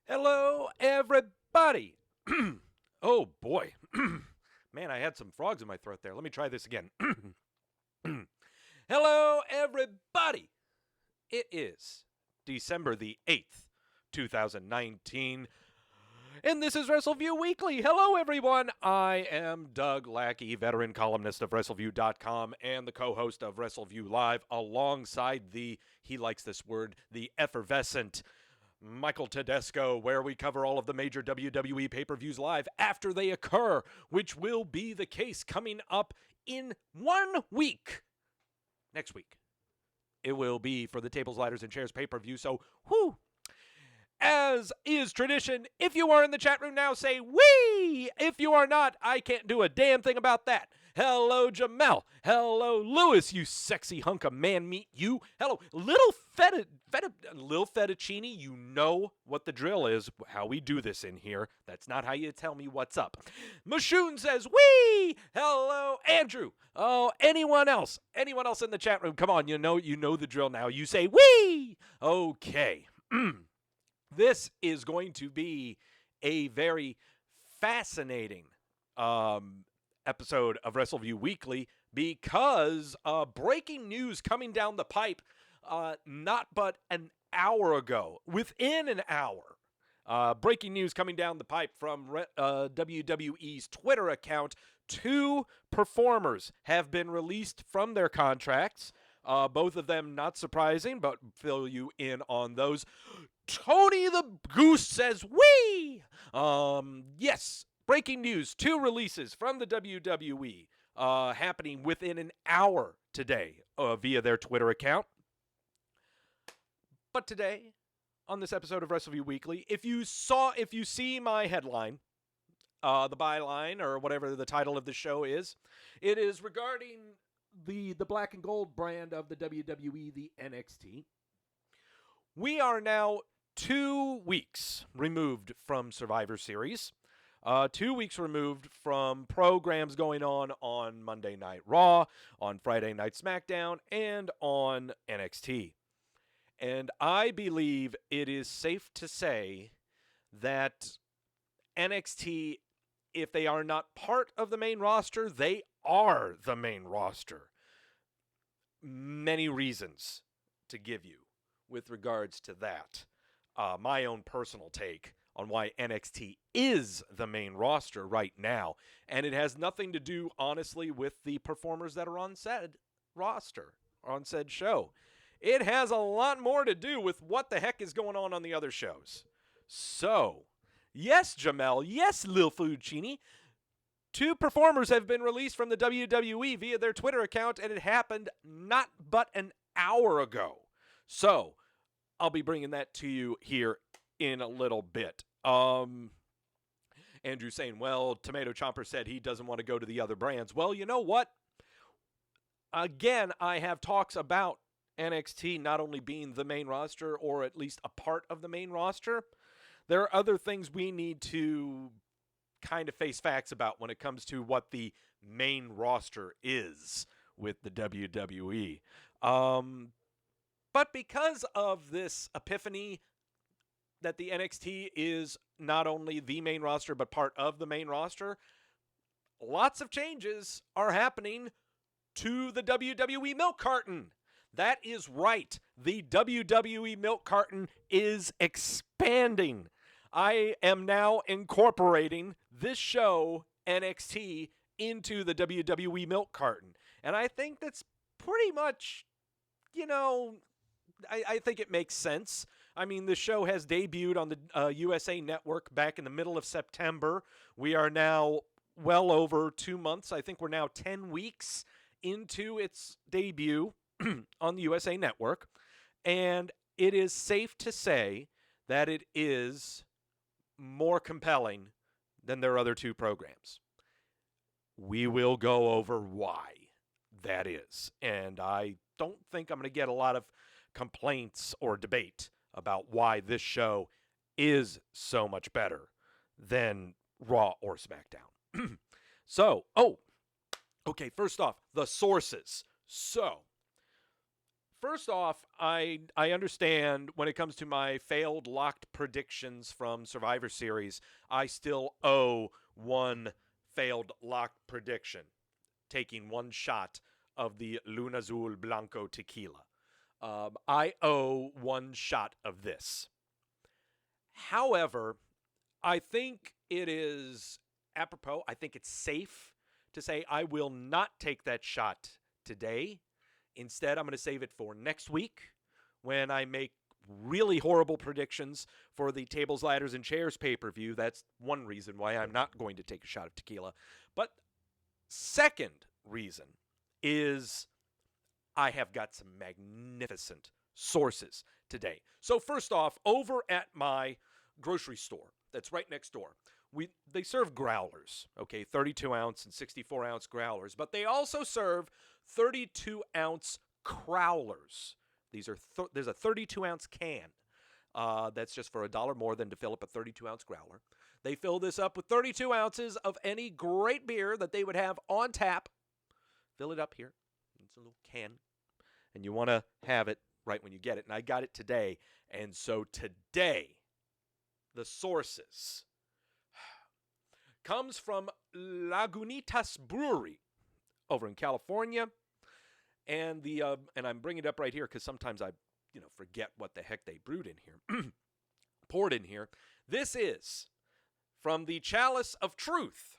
Hello, everybody. Oh, boy. Man, I had some frogs in my throat there. Let me try this again. Hello, everybody. It is December the 8th, 2019. And this is Wrestleview Weekly. Hello, everyone. I am Doug Lackey, veteran columnist of Wrestleview.com and the co-host of Wrestleview Live, alongside he likes this word, the effervescent Michael Tedesco, where we cover all of the major WWE pay-per-views live after they occur, which will be the case coming up in 1 week. Next week. It will be for the Tables, Ladders, and Chairs pay-per-view, so whoo! As is tradition, if you are in the chat room now, say wee! If you are not, I can't do a damn thing about that. Hello, Jamel. Hello, Lewis, you sexy hunk of man meat, you. Hello, little fettuccine. You know what the drill is, how we do this in here. That's not how you tell me what's up. Mashoon says wee! Hello, Andrew. Oh, anyone else? Anyone else in the chat room? Come on, you know the drill now. You say wee! Okay. This is going to be a very fascinating episode of Wrestleview Weekly because breaking news coming down the pipe not but an hour ago, within an hour. Breaking news coming down the pipe from WWE's Twitter account. 2 performers have been released from their contracts. Both of them not surprising, but fill you in on those. Tony the Goose says, wee! Yes, breaking news. 2 releases from the WWE happening within an hour today via their Twitter account. But today, on this episode of Wrestleview Weekly, if you see my headline, the byline, or whatever the title of the show is, it is regarding the black and gold brand of the WWE, the NXT. We are now 2 weeks removed from Survivor Series, 2 weeks removed from programs going on Monday Night Raw, on Friday Night SmackDown, and on NXT. And I believe it is safe to say that NXT, if they are not part of the main roster, they are the main roster. Many reasons to give you with regards to that. My own personal take on why NXT is the main roster right now. And it has nothing to do, honestly, with the performers that are on said roster, or on said show. It has a lot more to do with what the heck is going on the other shows. So, yes, Jamel, yes, Lil Foochini, 2 performers have been released from the WWE via their Twitter account, and it happened not but an hour ago. So, I'll be bringing that to you here in a little bit. Andrew saying, well, Tomato Chomper said he doesn't want to go to the other brands. Well, you know what? Again, I have talks about NXT not only being the main roster, or at least a part of the main roster. There are other things we need to kind of face facts about when it comes to what the main roster is with the WWE. But because of this epiphany that the NXT is not only the main roster, but part of the main roster, lots of changes are happening to the WWE Milk Carton. That is right. The WWE Milk Carton is expanding. I am now incorporating this show, NXT, into the WWE Milk Carton. And I think that's pretty much, I think it makes sense. I mean, the show has debuted on the USA Network back in the middle of September. We are now well over 2 months. I think we're now 10 weeks into its debut on the USA Network. And it is safe to say that it is more compelling than their other 2 programs. We will go over why that is. And I don't think I'm going to get a lot of complaints or debate about why this show is so much better than Raw or SmackDown. Okay, first off, the sources. So, First off, I understand when it comes to my failed locked predictions from Survivor Series, I still owe one failed locked prediction, taking one shot of the Luna Azul Blanco tequila. I owe one shot of this. However, I think it is apropos, I think it's safe to say I will not take that shot today. Instead, I'm going to save it for next week when I make really horrible predictions for the Tables, Ladders, and Chairs pay-per-view. That's one reason why I'm not going to take a shot of tequila. But second reason is I have got some magnificent sources today. So first off, over at my grocery store that's right next door, they serve growlers, okay, 32-ounce and 64-ounce growlers, but they also serve 32-ounce crowlers. There's a 32-ounce can. That's just for $1 more than to fill up a 32-ounce growler. They fill this up with 32 ounces of any great beer that they would have on tap. Fill it up here. It's a little can. And you want to have it right when you get it. And I got it today. And so today, the sources comes from Lagunitas Brewery over in California. And and I'm bringing it up right here because sometimes I forget what the heck they brewed in here. Poured in here. This is from the Chalice of Truth.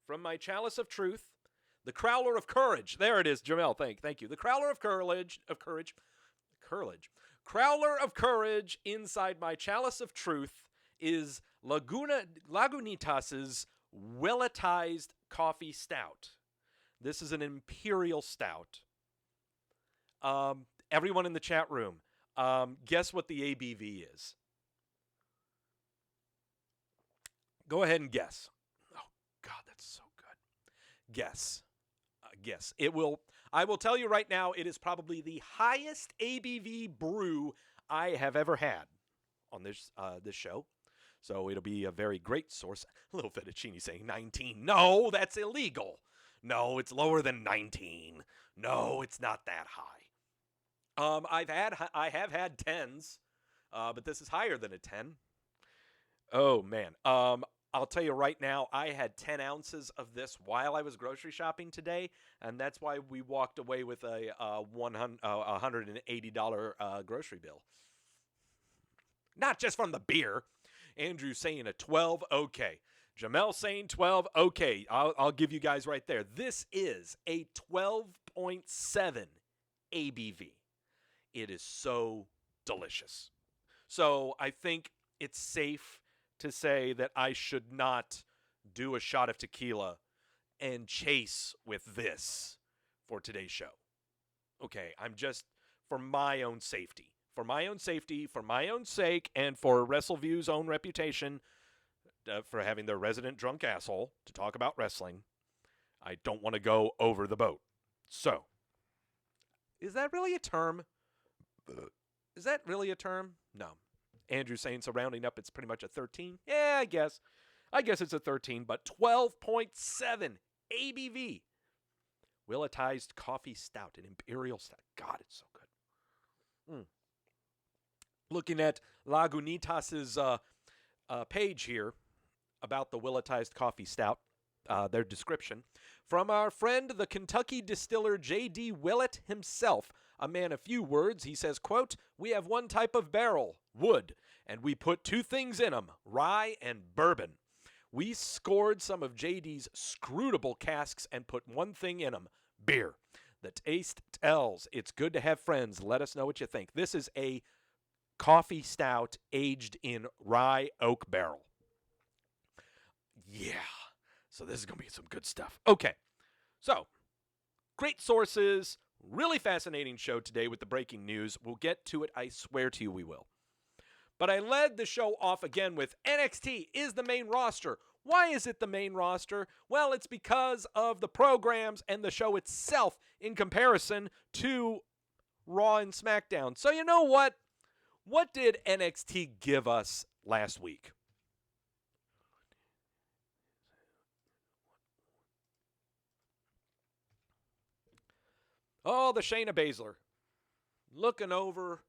From my Chalice of Truth, the Crowler of Courage. There it is, Jamel. Thank you. The Crowler of Courage. Crowler of Courage inside my Chalice of Truth is Lagunitas's Welletized Coffee Stout. This is an imperial stout. Everyone in the chat room, guess what the ABV is? Go ahead and guess. Oh, God, that's so good. Guess. Guess. I will tell you right now, it is probably the highest ABV brew I have ever had on this show. So it'll be a very great source. A little fettuccine saying 19. No, that's illegal. No, it's lower than 19. No, it's not that high. I have had 10s, but this is higher than a 10. Oh man. I'll tell you right now, I had 10 ounces of this while I was grocery shopping today, and that's why we walked away with a $180 grocery bill. Not just from the beer. Andrew saying a 12, okay. Jamel saying 12, okay. I'll give you guys right there. This is a 12.7 ABV. It is so delicious. So I think it's safe to say that I should not do a shot of tequila and chase with this for today's show. Okay, I'm just, for my own safety, for my own sake, and for WrestleView's own reputation for having their resident drunk asshole to talk about wrestling, I don't want to go over the boat. So, is that really a term? Is that really a term? No. Andrew saying, so rounding up, it's pretty much a 13. Yeah, I guess it's a 13, but 12.7 ABV. Willetized coffee stout, an imperial stout. God, it's so good. Looking at Lagunitas's page here about the Willetized coffee stout, their description. From our friend, the Kentucky distiller J.D. Willett himself, a man of few words, he says, quote, "We have one type of barrel, wood, and we put two things in them, rye and bourbon. We scored some of J.D.'s scrutable casks and put one thing in them, beer. The taste tells. It's good to have friends. Let us know what you think." This is a coffee stout aged in rye oak barrel. Yeah. So this is going to be some good stuff. Okay. So, great sources. Really fascinating show today with the breaking news. We'll get to it. I swear to you we will. But I led the show off again with NXT is the main roster. Why is it the main roster? Well, it's because of the programs and the show itself in comparison to Raw and SmackDown. So you know what? What did NXT give us last week? Oh, the Shayna Baszler. looking over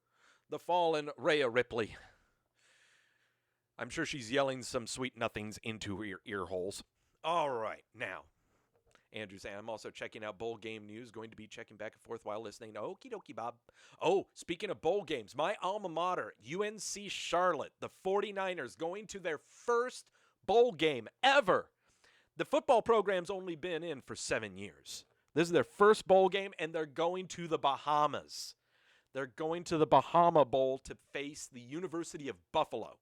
the fallen Rhea Ripley. I'm sure she's yelling some sweet nothings into her ear holes. All right, now, Andrew saying, I'm also checking out bowl game news, going to be checking back and forth while listening. Okie dokie, Bob. Oh, speaking of bowl games, my alma mater, UNC Charlotte, the 49ers, going to their first bowl game ever. The football program's only been in for 7 years. This is their first bowl game, and they're going to the Bahamas. They're going to the Bahama Bowl to face the University of Buffalo.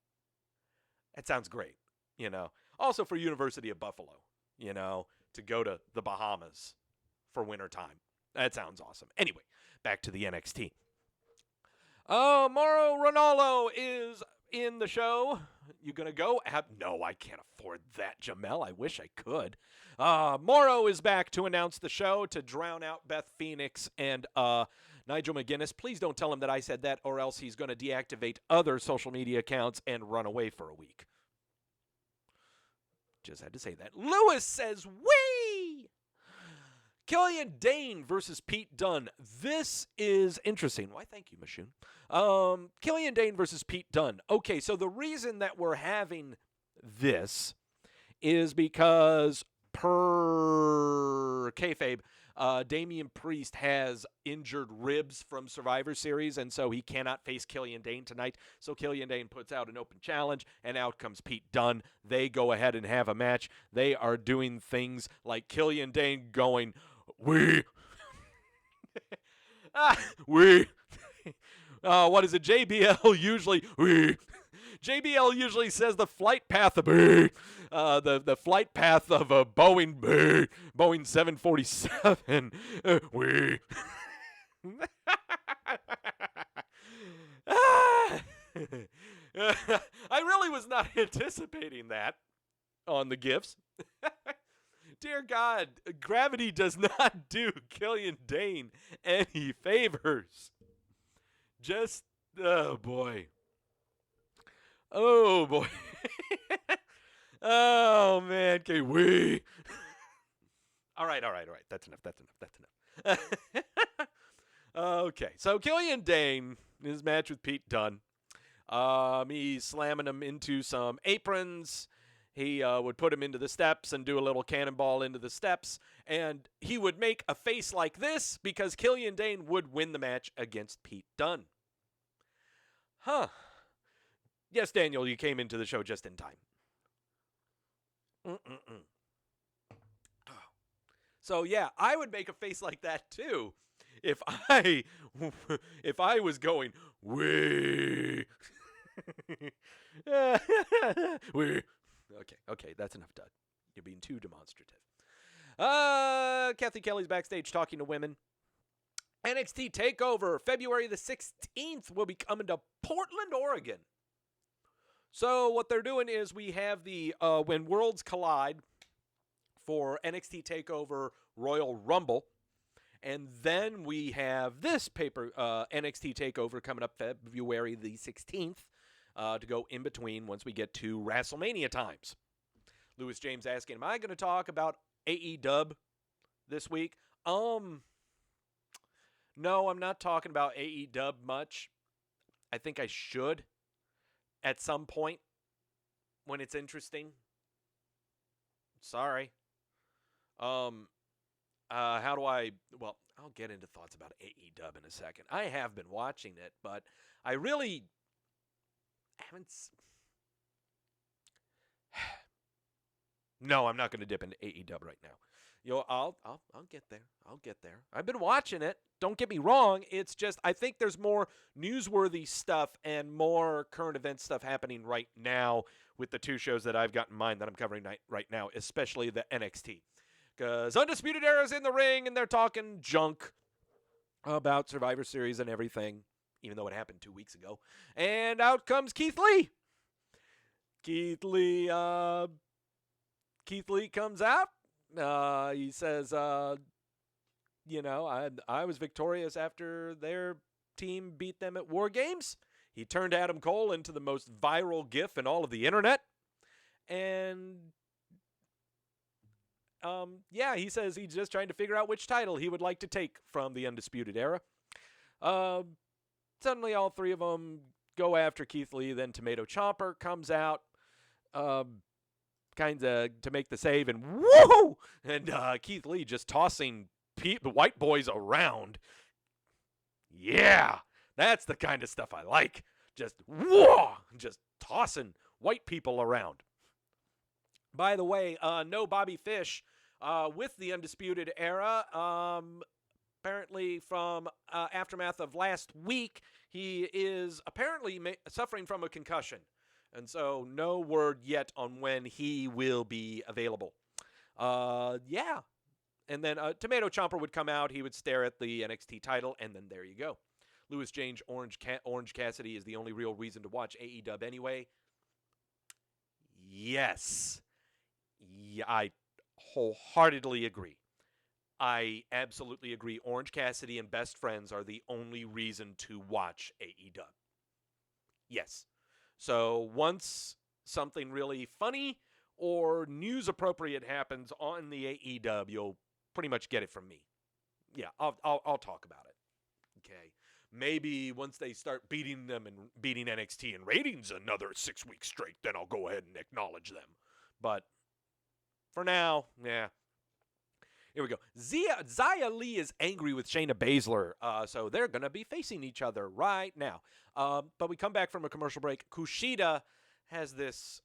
That sounds great, you know. Also for University of Buffalo, you know, to go to the Bahamas for wintertime. That sounds awesome. Anyway, back to the NXT. Mauro Ranallo is in the show. You gonna go? No, I can't afford that, Jamel. I wish I could. Mauro is back to announce the show to drown out Beth Phoenix and Nigel McGuinness. Please don't tell him that I said that, or else he's going to deactivate other social media accounts and run away for a week. Just had to say that. Lewis says, wee! Killian Dane versus Pete Dunne. This is interesting. Why, thank you, Mashoon. Killian Dane versus Pete Dunne. Okay, so the reason that we're having this is because per kayfabe, Damian Priest has injured ribs from Survivor Series, and so he cannot face Killian Dane tonight. So Killian Dane puts out an open challenge, and out comes Pete Dunne. They go ahead and have a match. They are doing things like Killian Dane going, we. What is it? JBL usually, we. JBL usually says the flight path of the flight path of a Boeing 747. I really was not anticipating that on the GIFs. Dear God, gravity does not do Killian Dane any favors. Just, oh boy. Oh, boy. Oh, man. Okay, we. All right. That's enough. Okay, so Killian Dane, his match with Pete Dunne. He's slamming him into some aprons. He would put him into the steps and do a little cannonball into the steps. And he would make a face like this because Killian Dane would win the match against Pete Dunne. Huh. Yes, Daniel, you came into the show just in time. Oh. So, yeah, I would make a face like that, too, if I was going, wee. Okay, that's enough, Doug. You're being too demonstrative. Kathy Kelly's backstage talking to women. NXT TakeOver, February the 16th, will be coming to Portland, Oregon. So what they're doing is we have the When Worlds Collide for NXT TakeOver Royal Rumble. And then we have this NXT TakeOver coming up February the 16th to go in between once we get to WrestleMania times. Lewis James asking, am I going to talk about AEW this week? No, I'm not talking about AEW much. I think I should. At some point, when it's interesting. Sorry. How do I... Well, I'll get into thoughts about AEW in a second. I have been watching it, but I really haven't... No, I'm not going to dip into AEW right now. I'll get there. I'll get there. I've been watching it. Don't get me wrong. It's just I think there's more newsworthy stuff and more current event stuff happening right now with the two shows that I've got in mind that I'm covering right now, especially the NXT. Because Undisputed Era's in the ring and they're talking junk about Survivor Series and everything, even though it happened 2 weeks ago. And out comes Keith Lee. Keith Lee comes out. He says, I was victorious after their team beat them at War Games. He turned Adam Cole into the most viral GIF in all of the internet. And, he says he's just trying to figure out which title he would like to take from the Undisputed Era. Suddenly all three of them go after Keith Lee. Then Tomato Chomper comes out, kind of to make the save, and woohoo! And Keith Lee just tossing the white boys around. Yeah, that's the kind of stuff I like. Just whoa, just tossing white people around. By the way, no Bobby Fish with the Undisputed Era. Apparently from aftermath of last week, he is apparently suffering from a concussion. And so no word yet on when he will be available. Yeah. And then Tomato Chomper would come out. He would stare at the NXT title, and then there you go. Louis James Orange Cassidy is the only real reason to watch AEW anyway. Yes. Yeah, I wholeheartedly agree. I absolutely agree. Orange Cassidy and Best Friends are the only reason to watch AEW. Yes. So once something really funny or news appropriate happens on the AEW, you'll pretty much get it from me. Yeah, I'll talk about it. Okay. Maybe once they start beating them and beating NXT in ratings another 6 weeks straight, then I'll go ahead and acknowledge them. But for now, yeah. Here we go. Ziya Lee is angry with Shayna Baszler, so they're going to be facing each other right now. But we come back from a commercial break. Kishida has this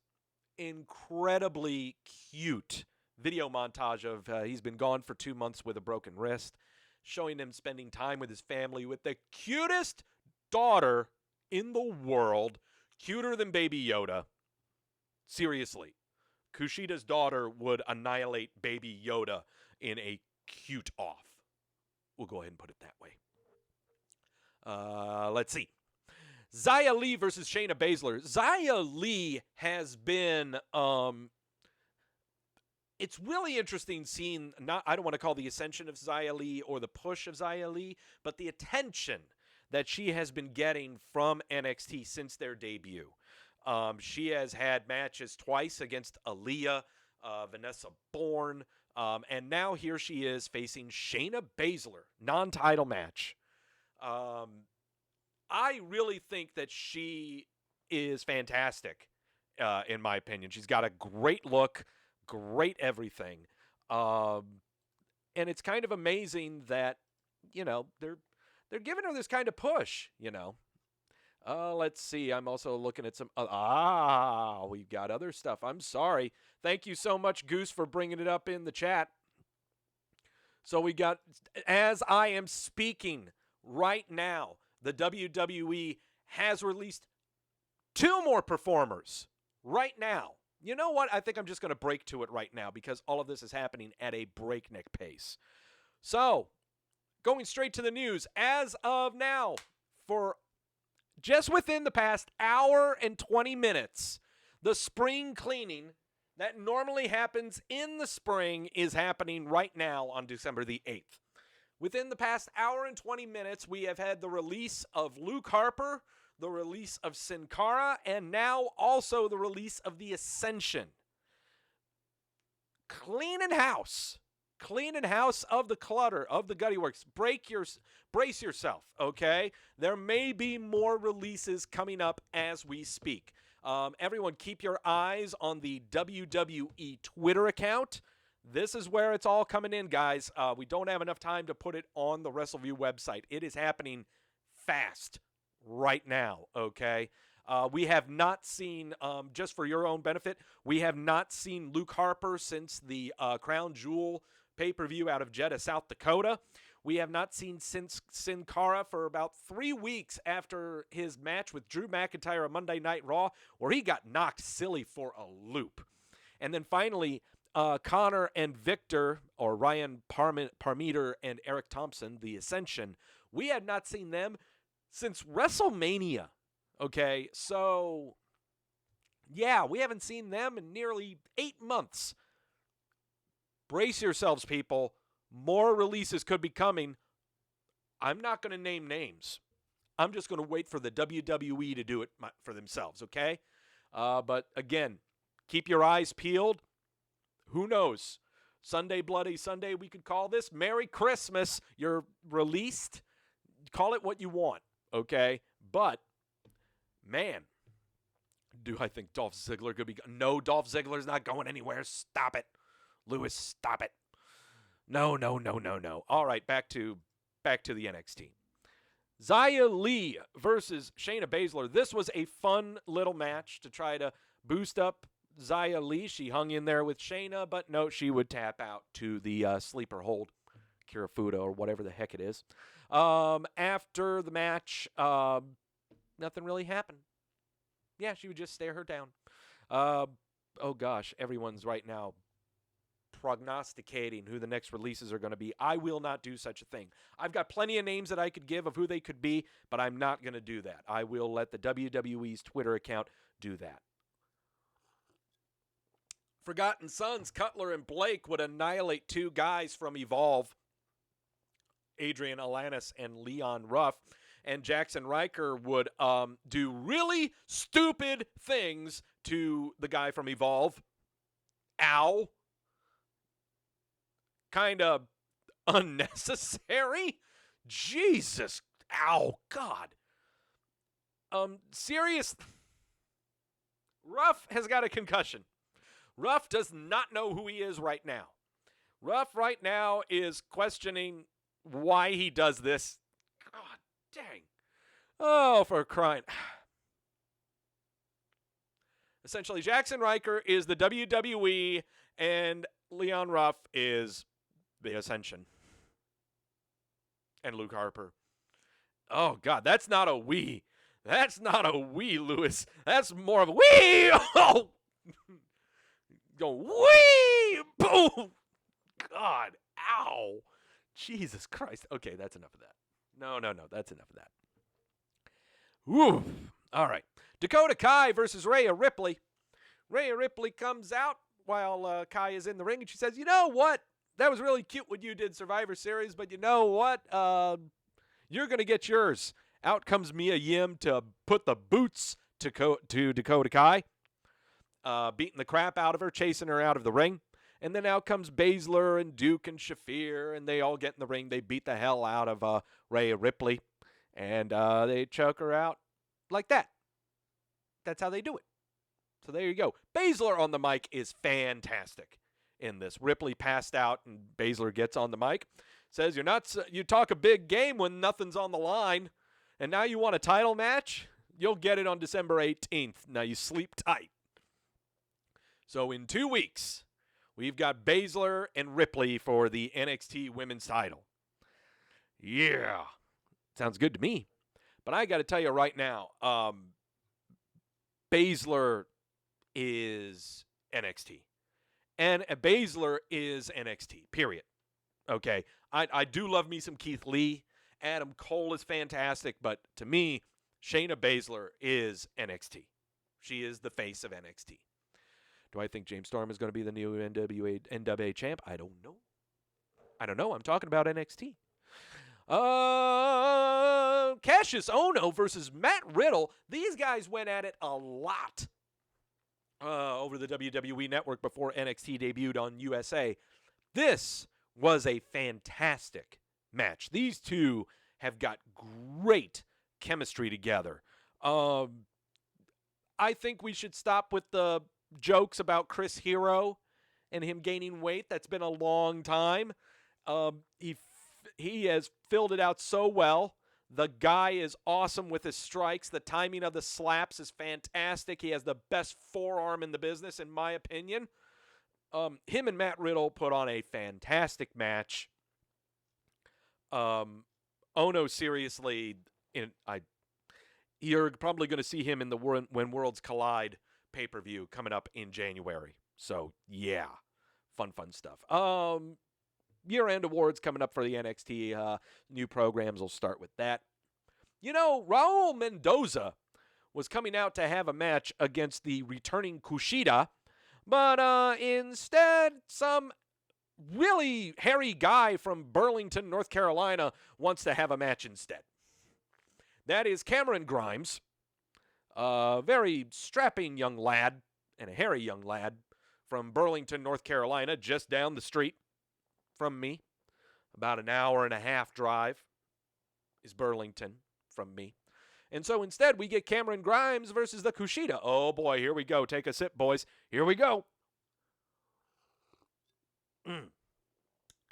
incredibly cute video montage of he's been gone for 2 months with a broken wrist, showing him spending time with his family with the cutest daughter in the world, cuter than Baby Yoda. Seriously. Kushida's daughter would annihilate Baby Yoda in a cute off. We'll go ahead and put it that way. Let's see. Ziya Lee versus Shayna Baszler. Ziya Lee has been, it's really interesting seeing, I don't want to call the ascension of Ziya Lee or the push of Ziya Lee, but the attention that she has been getting from NXT since their debut. She has had matches twice against Aaliyah, Vanessa Bourne, and now here she is facing Shayna Baszler, non-title match. I really think that she is fantastic, in my opinion. She's got a great look, great everything. And it's kind of amazing that, you know, they're giving her this kind of push, you know. Let's see. I'm also looking at some... we've got other stuff. I'm sorry. Thank you so much, Goose, for bringing it up in the chat. So we got... As I am speaking right now, the WWE has released 2 more performers right now. You know what? I think I'm just going to break to it right now because all of this is happening at a breakneck pace. So, going straight to the news. As of now, for... just within the past hour and 20 minutes, the spring cleaning that normally happens in the spring is happening right now on December the 8th. Within the past hour and 20 minutes, we have had the release of Luke Harper, the release of Sin Cara, and now also the release of the Ascension. Cleaning house. Cleaning house of the clutter, of the gutty works. Brace yourself, okay? There may be more releases coming up as we speak. Everyone, keep your eyes on the WWE Twitter account. This is where it's all coming in, guys. We don't have enough time to put it on the Wrestleview website. It is happening fast right now, okay? We have not seen, just for your own benefit, we have not seen Luke Harper since the Crown Jewel pay-per-view out of Jeddah, South Dakota. We have not seen Sin Cara for about 3 weeks after his match with Drew McIntyre on Monday Night Raw, where he got knocked silly for a loop. And then finally, Connor and Victor, or Ryan Parmeter and Eric Thompson, the Ascension, we had not seen them since WrestleMania. Okay, so, yeah, we haven't seen them in nearly 8 months. Brace yourselves, people. More releases could be coming. I'm not going to name names. I'm just going to wait for the WWE to do it for themselves, okay? But, again, keep your eyes peeled. Who knows? Sunday, Bloody Sunday, we could call this. Merry Christmas. You're released. Call it what you want, okay? But, man, do I think Dolph Ziggler could be... No, Dolph Ziggler's not going anywhere. Stop it. Lewis, stop it. No. All right, back to the NXT. Ziya Lee versus Shayna Baszler. This was a fun little match to try to boost up Ziya Lee. She hung in there with Shayna, but no, she would tap out to the sleeper hold, Kirifuda or whatever the heck it is. After the match, nothing really happened. Yeah, she would just stare her down. Oh gosh, everyone's right now prognosticating who the next releases are going to be. I will not do such a thing. I've got plenty of names that I could give of who they could be, but I'm not going to do that. I will let the WWE's Twitter account do that. Forgotten Sons, Cutler and Blake would annihilate two guys from Evolve, Adrian Alanis and Leon Ruff, and Jackson Riker would do really stupid things to the guy from Evolve. Ow. Kind of unnecessary. Jesus. Ow. God. Serious. Ruff has got a concussion. Ruff does not know who he is right now. Ruff right now is questioning why he does this. God dang. Oh, for crying. Essentially, Jackson Riker is the WWE and Leon Ruff is the Ascension. And Luke Harper. Oh, God, that's not a we. That's not a we, Lewis. That's more of a we. Oh! Go wee! Boom! God. Ow. Jesus Christ. Okay, that's enough of that. No. That's enough of that. Woo. All right. Dakota Kai versus Rhea Ripley. Rhea Ripley comes out while Kai is in the ring, and she says, you know what? That was really cute when you did Survivor Series, but you know what? You're going to get yours. Out comes Mia Yim to put the boots to Dakota Kai, beating the crap out of her, chasing her out of the ring. And then out comes Baszler and Duke and Shafir, and they all get in the ring. They beat the hell out of Rhea Ripley, and they choke her out like that. That's how they do it. So there you go. Baszler on the mic is fantastic in this. Ripley passed out, and Baszler gets on the mic, says, you talk a big game when nothing's on the line, and now you want a title match? You'll get it on December 18th. Now you sleep tight. So in 2 weeks, we've got Baszler and Ripley for the NXT Women's title. Yeah. Sounds good to me. But I got to tell you right now, Baszler is NXT. And Baszler is NXT, period. Okay, I do love me some Keith Lee. Adam Cole is fantastic, but to me, Shayna Baszler is NXT. She is the face of NXT. Do I think James Storm is going to be the new NWA champ? I don't know. I'm talking about NXT. Cassius Ono versus Matt Riddle. These guys went at it a lot over the WWE Network before NXT debuted on USA. This was a fantastic match. These two have got great chemistry together. I think we should stop with the jokes about Chris Hero and him gaining weight. That's been a long time. He has filled it out so well. The guy is awesome with his strikes. The timing of the slaps is fantastic. He has the best forearm in the business, in my opinion. Him and Matt Riddle put on a fantastic match. Ono, seriously, you're probably going to see him in the When Worlds Collide pay-per-view coming up in January. So, yeah, fun stuff. Year-end awards coming up for the NXT. New programs will start with that. You know, Raul Mendoza was coming out to have a match against the returning Kishida, but instead, some really hairy guy from Burlington, North Carolina, wants to have a match instead. That is Cameron Grimes, a very strapping young lad and a hairy young lad from Burlington, North Carolina, just down the street from me. About an hour and a half drive is Burlington from me. And so instead, we get Cameron Grimes versus the Kushida. Oh, boy, here we go. Take a sip, boys. Here we go. All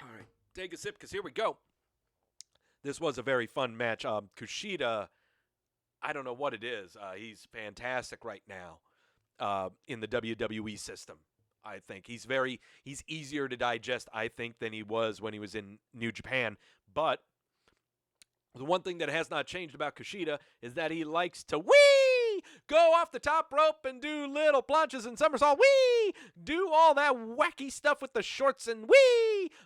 right, take a sip because here we go. This was a very fun match. Kushida, I don't know what it is. He's fantastic right now in the WWE system. I think he's easier to digest, I think, than he was when he was in New Japan. But the one thing that has not changed about Kushida is that he likes to go off the top rope and do little planches and somersault, do all that wacky stuff with the shorts and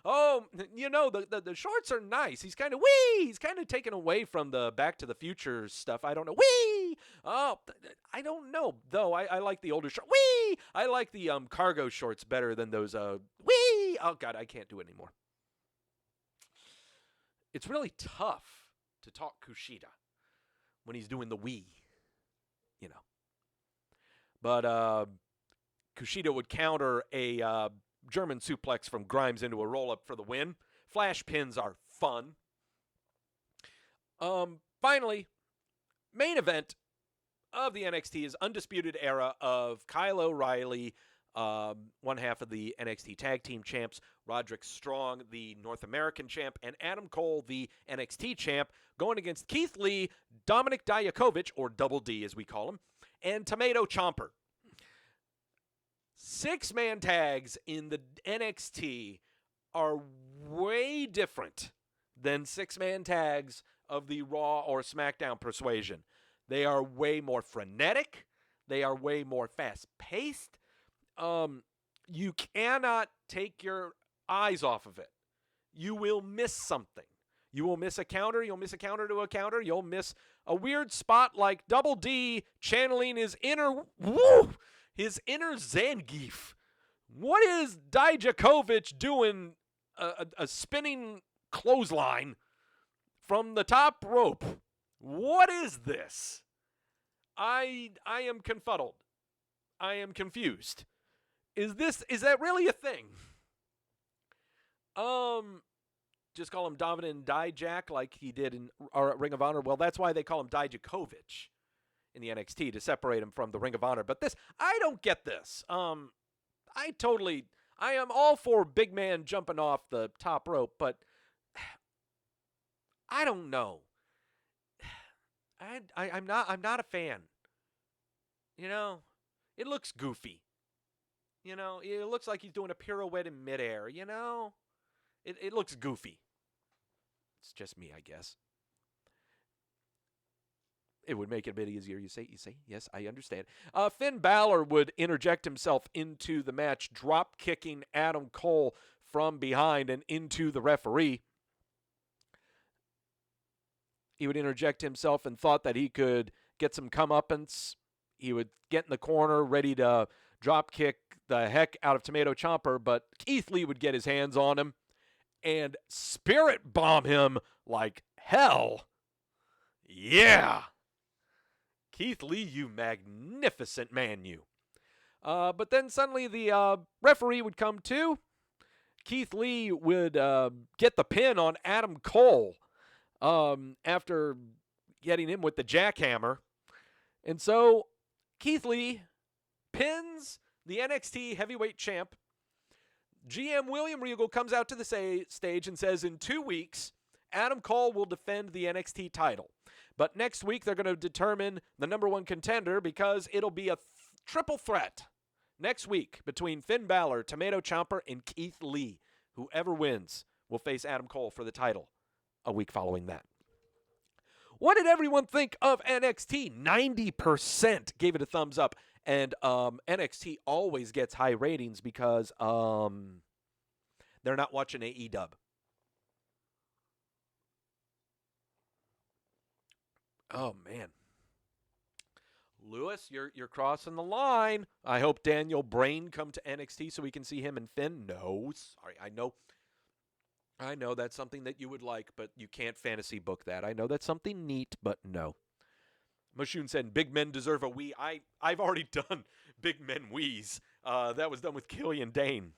oh, you know, the shorts are nice. He's kind of he's kind of taken away from the Back to the Future stuff. I don't know, oh, I don't know, though. I like the older shorts, I like the cargo shorts better than those, oh, God, I can't do it anymore. It's really tough to talk Kushida when he's doing the you know. But Kushida would counter a German suplex from Grimes into a roll-up for the win. Flash pins are fun. Finally, main event of the NXT is Undisputed Era of Kyle O'Reilly, one half of the NXT Tag Team Champs, Roderick Strong, the North American Champ, and Adam Cole, the NXT Champ, going against Keith Lee, Dominik Dijakovic, or Double D as we call him, and Tomato Ciampa. 6-man tags in the NXT are way different than 6-man tags of the Raw or SmackDown persuasion. They are way more frenetic. They are way more fast-paced. You cannot take your eyes off of it. You will miss something. You will miss a counter. You'll miss a counter to a counter. You'll miss a weird spot like Double D channeling his inner Zangief. What is Dijakovic doing a spinning clothesline from the top rope? What is this? I am confuddled. I am confused. Is that really a thing? Just call him Dominik Dijak like he did in Ring of Honor. Well, that's why they call him Dijakovic in the NXT, to separate him from the Ring of Honor. But this, I don't get this. I am all for big man jumping off the top rope, but I don't know. I'm not a fan. You know, it looks goofy. You know, it looks like he's doing a pirouette in midair, you know? It looks goofy. It's just me, I guess. It would make it a bit easier, you say? Yes, I understand. Finn Balor would interject himself into the match, drop-kicking Adam Cole from behind and into the referee. He would interject himself and thought that he could get some comeuppance. He would get in the corner, ready to drop kick the heck out of Tomato Ciampa, but Keith Lee would get his hands on him and spirit bomb him like hell. Yeah. Keith Lee, you magnificent man, you. But then suddenly the referee would come to. Keith Lee would get the pin on Adam Cole after getting him with the jackhammer. And so Keith Lee pins the NXT heavyweight champ. GM William Regal comes out to the stage and says in 2 weeks, Adam Cole will defend the NXT title. But next week, they're going to determine the number one contender because it'll be a triple threat next week between Finn Balor, Tomato Ciampa, and Keith Lee. Whoever wins will face Adam Cole for the title a week following that. What did everyone think of NXT? 90% gave it a thumbs up. And NXT always gets high ratings because they're not watching AEW. Oh, man. Lewis, you're crossing the line. I hope Daniel Bryan come to NXT so we can see him and Finn. No, sorry. I know that's something that you would like, but you can't fantasy book that. I know that's something neat, but no. Mashun said, big men deserve a wee. I've already done big men wees. That was done with Killian Dane.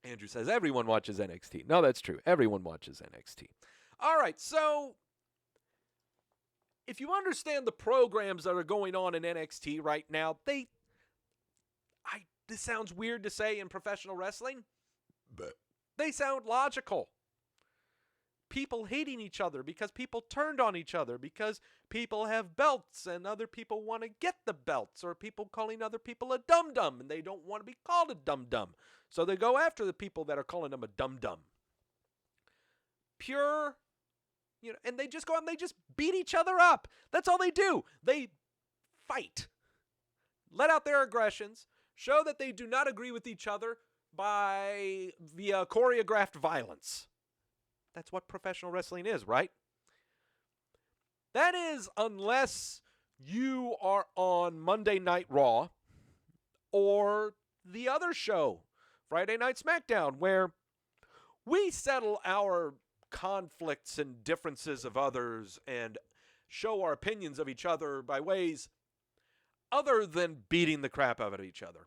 Andrew says, everyone watches NXT. No, that's true. Everyone watches NXT. All right, so if you understand the programs that are going on in NXT right now, this sounds weird to say in professional wrestling, but they sound logical. People hating each other because people turned on each other, because people have belts and other people want to get the belts, or people calling other people a dum-dum and they don't want to be called a dum-dum. So they go after the people that are calling them a dum-dum. Pure, and they just go out and they just beat each other up. That's all they do. They fight. Let out their aggressions. Show that they do not agree with each other via choreographed violence. That's what professional wrestling is, right? That is, unless you are on Monday Night Raw or the other show, Friday Night SmackDown, where we settle our conflicts and differences of others and show our opinions of each other by ways other than beating the crap out of each other.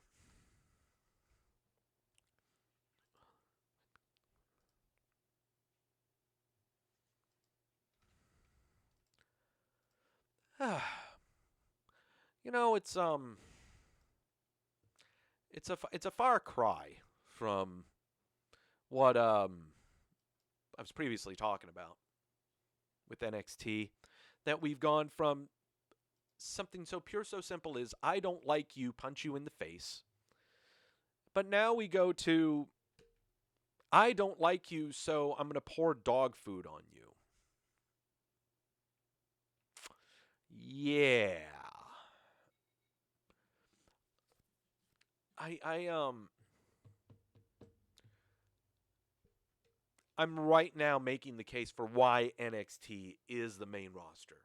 It's a far cry from what I was previously talking about with NXT, that we've gone from something so pure, so simple as I don't like you, punch you in the face. But now we go to I don't like you, so I'm going to pour dog food on you. Yeah. I'm right now making the case for why NXT is the main roster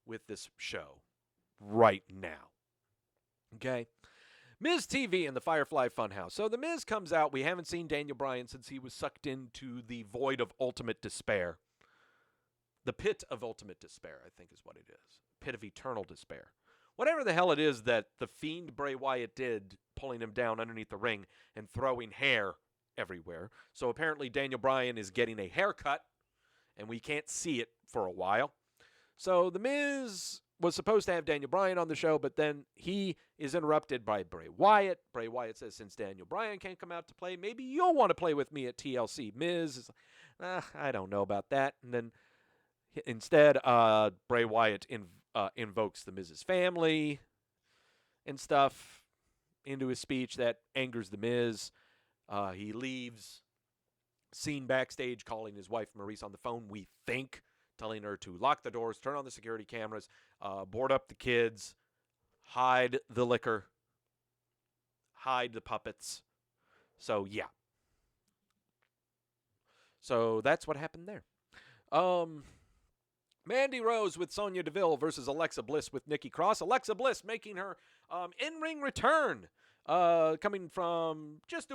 with this show right now. Okay? Miz TV and the Firefly Funhouse. So the Miz comes out. We haven't seen Daniel Bryan since he was sucked into the void of ultimate despair. The pit of ultimate despair, I think is what it is. Pit of eternal despair. Whatever the hell it is that the Fiend Bray Wyatt did, pulling him down underneath the ring and throwing hair everywhere. So apparently Daniel Bryan is getting a haircut, and we can't see it for a while. So the Miz was supposed to have Daniel Bryan on the show, but then he is interrupted by Bray Wyatt. Bray Wyatt says, since Daniel Bryan can't come out to play, maybe you'll want to play with me at TLC. Miz is like, I don't know about that. And then instead, Bray Wyatt invokes the Miz's family and stuff into his speech that angers the Miz. He leaves, seen backstage calling his wife Maurice on the phone, we think, telling her to lock the doors, turn on the security cameras, board up the kids, hide the liquor, hide the puppets. So, yeah. So, that's what happened there. Mandy Rose with Sonya Deville versus Alexa Bliss with Nikki Cross. Alexa Bliss making her in-ring return, coming from just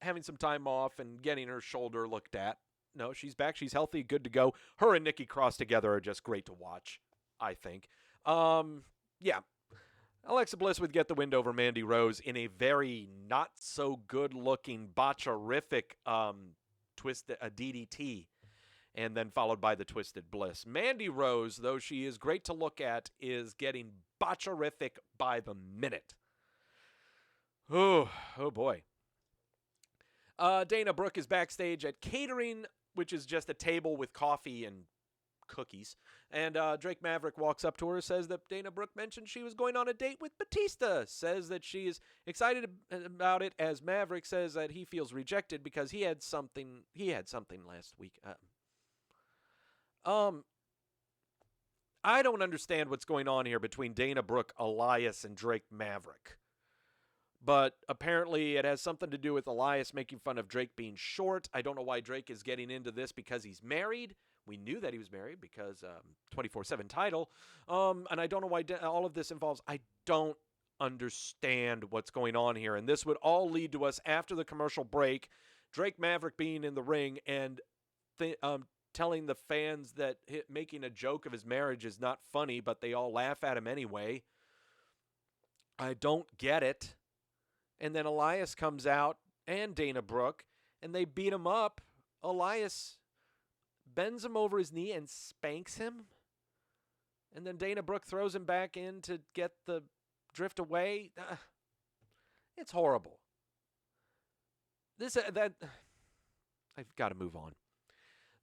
having some time off and getting her shoulder looked at. No, she's back. She's healthy, good to go. Her and Nikki Cross together are just great to watch, I think. Yeah. Alexa Bliss would get the win over Mandy Rose in a very not so good looking botcherific twist, a DDT, and then followed by the Twisted Bliss. Mandy Rose, though she is great to look at, is getting botcherific by the minute. Oh boy. Dana Brooke is backstage at catering, which is just a table with coffee and cookies. And Drake Maverick walks up to her, says that Dana Brooke mentioned she was going on a date with Batista, says that she is excited about it, as Maverick says that he feels rejected because he had something last week. I don't understand what's going on here between Dana Brooke, Elias, and Drake Maverick. But apparently it has something to do with Elias making fun of Drake being short. I don't know why Drake is getting into this because he's married. We knew that he was married because 24/7 title. And I don't know why all of this involves. I don't understand what's going on here. And this would all lead to us after the commercial break, Drake Maverick being in the ring and telling the fans that making a joke of his marriage is not funny, but they all laugh at him anyway. I don't get it. And then Elias comes out and Dana Brooke, and they beat him up. Elias bends him over his knee and spanks him. And then Dana Brooke throws him back in to get the drift away. It's horrible. I've got to move on.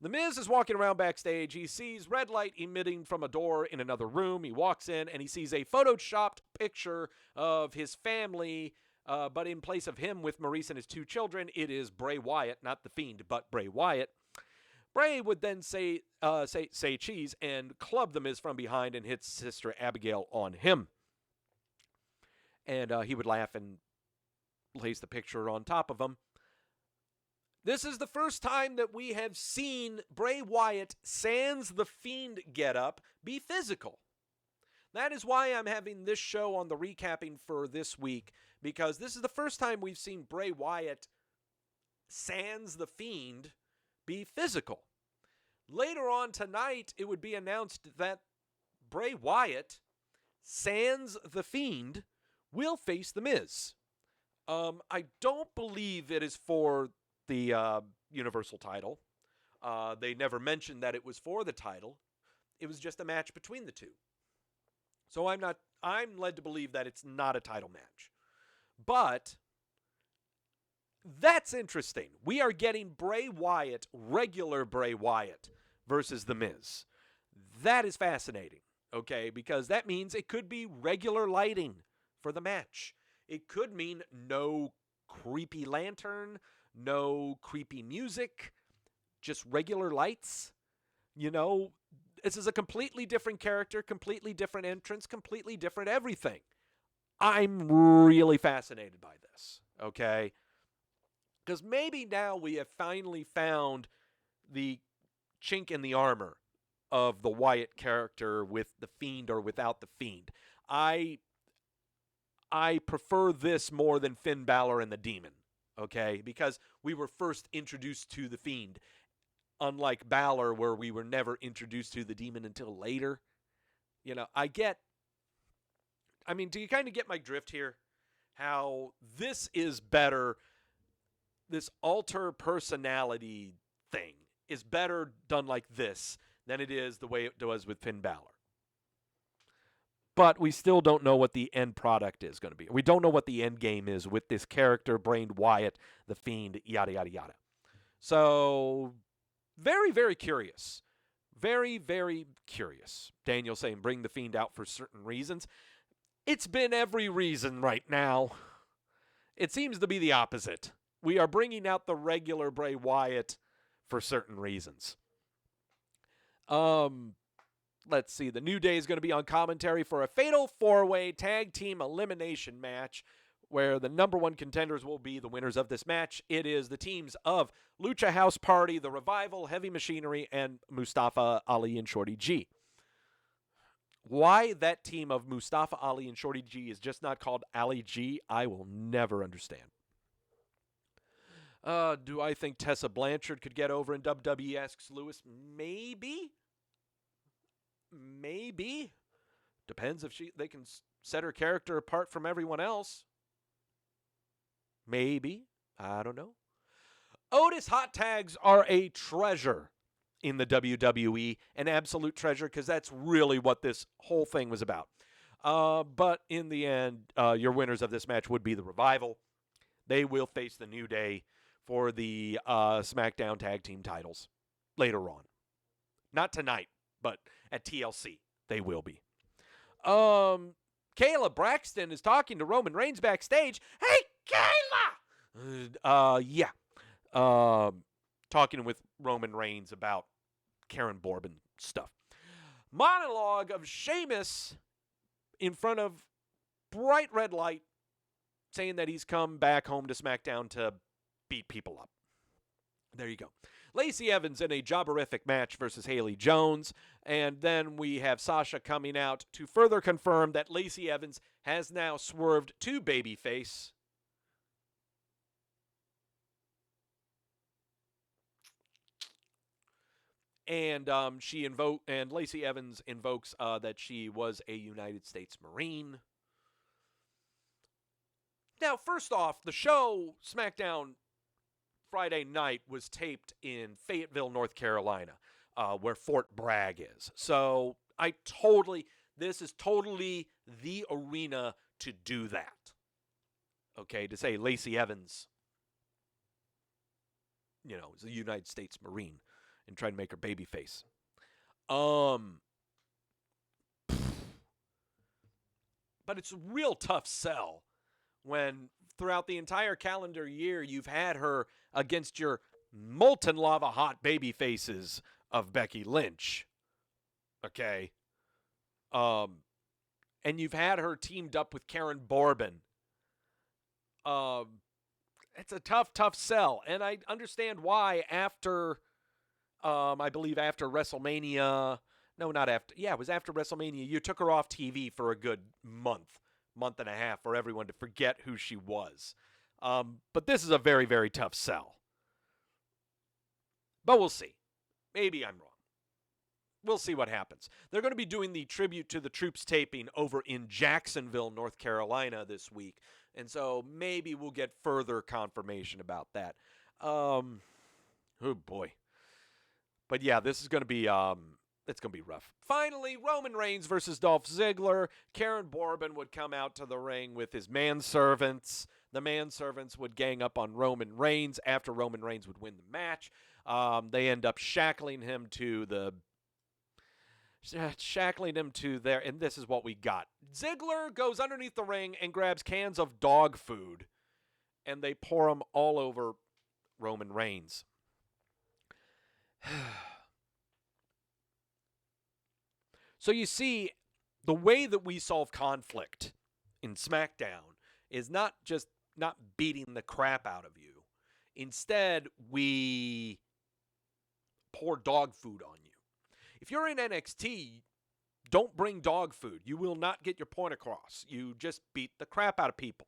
The Miz is walking around backstage. He sees red light emitting from a door in another room. He walks in and he sees a photoshopped picture of his family, but in place of him with Maurice and his 2 children, it is Bray Wyatt, not The Fiend, but Bray Wyatt. Bray would then say cheese and club The Miz from behind and hit Sister Abigail on him. And he would laugh and place the picture on top of him. This is the first time that we have seen Bray Wyatt, sans the Fiend getup, be physical. That is why I'm having this show on the recapping for this week, because this is the first time we've seen Bray Wyatt, sans the Fiend, be physical. Later on tonight, it would be announced that Bray Wyatt, sans the Fiend, will face The Miz. I don't believe it is for the Universal title. They never mentioned that it was for the title. It was just a match between the two. So I'm led to believe that it's not a title match. But that's interesting. We are getting Bray Wyatt, regular Bray Wyatt, versus The Miz. That is fascinating, okay? Because that means it could be regular lighting for the match. It could mean no creepy lantern, no creepy music, just regular lights. You know, this is a completely different character, completely different entrance, completely different everything. I'm really fascinated by this, okay? Because maybe now we have finally found the chink in the armor of the Wyatt character with the Fiend or without the Fiend. I prefer this more than Finn Balor and the Demon, okay? Because we were first introduced to the Fiend, unlike Balor, where we were never introduced to the Demon until later. You know, do you kind of get my drift here? How this is better, this alter personality thing is better done like this than it is the way it was with Finn Balor. But we still don't know what the end product is going to be. We don't know what the end game is with this character, Brain Wyatt, the Fiend, yada, yada, yada. So, very, very curious. Very, very curious. Daniel saying bring the Fiend out for certain reasons. It's been every reason right now. It seems to be the opposite. We are bringing out the regular Bray Wyatt for certain reasons. Let's see. The New Day is going to be on commentary for a fatal 4-way tag team elimination match where the number 1 contenders will be the winners of this match. It is the teams of Lucha House Party, The Revival, Heavy Machinery, and Mustafa Ali and Shorty G. Why that team of Mustafa Ali and Shorty G is just not called Ali G, I will never understand. Do I think Tessa Blanchard could get over in WWE? Asks Lewis. Maybe. Depends if they can set her character apart from everyone else. Maybe. I don't know. Otis hot tags are a treasure in the WWE, an absolute treasure, because that's really what this whole thing was about. But in the end, your winners of this match would be the Revival. They will face the New Day for the SmackDown Tag Team titles later on. Not tonight, but at TLC, they will be. Kayla Braxton is talking to Roman Reigns backstage. Hey, Kayla! Talking with Roman Reigns about Karen Bourbon stuff. Monologue of Sheamus in front of bright red light saying that he's come back home to SmackDown to beat people up. There you go. Lacey Evans in a jobberific match versus Haley Jones. And then we have Sasha coming out to further confirm that Lacey Evans has now swerved to babyface. And Lacey Evans invokes that she was a United States Marine. Now, first off, the show, SmackDown Friday night, was taped in Fayetteville, North Carolina, where Fort Bragg is. So This is totally the arena to do that. Okay, to say Lacey Evans, is a United States Marine and try to make her babyface. But it's a real tough sell when throughout the entire calendar year you've had her against your molten lava hot baby faces of Becky Lynch. Okay. And you've had her teamed up with Karen Bourbon. It's a tough sell. And I understand why after, I believe after WrestleMania, no, not after, yeah, it was after WrestleMania, you took her off TV for a good month and a half for everyone to forget who she was. But this is a very, very tough sell. But we'll see. Maybe I'm wrong. We'll see what happens. They're going to be doing the Tribute to the Troops taping over in Jacksonville, North Carolina this week. And so maybe we'll get further confirmation about that. Oh, boy. But yeah, this is going to be... it's going to be rough. Finally, Roman Reigns versus Dolph Ziggler. Karen Bourbon would come out to the ring with his manservants. The manservants would gang up on Roman Reigns after Roman Reigns would win the match. They end up shackling him to there, and this is what we got. Ziggler goes underneath the ring and grabs cans of dog food, and they pour them all over Roman Reigns. So you see, the way that we solve conflict in SmackDown is not just not beating the crap out of you. Instead, we pour dog food on you. If you're in NXT, don't bring dog food. You will not get your point across. You just beat the crap out of people.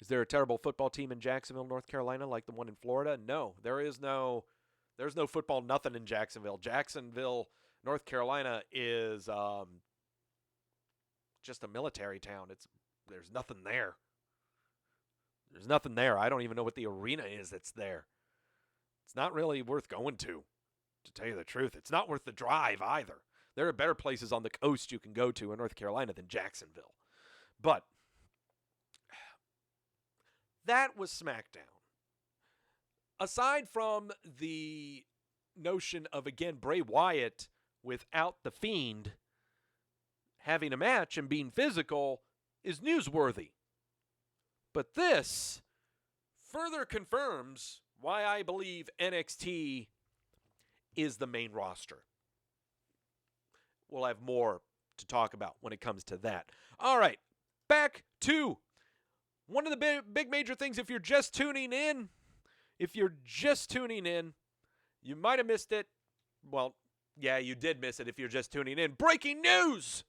Is there a terrible football team in Jacksonville, North Carolina, like the one in Florida? No, there's no football nothing in Jacksonville. Jacksonville, North Carolina is just a military town. There's nothing there. There's nothing there. I don't even know what the arena is that's there. It's not really worth going to tell you the truth. It's not worth the drive either. There are better places on the coast you can go to in North Carolina than Jacksonville. But that was SmackDown. Aside from the notion of, again, Bray Wyatt without The Fiend having a match and being physical is newsworthy. But this further confirms why I believe NXT is the main roster. We'll have more to talk about when it comes to that. All right, back to one of the big major things. If you're just tuning in, you might have missed it. Well, yeah, you did miss it if you're just tuning in. Breaking news!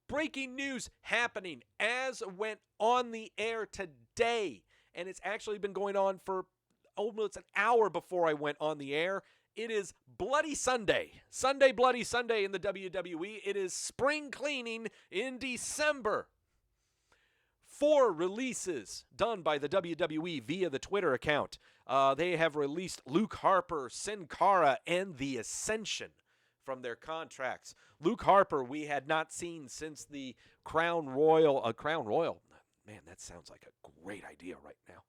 Breaking news happening as went on the air today. And it's actually been going on for almost an hour before I went on the air. It is Bloody Sunday. Bloody Sunday in the WWE. It is spring cleaning in December. 4 releases done by the WWE via the Twitter account. They have released Luke Harper, Sin Cara, and The Ascension from their contracts. Luke Harper we had not seen since the Crown Royal. Man, that sounds like a great idea right now.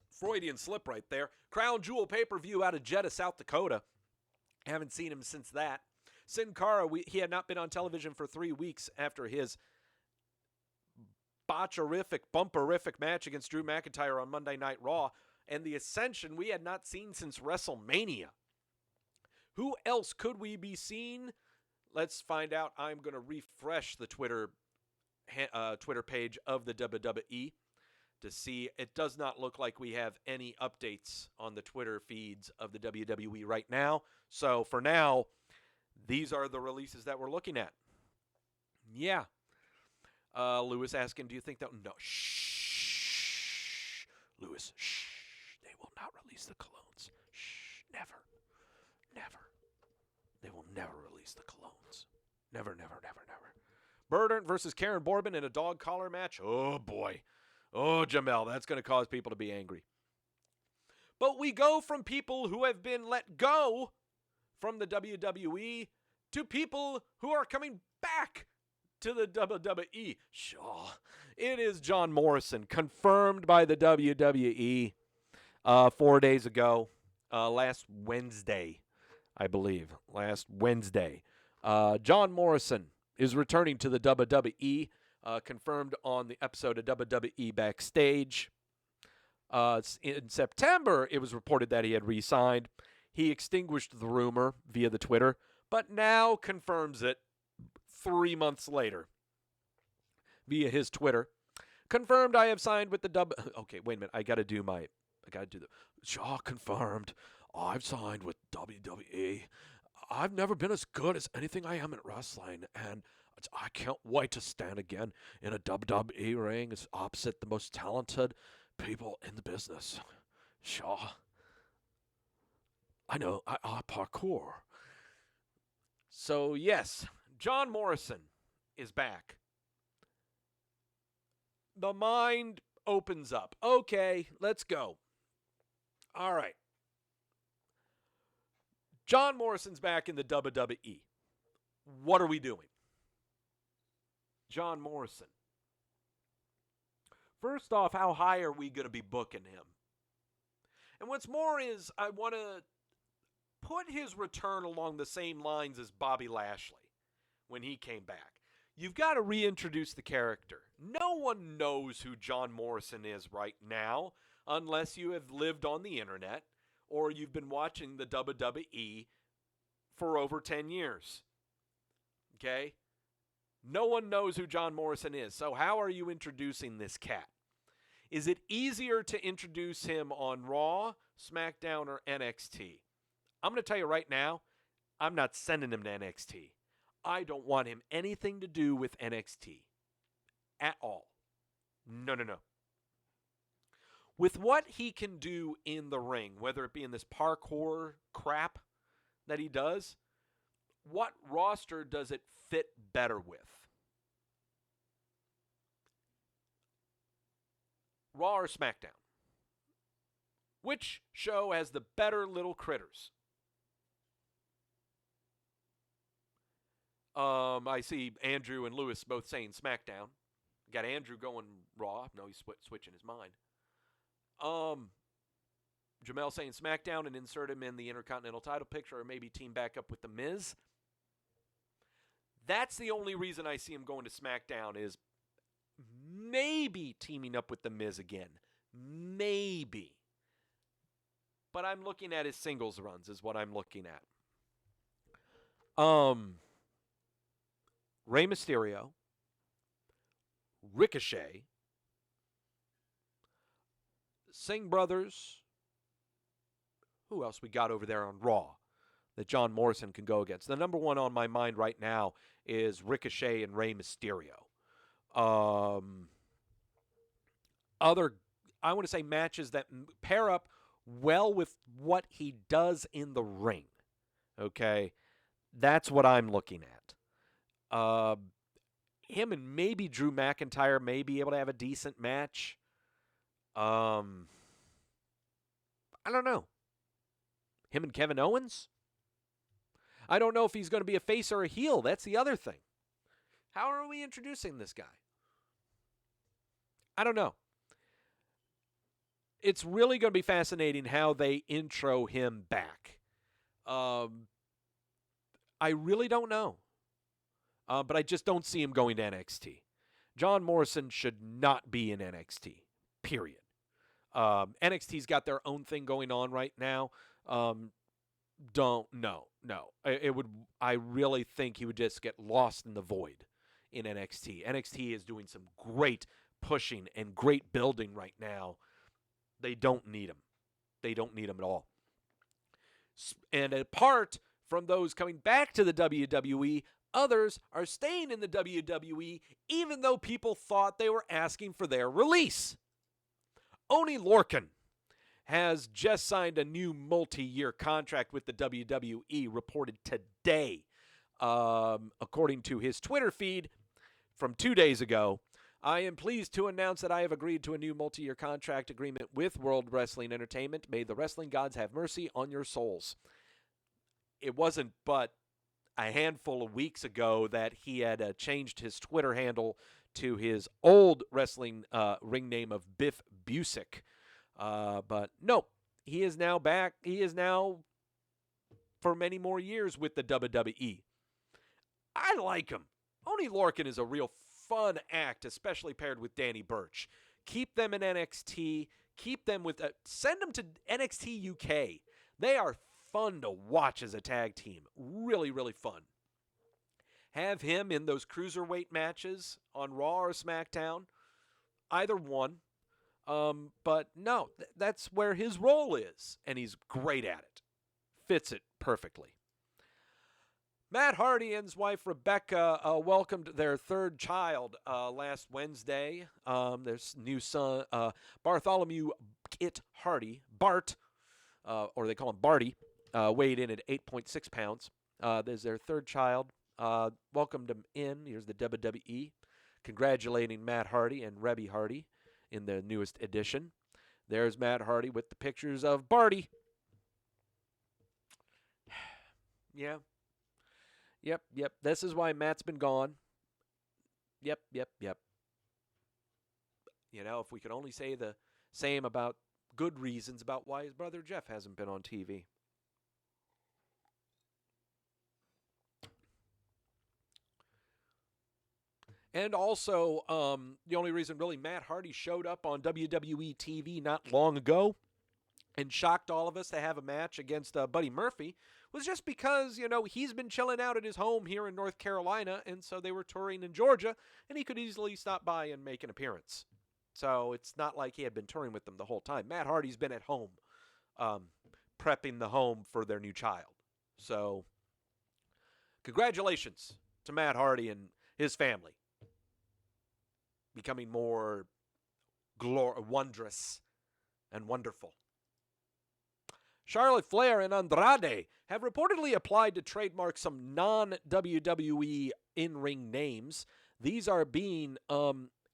Freudian slip right there. Crown Jewel pay-per-view out of Jeddah, South Dakota. Haven't seen him since that. Sin Cara, he had not been on television for 3 weeks after his bumperific match against Drew McIntyre on Monday Night Raw. And The Ascension we had not seen since WrestleMania. Who else could we be seeing? Let's find out. I'm going to refresh the Twitter page of the WWE to see. It does not look like we have any updates on the Twitter feeds of the WWE right now. So for now, these are the releases that we're looking at. Yeah. Lewis asking, do you think that... No. Shh. Lewis, shh. They will not release the colognes. Shh. Never. They will never release the colognes. Never. Burdern versus Karen Borbin in a dog collar match. Oh, boy. Oh, Jamel, that's going to cause people to be angry. But we go from people who have been let go from the WWE to people who are coming back to the WWE. Sure. It is John Morrison, confirmed by the WWE 4 days ago, last Wednesday, I believe. Last Wednesday. John Morrison is returning to the WWE, confirmed on the episode of WWE Backstage. In September, it was reported that he had re-signed. He extinguished the rumor via the Twitter, but now confirms it 3 months later via his Twitter. Confirmed I have signed with the Okay, wait a minute. I got to do the... Shaw confirmed. I've signed with WWE. I've never been as good as anything I am in wrestling, and I can't wait to stand again in a WWE ring as opposite the most talented people in the business. Shaw. I know. I parkour. So, yes, John Morrison is back. The mind opens up. Okay, let's go. All right. John Morrison's back in the WWE. What are we doing? John Morrison. First off, how high are we going to be booking him? And what's more is I want to put his return along the same lines as Bobby Lashley when he came back. You've got to reintroduce the character. No one knows who John Morrison is right now unless you have lived on the internet or you've been watching the WWE for over 10 years. Okay? No one knows who John Morrison is. So how are you introducing this cat? Is it easier to introduce him on Raw, SmackDown, or NXT? I'm going to tell you right now, I'm not sending him to NXT. I don't want him anything to do with NXT. At all. No. With what he can do in the ring, whether it be in this parkour crap that he does, what roster does it fit better with? Raw or SmackDown? Which show has the better little critters? I see Andrew and Lewis both saying SmackDown. Got Andrew going Raw. No, he's switching his mind. Jamel saying SmackDown and insert him in the Intercontinental title picture or maybe team back up with The Miz. That's the only reason I see him going to SmackDown is maybe teaming up with The Miz again. Maybe. But I'm looking at his singles runs is what I'm looking at. Rey Mysterio, Ricochet, Singh Brothers. Who else we got over there on Raw that John Morrison can go against? The number one on my mind right now is Ricochet and Rey Mysterio. I want to say matches that pair up well with what he does in the ring. Okay? That's what I'm looking at. Him and maybe Drew McIntyre may be able to have a decent match. I don't know. Him and Kevin Owens? I don't know if he's going to be a face or a heel. That's the other thing. How are we introducing this guy? I don't know. It's really going to be fascinating how they intro him back. I really don't know. But I just don't see him going to NXT. John Morrison should not be in NXT, period. NXT's got their own thing going on right now. No. I really think he would just get lost in the void in NXT. NXT is doing some great pushing and great building right now. They don't need him. They don't need him at all. And apart from those coming back to the WWE, others are staying in the WWE even though people thought they were asking for their release. Oney Lorcan has just signed a new multi-year contract with the WWE, reported today. According to his Twitter feed, from 2 days ago. I am pleased to announce that I have agreed to a new multi-year contract agreement with World Wrestling Entertainment. May the wrestling gods have mercy on your souls. It wasn't but a handful of weeks ago that he had changed his Twitter handle to his old wrestling ring name of Biff Busick. But no, he is now back. He is now for many more years with the WWE. I like him. Oney Lorcan is a real fun act, especially paired with Danny Burch. Keep them in NXT. Keep them with send them to NXT UK. They are fun to watch as a tag team. Really, really fun. Have him in those cruiserweight matches on Raw or SmackDown. Either one. But no, that's where his role is, and he's great at it. Fits it perfectly. Matt Hardy and his wife Rebecca welcomed their third child last Wednesday. Their new son, Bartholomew Kit Hardy, Bart, or they call him Barty, weighed in at 8.6 pounds. There's their third child. Welcomed him in. Here's the WWE congratulating Matt Hardy and Rebby Hardy in the newest edition. There's Matt Hardy with the pictures of Barty. Yeah. Yep. This is why Matt's been gone. Yep. You know, if we could only say the same about good reasons about why his brother Jeff hasn't been on TV. And also, the only reason really Matt Hardy showed up on WWE TV not long ago and shocked all of us to have a match against Buddy Murphy was just because, you know, he's been chilling out at his home here in North Carolina, and so they were touring in Georgia, and he could easily stop by and make an appearance. So it's not like he had been touring with them the whole time. Matt Hardy's been at home prepping the home for their new child. So congratulations to Matt Hardy and his family. Becoming more wondrous and wonderful. Charlotte Flair and Andrade have reportedly applied to trademark some non-WWE in-ring names. These are being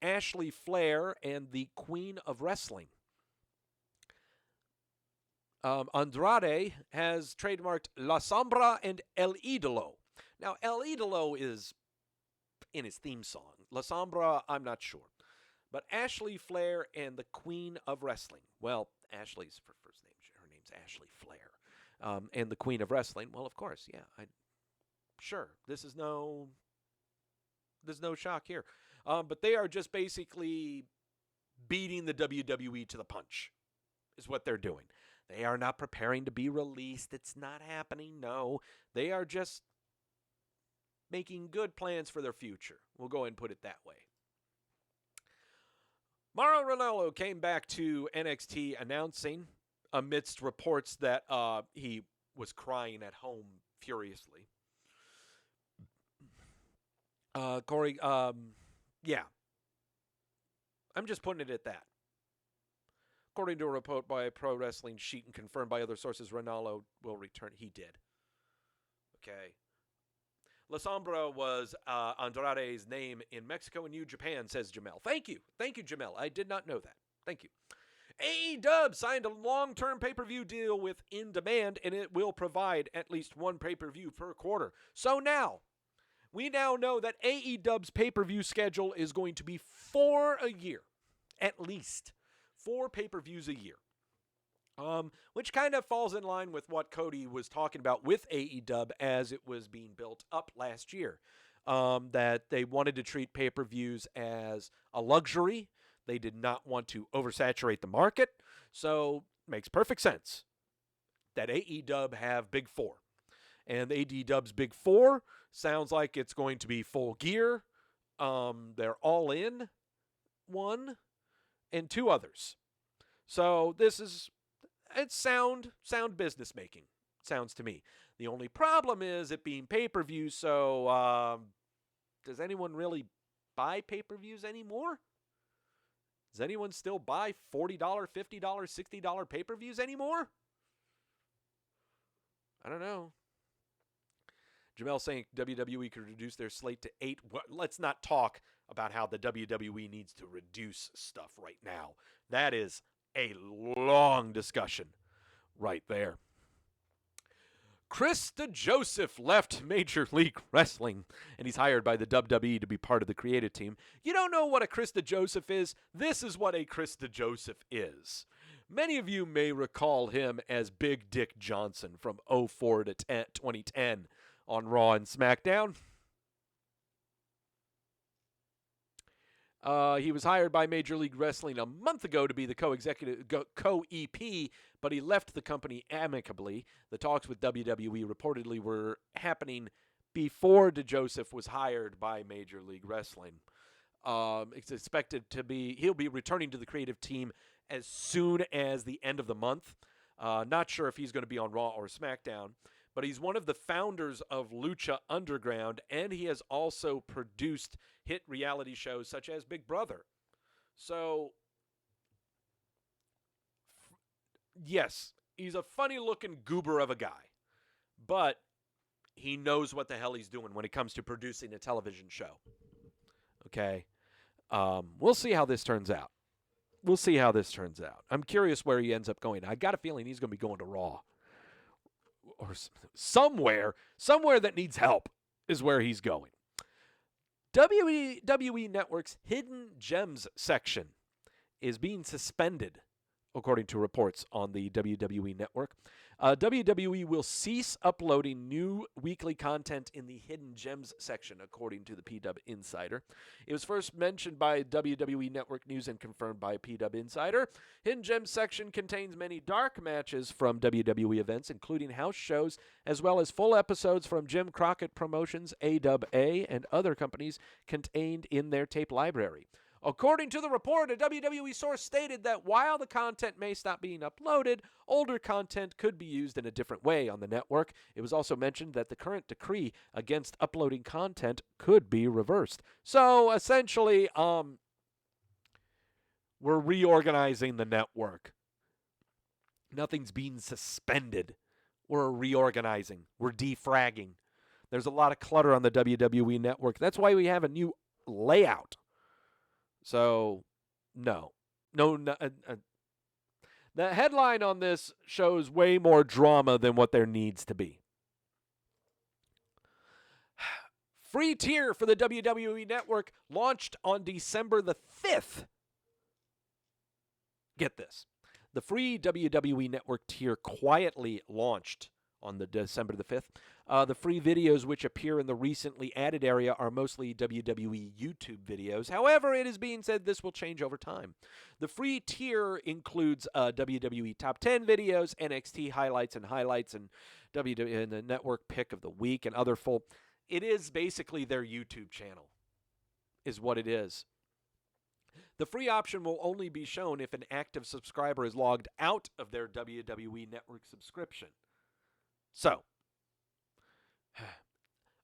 Ashley Flair and the Queen of Wrestling. Andrade has trademarked La Sombra and El Idolo. Now, El Idolo is in his theme song. La Sombra, I'm not sure. But Ashley Flair and the Queen of Wrestling. Well, Ashley's for first name. Her name's Ashley Flair. And the Queen of Wrestling. Well, of course, yeah. Sure. There's no shock here. But they are just basically beating the WWE to the punch, is what they're doing. They are not preparing to be released. It's not happening. No. They are just making good plans for their future. We'll go ahead and put it that way. Mauro Ranallo came back to NXT announcing amidst reports that he was crying at home furiously. Corey, yeah. I'm just putting it at that. According to a report by Pro Wrestling Sheet and confirmed by other sources, Ranallo will return. He did. Okay. La Sombra was Andrade's name in Mexico and New Japan, says Jamel. Thank you. Thank you, Jamel. I did not know that. Thank you. AEW signed a long-term pay-per-view deal with In Demand, and it will provide at least one pay-per-view per quarter. So now, we now know that AEW's pay-per-view schedule is going to be 4 a year. At least 4 pay-per-views a year. Which kind of falls in line with what Cody was talking about with AEW as it was being built up last year. That they wanted to treat pay-per-views as a luxury. They did not want to oversaturate the market. So, makes perfect sense that AEW have Big Four. And AEW's Big Four sounds like it's going to be Full Gear. They're All In, 1, and 2 others. So, it's sound business making, sounds to me. The only problem is it being pay-per-view, so does anyone really buy pay-per-views anymore? Does anyone still buy $40, $50, $60 pay-per-views anymore? I don't know. Jamel saying WWE could reduce their slate to 8. Let's not talk about how the WWE needs to reduce stuff right now. That is a long discussion right there. Krista Joseph left Major League Wrestling, and he's hired by the WWE to be part of the creative team. You don't know what a Krista Joseph is? This is what a Krista Joseph is. Many of you may recall him as Big Dick Johnson from 2004 to 2010 on Raw and SmackDown. He was hired by Major League Wrestling a month ago to be the co-EP, but he left the company amicably. The talks with WWE reportedly were happening before DeJoseph was hired by Major League Wrestling. It's expected to be, he'll be returning to the creative team as soon as the end of the month. Not sure if he's going to be on Raw or SmackDown, but he's one of the founders of Lucha Underground, and he has also produced hit reality shows such as Big Brother. So, yes, he's a funny-looking goober of a guy, but he knows what the hell he's doing when it comes to producing a television show. Okay? We'll see how this turns out. I'm curious where he ends up going. I got a feeling he's going to be going to Raw. Or somewhere that needs help is where he's going. WWE Network's Hidden Gems section is being suspended, according to reports on the WWE Network. WWE will cease uploading new weekly content in the Hidden Gems section, according to the PW Insider. It was first mentioned by WWE Network News and confirmed by PW Insider. Hidden Gems section contains many dark matches from WWE events, including house shows, as well as full episodes from Jim Crockett Promotions, AWA, and other companies contained in their tape library. According to the report, a WWE source stated that while the content may stop being uploaded, older content could be used in a different way on the network. It was also mentioned that the current decree against uploading content could be reversed. So, essentially, we're reorganizing the network. Nothing's being suspended. We're reorganizing. We're defragging. There's a lot of clutter on the WWE network. That's why we have a new layout. So, no. The headline on this shows way more drama than what there needs to be. Free tier for the WWE Network launched on December the 5th. Get this. The free WWE Network tier quietly launched on the December the 5th. The free videos which appear in the recently added area are mostly WWE YouTube videos. However, it is being said this will change over time. The free tier includes WWE Top 10 videos, NXT highlights, and WWE and the network pick of the week and other full. It is basically their YouTube channel, is what it is. The free option will only be shown if an active subscriber is logged out of their WWE Network subscription. So,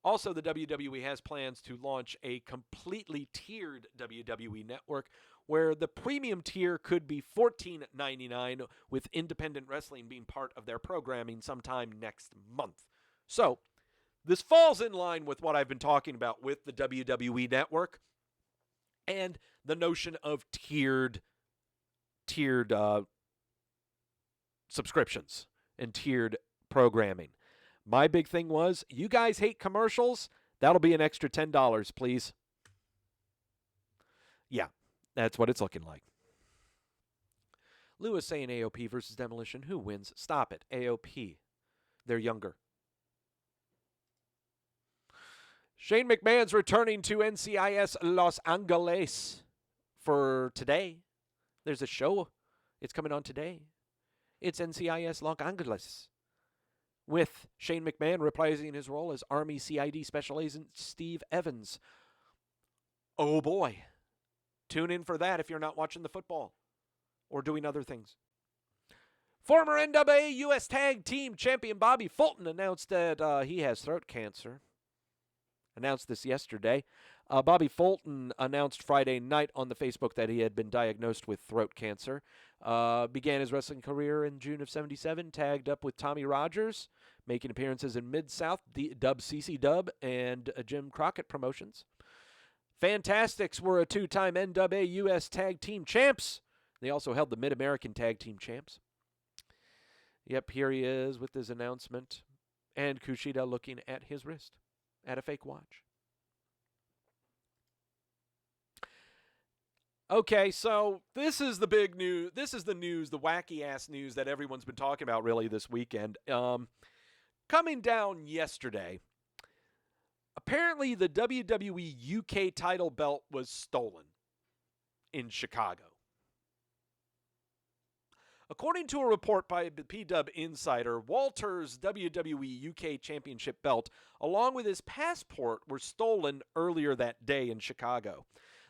also the WWE has plans to launch a completely tiered WWE Network where the premium tier could be $14.99 with independent wrestling being part of their programming sometime next month. So, this falls in line with what I've been talking about with the WWE Network and the notion of tiered subscriptions and tiered programming. My big thing was, you guys hate commercials? That'll be an extra $10, please. Yeah, that's what it's looking like. Lewis saying AOP versus Demolition. Who wins? Stop it. AOP. They're younger. Shane McMahon's returning to NCIS Los Angeles for today. There's a show. It's coming on today. It's NCIS Los Angeles, with Shane McMahon reprising his role as Army CID Special Agent Steve Evans. Oh boy. Tune in for that if you're not watching the football or doing other things. Former NWA U.S. Tag Team Champion Bobby Fulton announced that he has throat cancer. Announced this yesterday. Bobby Fulton announced Friday night on the Facebook that he had been diagnosed with throat cancer. Began his wrestling career in June of '77, tagged up with Tommy Rogers, making appearances in Mid-South, Dub CC Dub, and Jim Crockett Promotions. Fantastics were a 2-time NWA US Tag Team Champs. They also held the Mid-American Tag Team Champs. Yep, here he is with his announcement. And Kishida looking at his wrist at a fake watch. Okay, so this is the big news. This is the news, the wacky-ass news that everyone's been talking about really this weekend. Coming down yesterday, apparently the WWE UK title belt was stolen in Chicago. According to a report by the P-Dub Insider, Walter's WWE UK Championship belt, along with his passport, were stolen earlier that day in Chicago.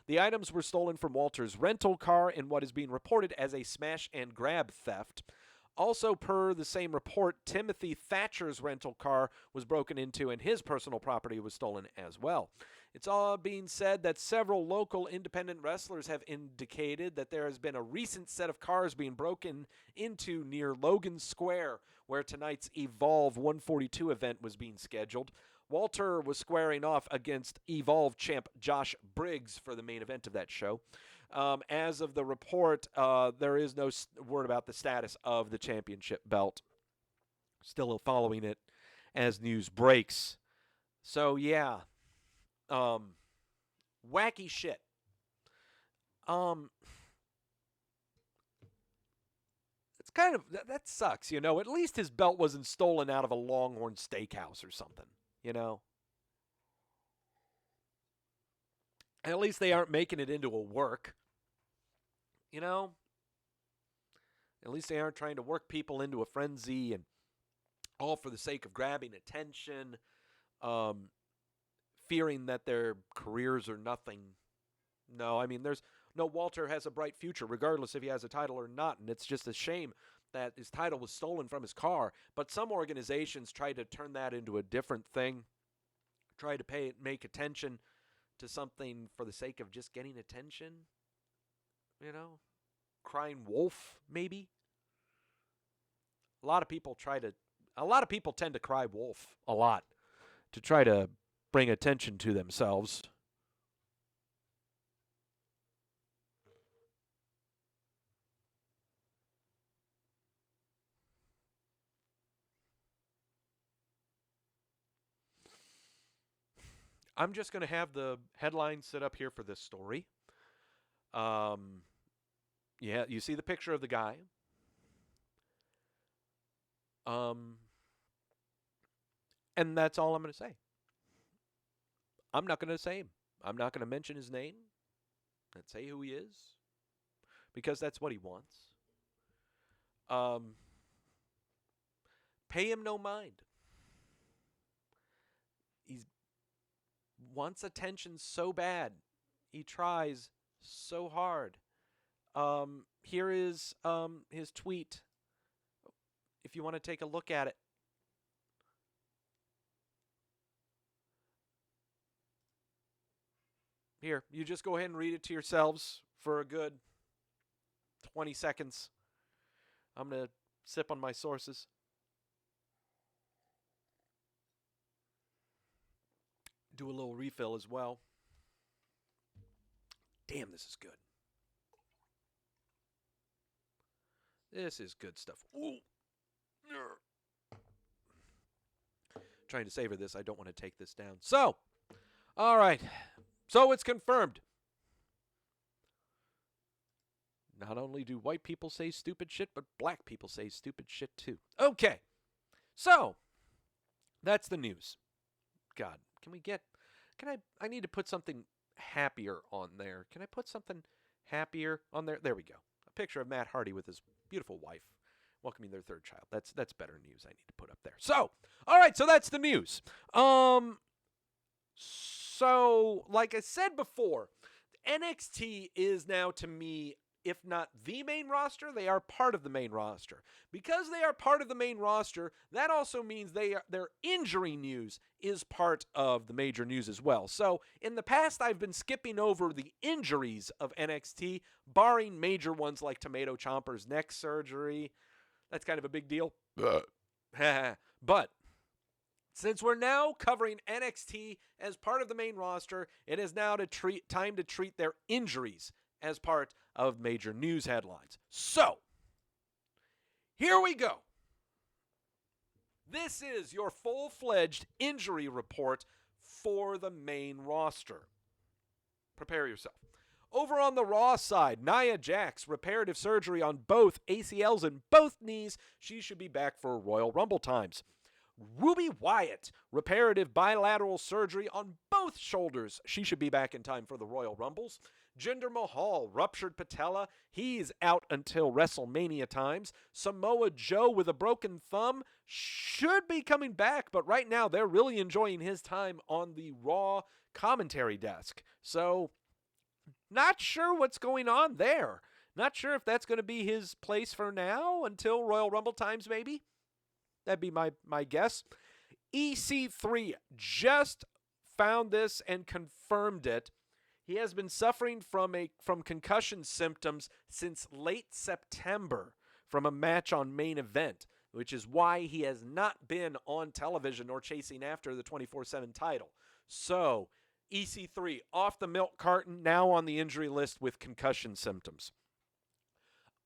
The items were stolen from Walter's rental car in what is being reported as a smash and grab theft. Also, per the same report, Timothy Thatcher's rental car was broken into and his personal property was stolen as well. It's all being said that several local independent wrestlers have indicated that there has been a recent set of cars being broken into near Logan Square, where tonight's Evolve 142 event was being scheduled. Walter was squaring off against Evolve champ Josh Briggs for the main event of that show. As of the report, there is no word about the status of the championship belt. Still following it as news breaks. So, yeah. Wacky shit. It's kind of, that sucks, you know. At least his belt wasn't stolen out of a Longhorn Steakhouse or something, you know. At least they aren't making it into a work. You know? At least they aren't trying to work people into a frenzy and all for the sake of grabbing attention, fearing that their careers are nothing. No, I mean, Walter has a bright future, regardless if he has a title or not, and it's just a shame that his title was stolen from his car. But some organizations try to turn that into a different thing, try to make attention to something for the sake of just getting attention, you know, crying wolf, maybe. A lot of people tend to cry wolf a lot to try to bring attention to themselves. I'm just going to have the headline set up here for this story. Yeah, you see the picture of the guy. And that's all I'm going to say. I'm not going to say him. I'm not going to mention his name and say who he is, because that's what he wants. Pay him no mind. He wants attention so bad. He tries so hard. Here is his tweet, if you want to take a look at it. Here, you just go ahead and read it to yourselves for a good 20 seconds. I'm going to sip on my sources. Do a little refill as well. Damn, this is good. This is good stuff. Ooh. Trying to savor this. I don't want to take this down. So, all right. So it's confirmed. Not only do white people say stupid shit, but black people say stupid shit too. Okay. So, that's the news. God, I need to put something happier on there. Can I put something happier on there? There we go. A picture of Matt Hardy with his beautiful wife welcoming their third child. That's better news I need to put up there. So, all right, so that's the news. So, like I said before, NXT is now, to me, if not the main roster, they are part of the main roster. Because they are part of the main roster, that also means their injury news is part of the major news as well. So, in the past, I've been skipping over the injuries of NXT, barring major ones like Tomato Chomper's neck surgery. That's kind of a big deal. But Since we're now covering NXT as part of the main roster, it is now time to treat their injuries as part of major news headlines. So, here we go. This is your full-fledged injury report for the main roster. Prepare yourself. Over on the Raw side, Nia Jax, reparative surgery on both ACLs and both knees. She should be back for Royal Rumble times. Ruby Wyatt, reparative bilateral surgery on both shoulders. She should be back in time for the Royal Rumbles. Jinder Mahal, ruptured patella. He's out until WrestleMania times. Samoa Joe with a broken thumb should be coming back, but right now they're really enjoying his time on the Raw commentary desk. So, not sure what's going on there. Not sure if that's going to be his place for now until Royal Rumble times, maybe. That'd be my guess. EC3 just found this and confirmed it. He has been suffering from concussion symptoms since late September from a match on Main Event, which is why he has not been on television or chasing after the 24/7 title. So, EC3 off the milk carton, now on the injury list with concussion symptoms.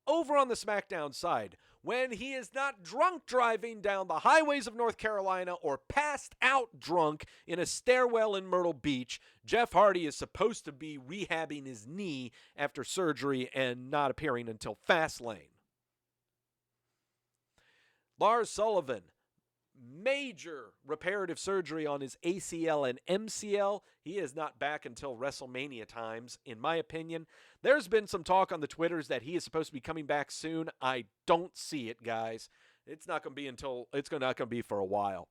Over on the SmackDown side, when he is not drunk driving down the highways of North Carolina or passed out drunk in a stairwell in Myrtle Beach, Jeff Hardy is supposed to be rehabbing his knee after surgery and not appearing until Fastlane. Lars Sullivan, major reparative surgery on his ACL and MCL. He is not back until WrestleMania times, in my opinion. There's been some talk on the Twitters that he is supposed to be coming back soon. I don't see it, guys. It's not going to be for a while.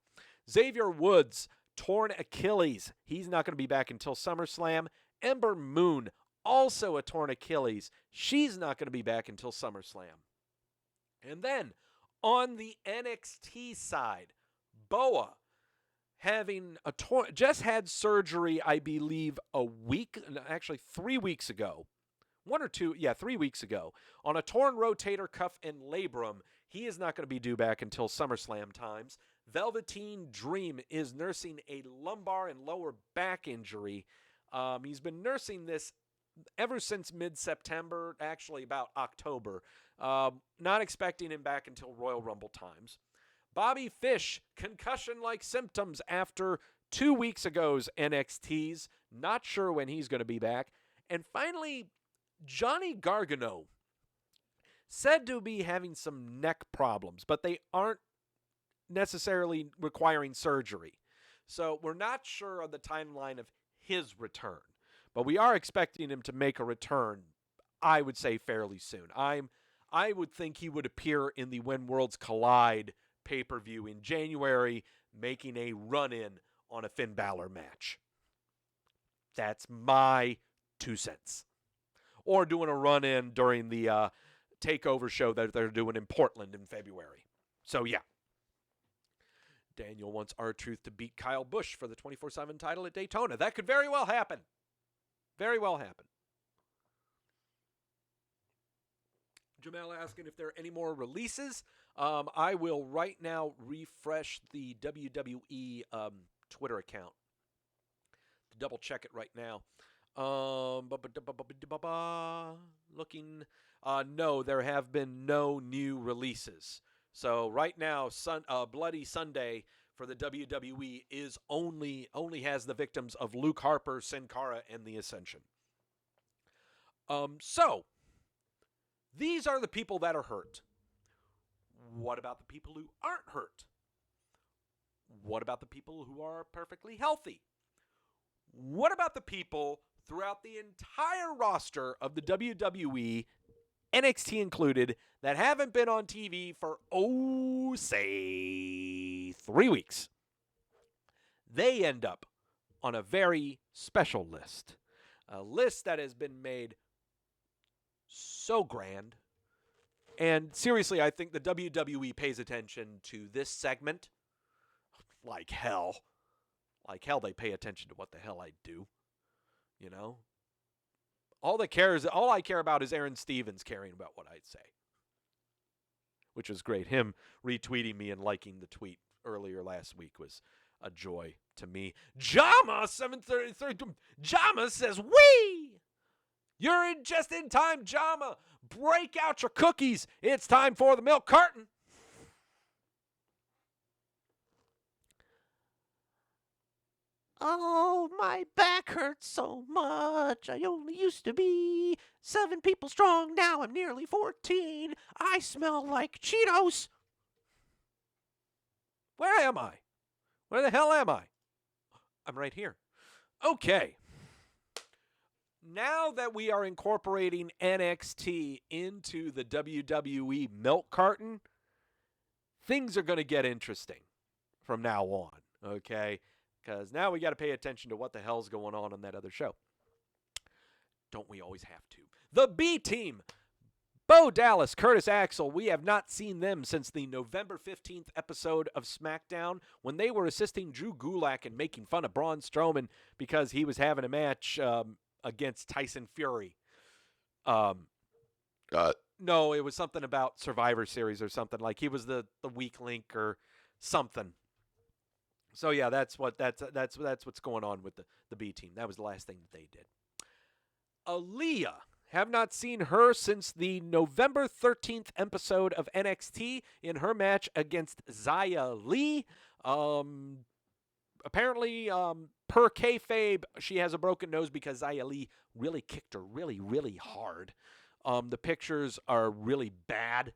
Xavier Woods, torn Achilles. He's not going to be back until SummerSlam. Ember Moon, also a torn Achilles. She's not going to be back until SummerSlam. And then, on the NXT side, Boa just had surgery, I believe, 3 weeks ago. 3 weeks ago, on a torn rotator cuff and labrum. He is not going to be due back until SummerSlam times. Velveteen Dream is nursing a lumbar and lower back injury. He's been nursing this ever since mid-September, actually about October. Not expecting him back until Royal Rumble times. Bobby Fish, concussion-like symptoms after 2 weeks ago's NXT's. Not sure when he's going to be back. And finally, Johnny Gargano, said to be having some neck problems, but they aren't necessarily requiring surgery. So we're not sure on the timeline of his return, but we are expecting him to make a return, I would say, fairly soon. I would think he would appear in the When Worlds Collide pay-per-view in January, making a run-in on a Finn Balor match. That's my 2 cents. Or doing a run-in during the takeover show that they're doing in Portland in February. So, yeah. Daniel wants R-Truth to beat Kyle Busch for the 24/7 title at Daytona. That could very well happen. Very well happen. Jamal asking if there are any more releases. I will right now refresh the WWE Twitter account to double check it right now. Looking. No, there have been no new releases. So right now, Bloody Sunday for the WWE is only has the victims of Luke Harper, Sin Cara, and the Ascension. So these are the people that are hurt. What about the people who aren't hurt? What about the people who are perfectly healthy? What about the people throughout the entire roster of the WWE, NXT included, that haven't been on TV for, say, 3 weeks? They end up on a very special list. A list that has been made so grand. And seriously, I think the WWE pays attention to this segment like hell. Like hell, they pay attention to what the hell I do. You know? All I care about is Aaron Stevens caring about what I'd say. Which was great. Him retweeting me and liking the tweet earlier last week was a joy to me. Jama 733. Jama says, "Wee! You're just in time, Jama. Break out your cookies. It's time for the milk carton." Oh, my back hurts so much. I only used to be 7 people strong. Now I'm nearly 14. I smell like Cheetos. Where am I? Where the hell am I? I'm right here. Okay. Now that we are incorporating NXT into the WWE Milk Carton, things are going to get interesting from now on, okay? Because now we got to pay attention to what the hell's going on that other show. Don't we always have to? The B Team. Bo Dallas, Curtis Axel, we have not seen them since the November 15th episode of SmackDown when they were assisting Drew Gulak and making fun of Braun Strowman because he was having a match against Tyson Fury. No, it was something about Survivor Series or something. Like he was the weak link or something. So yeah, that's what's going on with the B Team. That was the last thing that they did. Aaliyah. Have not seen her since the November 13th episode of NXT in her match against Ziya Lee. Apparently, per kayfabe, she has a broken nose because Ziya Lee really kicked her really, really hard. The pictures are really bad.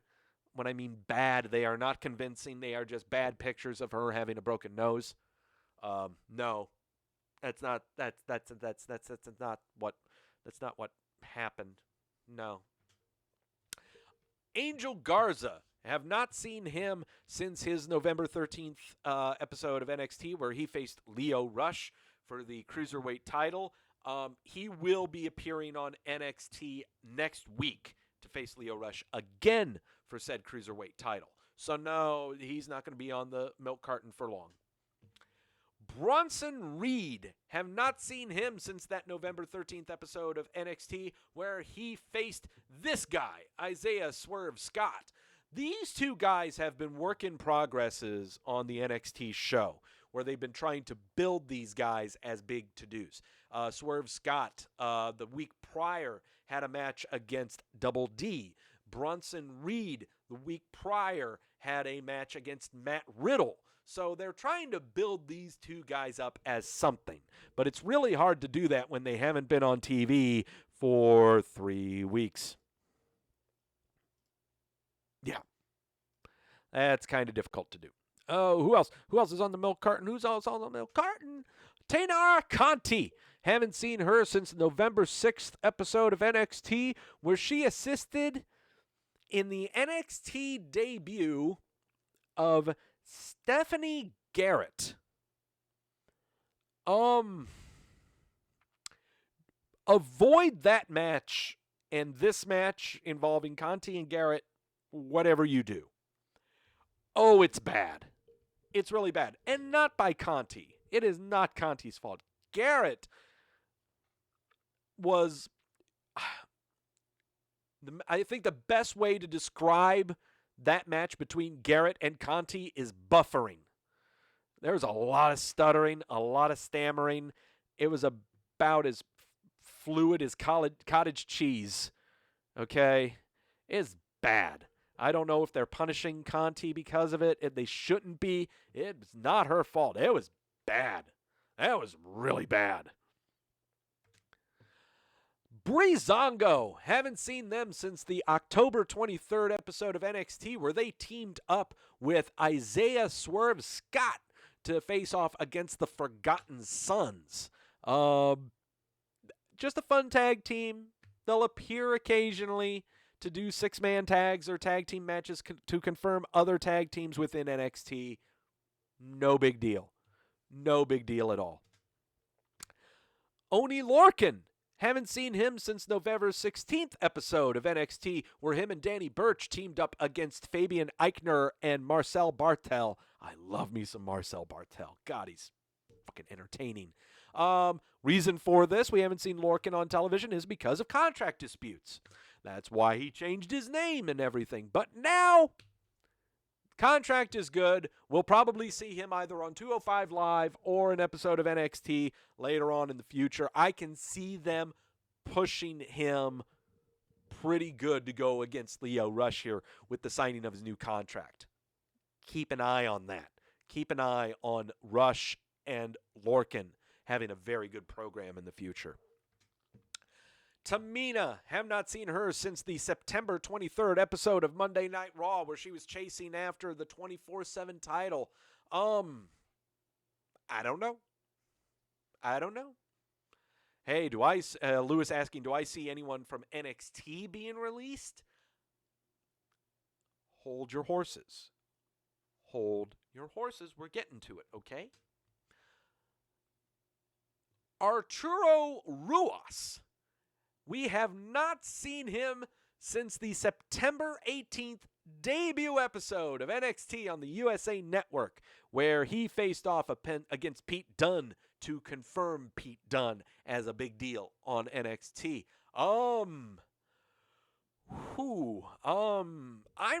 When I mean bad, they are not convincing. They are just bad pictures of her having a broken nose. No, that's not what happened. No. Angel Garza. Have not seen him since his November 13th episode of NXT where he faced Lio Rush for the Cruiserweight title. He will be appearing on NXT next week to face Lio Rush again for said Cruiserweight title. So no, he's not going to be on the milk carton for long. Bronson Reed. Have not seen him since that November 13th episode of NXT where he faced this guy, Isaiah Swerve Scott. These two guys have been work in progresses on the NXT show where they've been trying to build these guys as big to-dos. Swerve Scott, the week prior, had a match against Double D. Bronson Reed, the week prior, had a match against Matt Riddle. So they're trying to build these two guys up as something. But it's really hard to do that when they haven't been on TV for 3 weeks. Yeah. That's kind of difficult to do. Oh, who else? Who else is on the milk carton? Who's else on the milk carton? Taynara Conti. Haven't seen her since the November 6th episode of NXT where she assisted in the NXT debut of Stephanie Garrett. Avoid that match and this match involving Conti and Garrett, whatever you do. Oh, it's bad. It's really bad. And not by Conti. It is not Conti's fault. Garrett was... I think the best way to describe that match between Garrett and Conti is buffering. There was a lot of stuttering, a lot of stammering. It was about as fluid as cottage cheese. Okay? It's bad. I don't know if they're punishing Conti because of it. They shouldn't be. It's not her fault. It was bad. That was really bad. Breezango. Haven't seen them since the October 23rd episode of NXT where they teamed up with Isaiah Swerve Scott to face off against the Forgotten Sons. Just a fun tag team. They'll appear occasionally to do 6-man tags or tag team matches to confirm other tag teams within NXT. No big deal. No big deal at all. Oney Lorcan. Haven't seen him since November 16th episode of NXT where him and Danny Burch teamed up against Fabian Eichner and Marcel Bartel. I love me some Marcel Bartel. God, he's fucking entertaining. Reason for this, we haven't seen Lorcan on television, is because of contract disputes. That's why he changed his name and everything. But now, Contract is good. We'll probably see him either on 205 Live or an episode of NXT later on in the future. I can see them pushing him pretty good to go against Lio Rush here with the signing of his new contract. Keep an eye on that. Keep an eye on Rush and Lorcan having a very good program in the future. Tamina, have not seen her since the September 23rd episode of Monday Night Raw where she was chasing after the 24/7 title. I don't know. Hey, Lewis asking, do I see anyone from NXT being released? Hold your horses. Hold your horses. We're getting to it, okay? Arturo Ruas. We have not seen him since the September 18th debut episode of NXT on the USA Network, where he faced off against Pete Dunne to confirm Pete Dunne as a big deal on NXT. I'm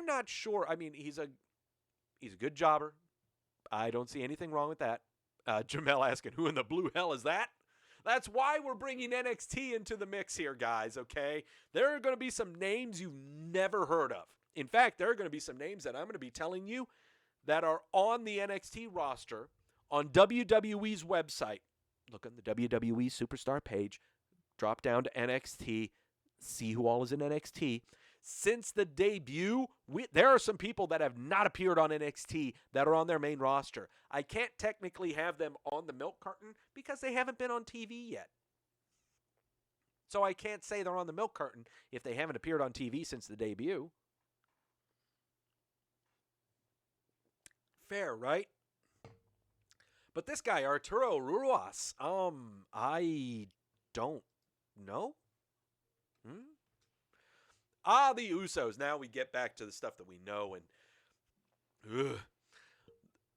not sure. I mean, he's a good jobber. I don't see anything wrong with that. Jamel asking, who in the blue hell is that? That's why we're bringing NXT into the mix here, guys, okay? There are going to be some names you've never heard of. In fact, there are going to be some names that I'm going to be telling you that are on the NXT roster on WWE's website. Look on the WWE Superstar page, drop down to NXT, see who all is in NXT. Since the debut, there are some people that have not appeared on NXT that are on their main roster. I can't technically have them on the milk carton because they haven't been on TV yet. So I can't say they're on the milk carton if they haven't appeared on TV since the debut. Fair, right? But this guy, Arturo Ruas, I don't know. The Usos. Now we get back to the stuff that we know. And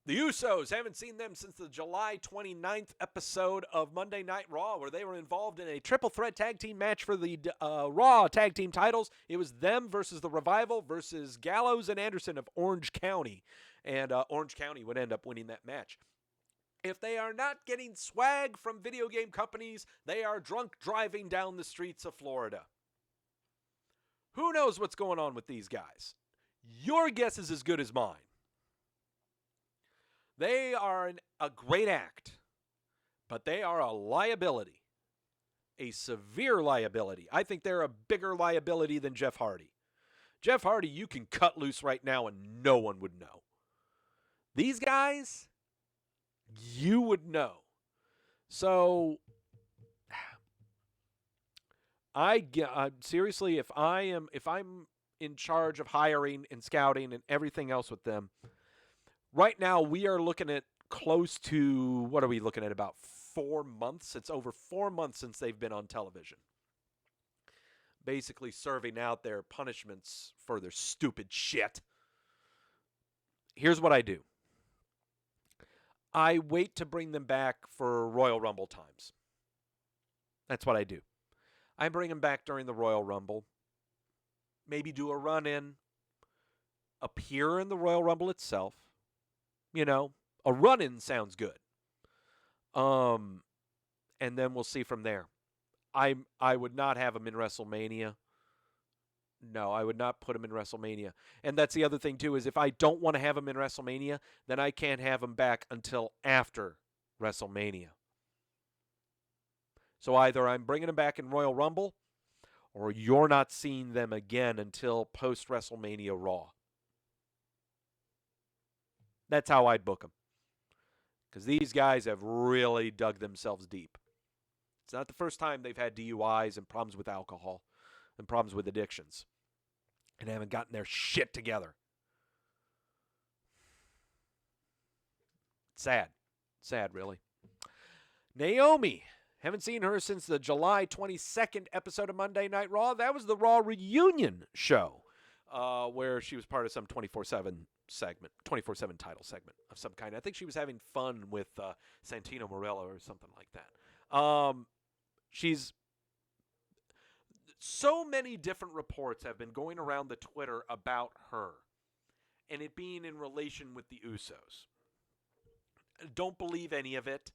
the Usos, haven't seen them since the July 29th episode of Monday Night Raw, where they were involved in a triple threat tag team match for the Raw tag team titles. It was them versus the Revival versus Gallows and Anderson of Orange County. And Orange County would end up winning that match. If they are not getting swag from video game companies, they are drunk driving down the streets of Florida. Who knows what's going on with these guys? Your guess is as good as mine. They are a great act, but they are a liability, a severe liability. I think they're a bigger liability than Jeff Hardy. Jeff Hardy, you can cut loose right now and no one would know. These guys, you would know. So seriously, if I'm in charge of hiring and scouting and everything else with them, right now we are looking at close to, what are we looking at, about 4 months? It's over 4 months since they've been on television, basically serving out their punishments for their stupid shit. Here's what I do. I wait to bring them back for Royal Rumble times. That's what I do. I bring them back during the Royal Rumble. Maybe do a run-in. Appear in the Royal Rumble itself. You know, a run-in sounds good. And then we'll see from there. I would not have them in WrestleMania. No, I would not put them in WrestleMania. And that's the other thing, too, is if I don't want to have them in WrestleMania, then I can't have them back until after WrestleMania. So either I'm bringing them back in Royal Rumble, or you're not seeing them again until post-WrestleMania Raw. That's how I'd book them. Because these guys have really dug themselves deep. It's not the first time they've had DUIs and problems with alcohol and problems with addictions and haven't gotten their shit together. Sad. Sad, really. Naomi. Haven't seen her since the July 22nd episode of Monday Night Raw. That was the Raw reunion show where she was part of some 24/7 segment, 24/7 title segment of some kind. I think she was having fun with Santino Marella or something like that. She's... So many different reports have been going around the Twitter about her. and it being in relation with the Usos. Don't believe any of it.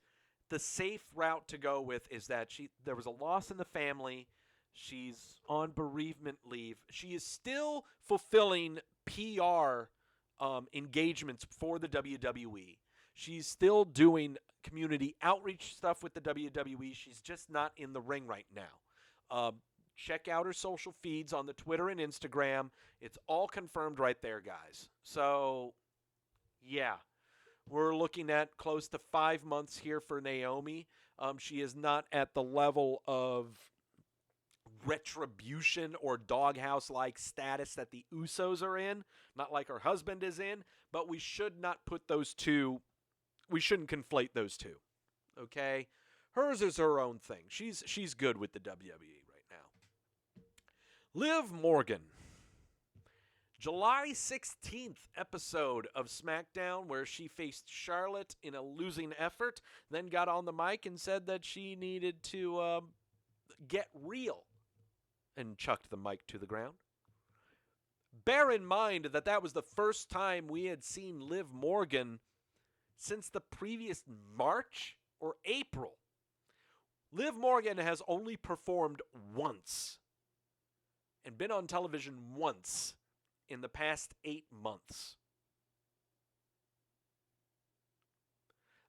The safe route to go with is that there was a loss in the family. She's on bereavement leave. She is still fulfilling PR engagements for the WWE. She's still doing community outreach stuff with the WWE. She's just not in the ring right now. Check out her social feeds on the Twitter and Instagram. It's all confirmed right there, guys. So, yeah. We're looking at close to 5 months here for Naomi. She is not at the level of retribution or doghouse-like status that the Usos are in, not like her husband is in, but we should not put those two, we shouldn't conflate those two, okay? Hers is her own thing. She's good with the WWE right now. Liv Morgan. July 16th episode of SmackDown where she faced Charlotte in a losing effort, then got on the mic and said that she needed to get real and chucked the mic to the ground. Bear in mind that that was the first time we had seen Liv Morgan since the previous March or April. Liv Morgan has only performed once and been on television once in the past 8 months.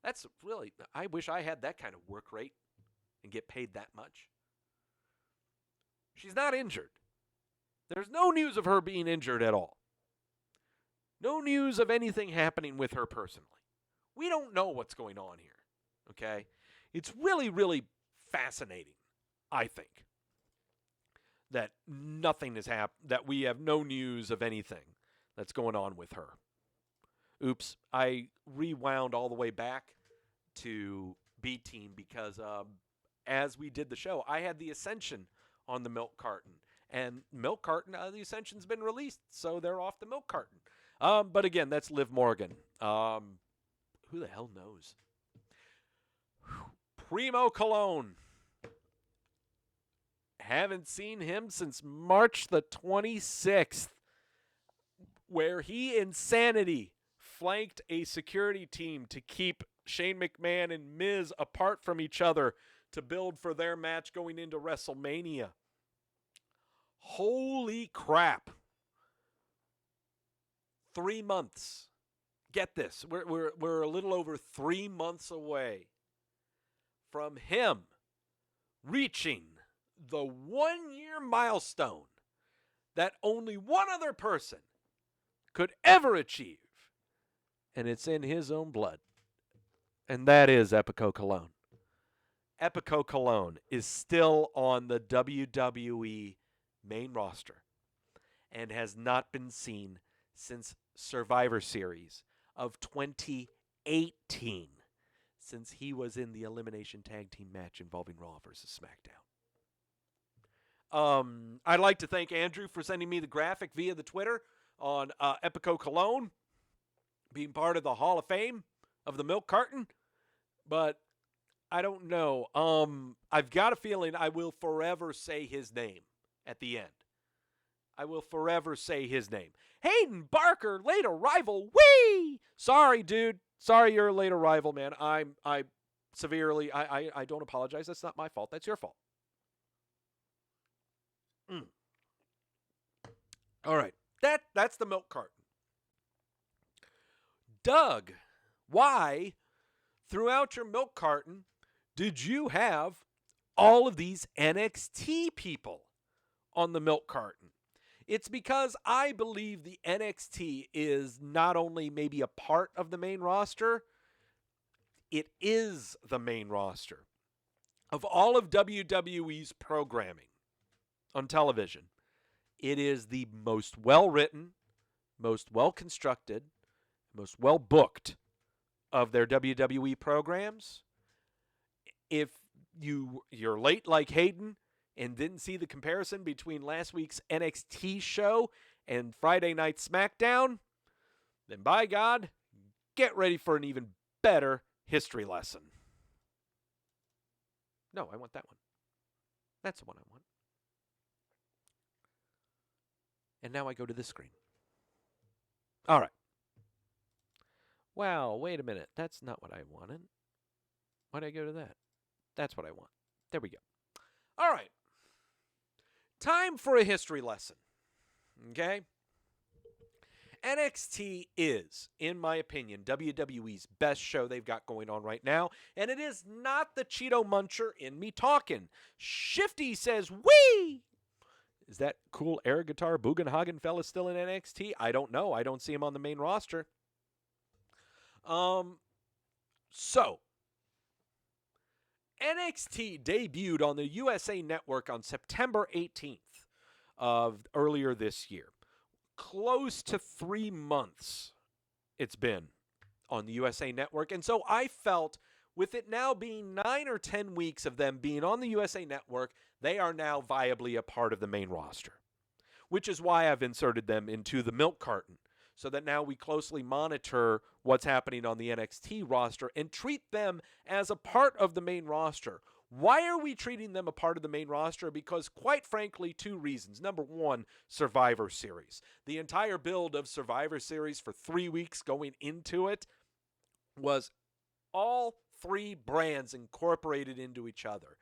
That's really, I wish I had that kind of work rate and get paid that much. She's not injured. There's no news of her being injured at all. No news of anything happening with her personally. We don't know what's going on here, okay? It's really, really fascinating, I think, that nothing has happened, that we have no news of anything that's going on with her. Oops, I rewound all the way back to B Team because as we did the show, I had the Ascension on the Milk Carton. And Milk Carton, the Ascension's been released, so they're off the Milk Carton. But again, that's Liv Morgan. Who the hell knows? Primo Cologne. Haven't seen him since March the 26th, where he Insanity flanked a security team to keep Shane McMahon and Miz apart from each other to build for their match going into WrestleMania. Holy crap. 3 months. Get this. We're a little over 3 months away from him reaching the 1-year milestone that only one other person could ever achieve. And it's in his own blood. And that is Epico Cologne. Epico Cologne is still on the WWE main roster and has not been seen since Survivor Series of 2018, since he was in the Elimination Tag Team match involving Raw versus SmackDown. I'd like to thank Andrew for sending me the graphic via the Twitter on Epico Cologne being part of the Hall of Fame of the Milk Carton, but I don't know. I've got a feeling I will forever say his name at the end. I will forever say his name. Hayden Barker, late arrival. Whee! Sorry, dude. Sorry you're a late arrival, man. I don't apologize. That's not my fault. That's your fault. All right. That's the Milk Carton. Doug, why, throughout your Milk Carton, did you have all of these NXT people on the Milk Carton? It's because I believe the NXT is not only maybe a part of the main roster, it is the main roster. Of all of WWE's programming on television, it is the most well-written, most well-constructed, most well-booked of their WWE programs. If you're late like Hayden and didn't see the comparison between last week's NXT show and Friday Night SmackDown, then by God, get ready for an even better history lesson. No, I want that one. That's the one I want. And now I go to this screen. All right. Wow, wait a minute. That's not what I wanted. Why'd I go to that? That's what I want. There we go. All right. Time for a history lesson. Okay? NXT is, in my opinion, WWE's best show they've got going on right now, and it is not the Cheeto Muncher in me talking. Shifty says, wee! Is that cool air guitar Bugenhagen fella still in NXT? I don't know. I don't see him on the main roster. So, NXT debuted on the USA Network on September 18th of earlier this year. Close to 3 months it's been on the USA Network. And so I felt with it now being 9 or 10 weeks of them being on the USA Network, they are now viably a part of the main roster, which is why I've inserted them into the Milk Carton, so that now we closely monitor what's happening on the NXT roster and treat them as a part of the main roster. Why are we treating them a part of the main roster? Because, quite frankly, 2 reasons. Number 1, Survivor Series. The entire build of Survivor Series for 3 weeks going into it was all 3 brands incorporated into each other.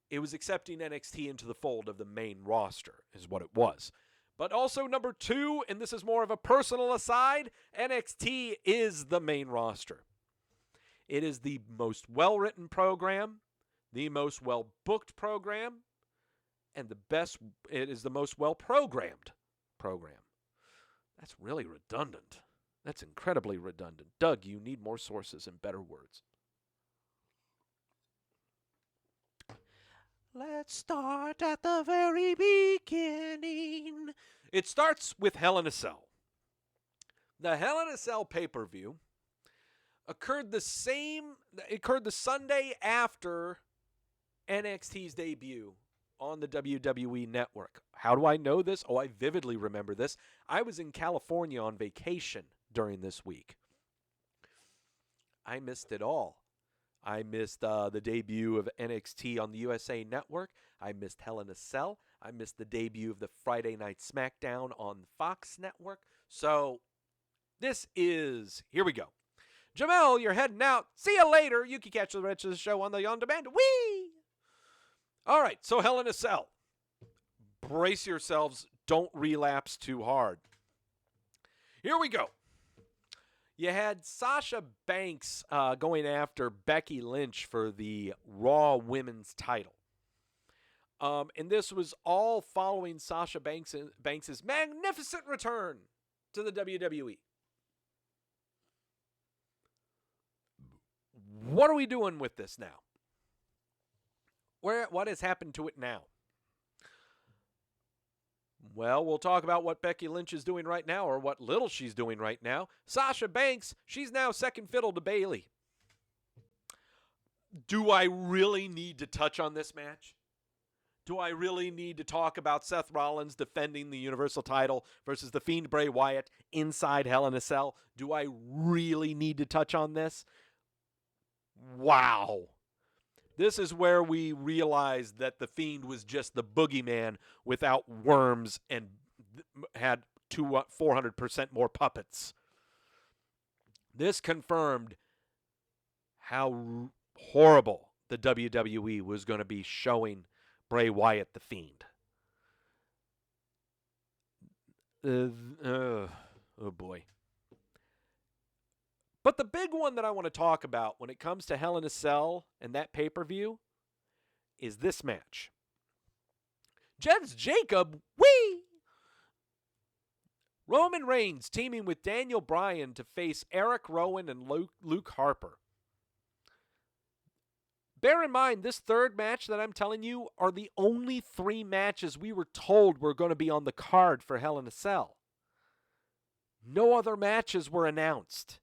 It was accepting NXT into the fold of the main roster, is what it was. But also, number 2, and this is more of a personal aside, NXT is the main roster. It is the most well-written program, the most well-booked program, and it is the most well-programmed program. That's really redundant. That's incredibly redundant. Doug, you need more sources and better words. Let's start at the very beginning. It starts with Hell in a Cell. The Hell in a Cell pay-per-view occurred the Sunday after NXT's debut on the WWE Network. How do I know this? Oh, I vividly remember this. I was in California on vacation during this week. I missed it all. I missed the debut of NXT on the USA Network. I missed Hell in a Cell. I missed the debut of the Friday Night Smackdown on the Fox Network. So here we go. Jamel, you're heading out. See you later. You can catch the rest of the show on the on-demand. Whee! All right, so Hell in a Cell. Brace yourselves. Don't relapse too hard. Here we go. You had Sasha Banks going after Becky Lynch for the Raw Women's title. And this was all following Sasha Banks' magnificent return to the WWE. What are we doing with this now? What has happened to it now? Well, we'll talk about what Becky Lynch is doing right now, or what little she's doing right now. Sasha Banks, she's now second fiddle to Bayley. Do I really need to touch on this match? Do I really need to talk about Seth Rollins defending the Universal title versus The Fiend Bray Wyatt inside Hell in a Cell? Do I really need to touch on this? Wow. This is where we realized that The Fiend was just the boogeyman without worms and had 400% more puppets. This confirmed how horrible the WWE was going to be showing Bray Wyatt the Fiend. Oh boy. But the big one that I want to talk about when it comes to Hell in a Cell and that pay-per-view is this match. Jens Jacob, whee! Roman Reigns teaming with Daniel Bryan to face Eric Rowan and Luke Harper. Bear in mind, this third match that I'm telling you are the only 3 matches we were told were going to be on the card for Hell in a Cell. No other matches were announced.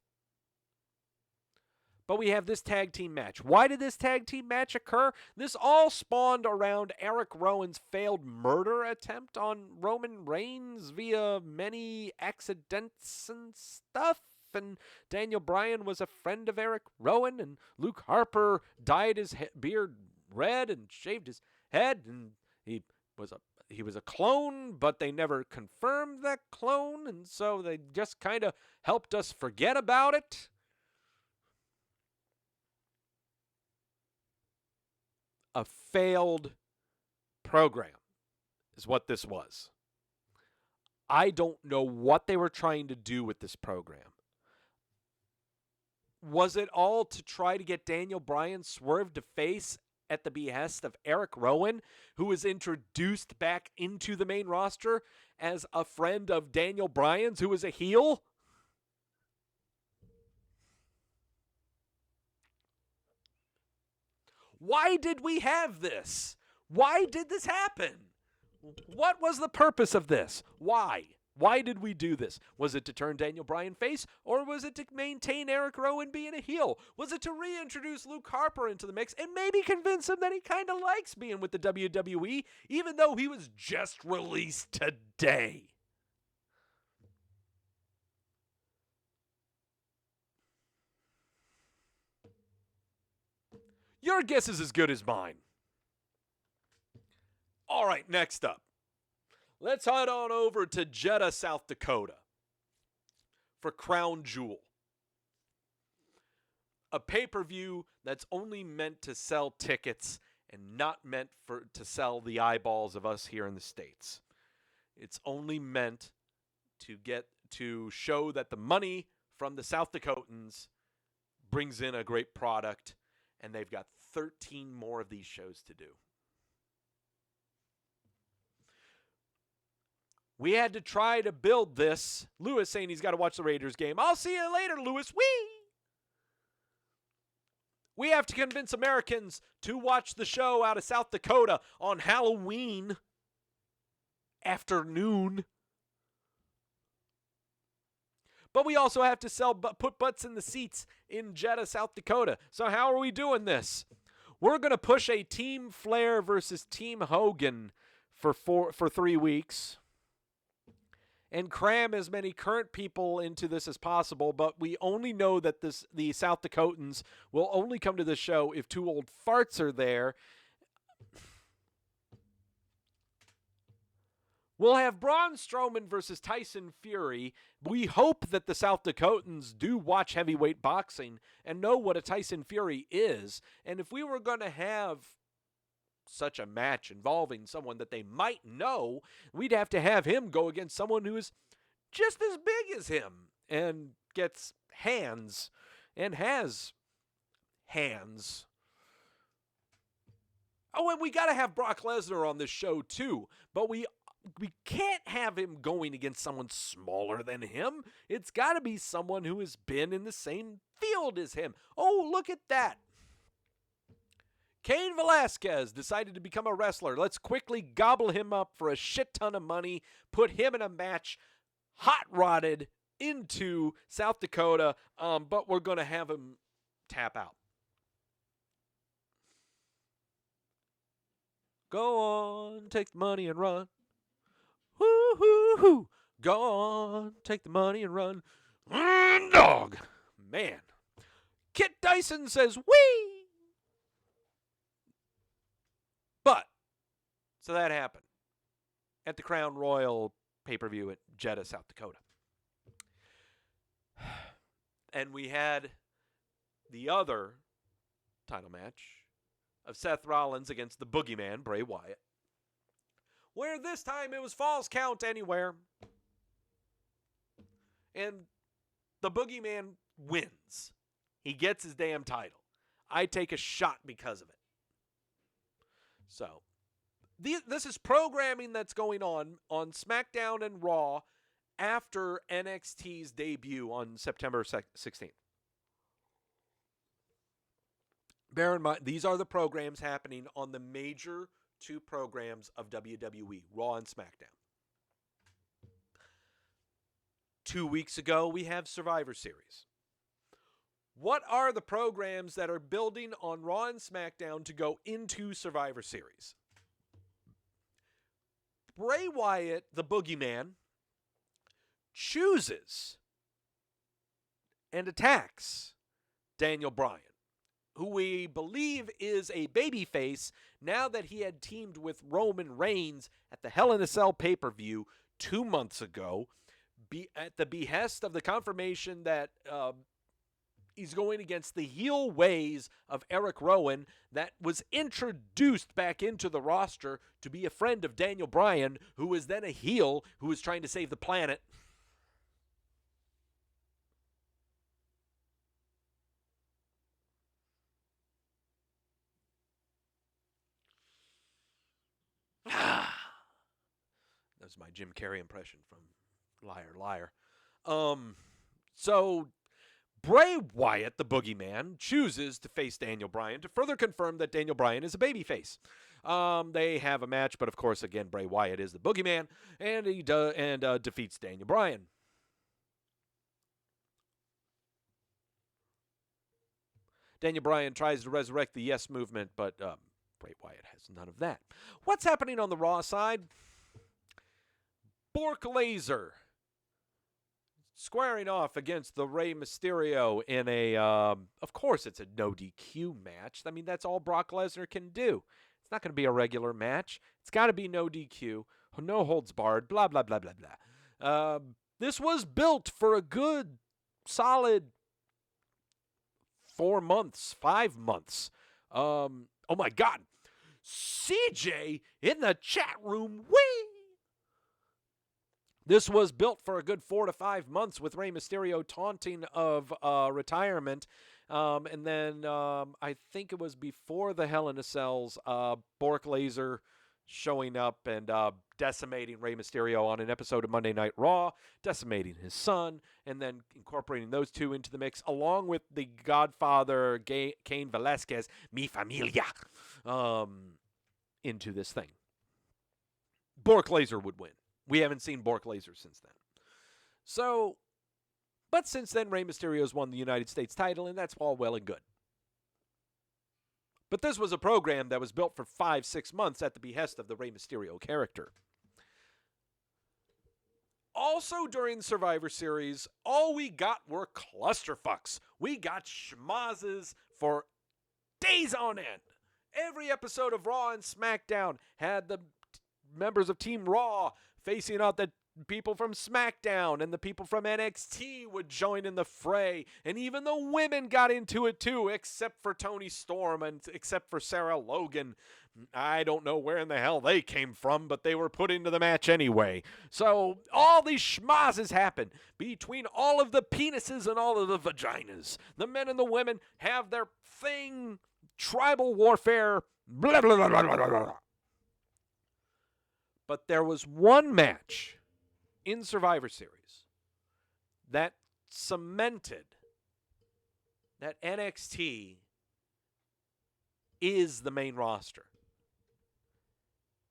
But we have this tag team match. Why did this tag team match occur? This all spawned around Eric Rowan's failed murder attempt on Roman Reigns via many accidents and stuff. And Daniel Bryan was a friend of Eric Rowan, and Luke Harper dyed his beard red and shaved his head, and he was a clone, but they never confirmed that clone, and so they just kind of helped us forget about it. a failed program is what this was. I don't know what they were trying to do with this program. Was it all to try to get Daniel Bryan swerved to face at the behest of Eric Rowan, who was introduced back into the main roster as a friend of Daniel Bryan's, who was a heel? Why did we have this? Why did this happen? What was the purpose of this? Why? Why did we do this? Was it to turn Daniel Bryan face, or was it to maintain Eric Rowan being a heel? Was it to reintroduce Luke Harper into the mix and maybe convince him that he kind of likes being with the WWE, even though he was just released today? Your guess is as good as mine. All right, next up. Let's head on over to Jeddah, South Dakota for Crown Jewel. A pay-per-view that's only meant to sell tickets and not meant to sell the eyeballs of us here in the States. It's only meant to show that the money from the South Dakotans brings in a great product, and they've got 13 more of these shows to do. We had to try to build this. Lewis saying he's got to watch the Raiders game. I'll see you later, Lewis. We have to convince Americans to watch the show out of South Dakota on Halloween afternoon. But we also have to put butts in the seats in Jeddah, South Dakota. So how are we doing this? We're going to push a Team Flair versus Team Hogan for 3 weeks. And cram as many current people into this as possible, but we only know that the South Dakotans will only come to the show if 2 old farts are there. We'll have Braun Strowman versus Tyson Fury. We hope that the South Dakotans do watch heavyweight boxing and know what a Tyson Fury is. And if we were going to have such a match involving someone that they might know, we'd have to have him go against someone who is just as big as him and gets hands and has hands. Oh, and we got to have Brock Lesnar on this show too, but we can't have him going against someone smaller than him. It's got to be someone who has been in the same field as him. Oh, look at that. Cain Velasquez decided to become a wrestler. Let's quickly gobble him up for a shit ton of money, put him in a match, hot-rodded into South Dakota, but we're going to have him tap out. Go on, take the money and run. Woo-hoo-hoo. Go on, take the money and run. Dog. Man. Kit Dyson says, wee! But, so that happened at the Crown Royal pay-per-view at Jeddah, South Dakota. And we had the other title match of Seth Rollins against the Boogeyman, Bray Wyatt, where this time it was Falls Count Anywhere. And the Boogeyman wins. He gets his damn title. I take a shot because of it. So, this is programming that's going on SmackDown and Raw after NXT's debut on September 16th. Bear in mind, these are the programs happening on the major 2 programs of WWE, Raw and SmackDown. 2 weeks ago, we have Survivor Series. What are the programs that are building on Raw and SmackDown to go into Survivor Series? Bray Wyatt, the Boogeyman, chooses and attacks Daniel Bryan, who we believe is a babyface now that he had teamed with Roman Reigns at the Hell in a Cell pay-per-view 2 months ago, at the behest of the confirmation that He's going against the heel ways of Eric Rowan that was introduced back into the roster to be a friend of Daniel Bryan, who was then a heel who was trying to save the planet. That was my Jim Carrey impression from Liar Liar. So Bray Wyatt, the boogeyman, chooses to face Daniel Bryan to further confirm that Daniel Bryan is a babyface. They have a match, but of course, again, Bray Wyatt is the boogeyman, and he defeats Daniel Bryan. Daniel Bryan tries to resurrect the Yes Movement, but Bray Wyatt has none of that. What's happening on the Raw side? Bork Laser squaring off against the Rey Mysterio in a, of course it's a no DQ match. I mean, that's all Brock Lesnar can do. It's not going to be a regular match. It's got to be no DQ, no holds barred, blah, blah, blah, blah, blah. This was built for a good, solid 4 months, 5 months. Oh my God. CJ in the chat room, whee! This was built for a good 4 to 5 months with Rey Mysterio taunting of retirement. And then I think it was before the Hell in a Cells, Bork Laser showing up and decimating Rey Mysterio on an episode of Monday Night Raw, decimating his son, and then incorporating those two into the mix, along with the Godfather, Cain Velasquez, Mi Familia, into this thing. Bork Laser would win. We haven't seen Bork Laser since then. So, but since then, Rey Mysterio's won the United States title, and that's all well and good. But this was a program that was built for 5-6 months at the behest of the Rey Mysterio character. Also during the Survivor Series, all we got were clusterfucks. We got schmazzes for days on end. Every episode of Raw and SmackDown had the members of Team Raw facing out the people from SmackDown, and the people from NXT would join in the fray, and even the women got into it too, except for Toni Storm and except for Sarah Logan. I don't know where in the hell they came from, but they were put into the match anyway. So all these schmazzes happen between all of the penises and all of the vaginas. The men and the women have their thing, tribal warfare, blah, blah, blah, blah, blah, blah. But there was one match in Survivor Series that cemented that NXT is the main roster.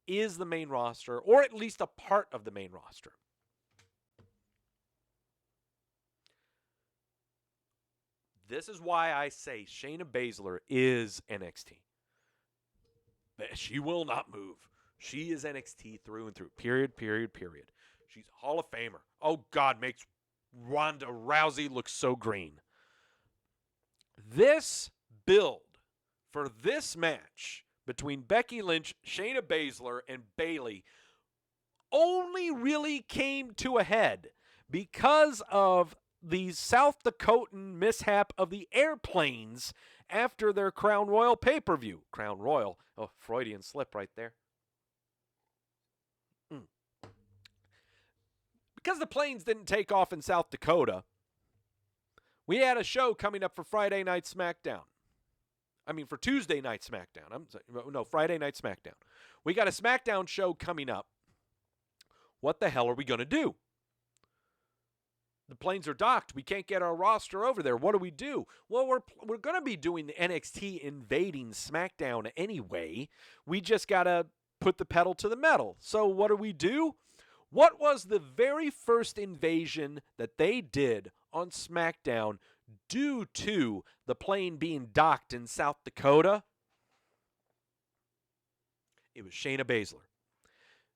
Is the main roster, or at least a part of the main roster. This is why I say Shayna Baszler is NXT. She will not move. She is NXT through and through. Period, period, period. She's a Hall of Famer. Oh, God, makes Ronda Rousey look so green. This build for this match between Becky Lynch, Shayna Baszler, and Bayley only really came to a head because of the South Dakotan mishap of the airplanes after their Crown Royal pay-per-view. Crown Royal. Oh, Freudian slip right there. Because the planes didn't take off in South Dakota, we had a show coming up for Friday Night SmackDown. I mean, for Tuesday Night SmackDown. Friday Night SmackDown. We got a SmackDown show coming up. What the hell are we going to do? The planes are docked. We can't get our roster over there. What do we do? Well, we're going to be doing the NXT Invading Smackdown anyway. We just got to put the pedal to the metal. So what do? What was the very first invasion that they did on SmackDown due to the plane being docked in South Dakota? It was Shayna Baszler.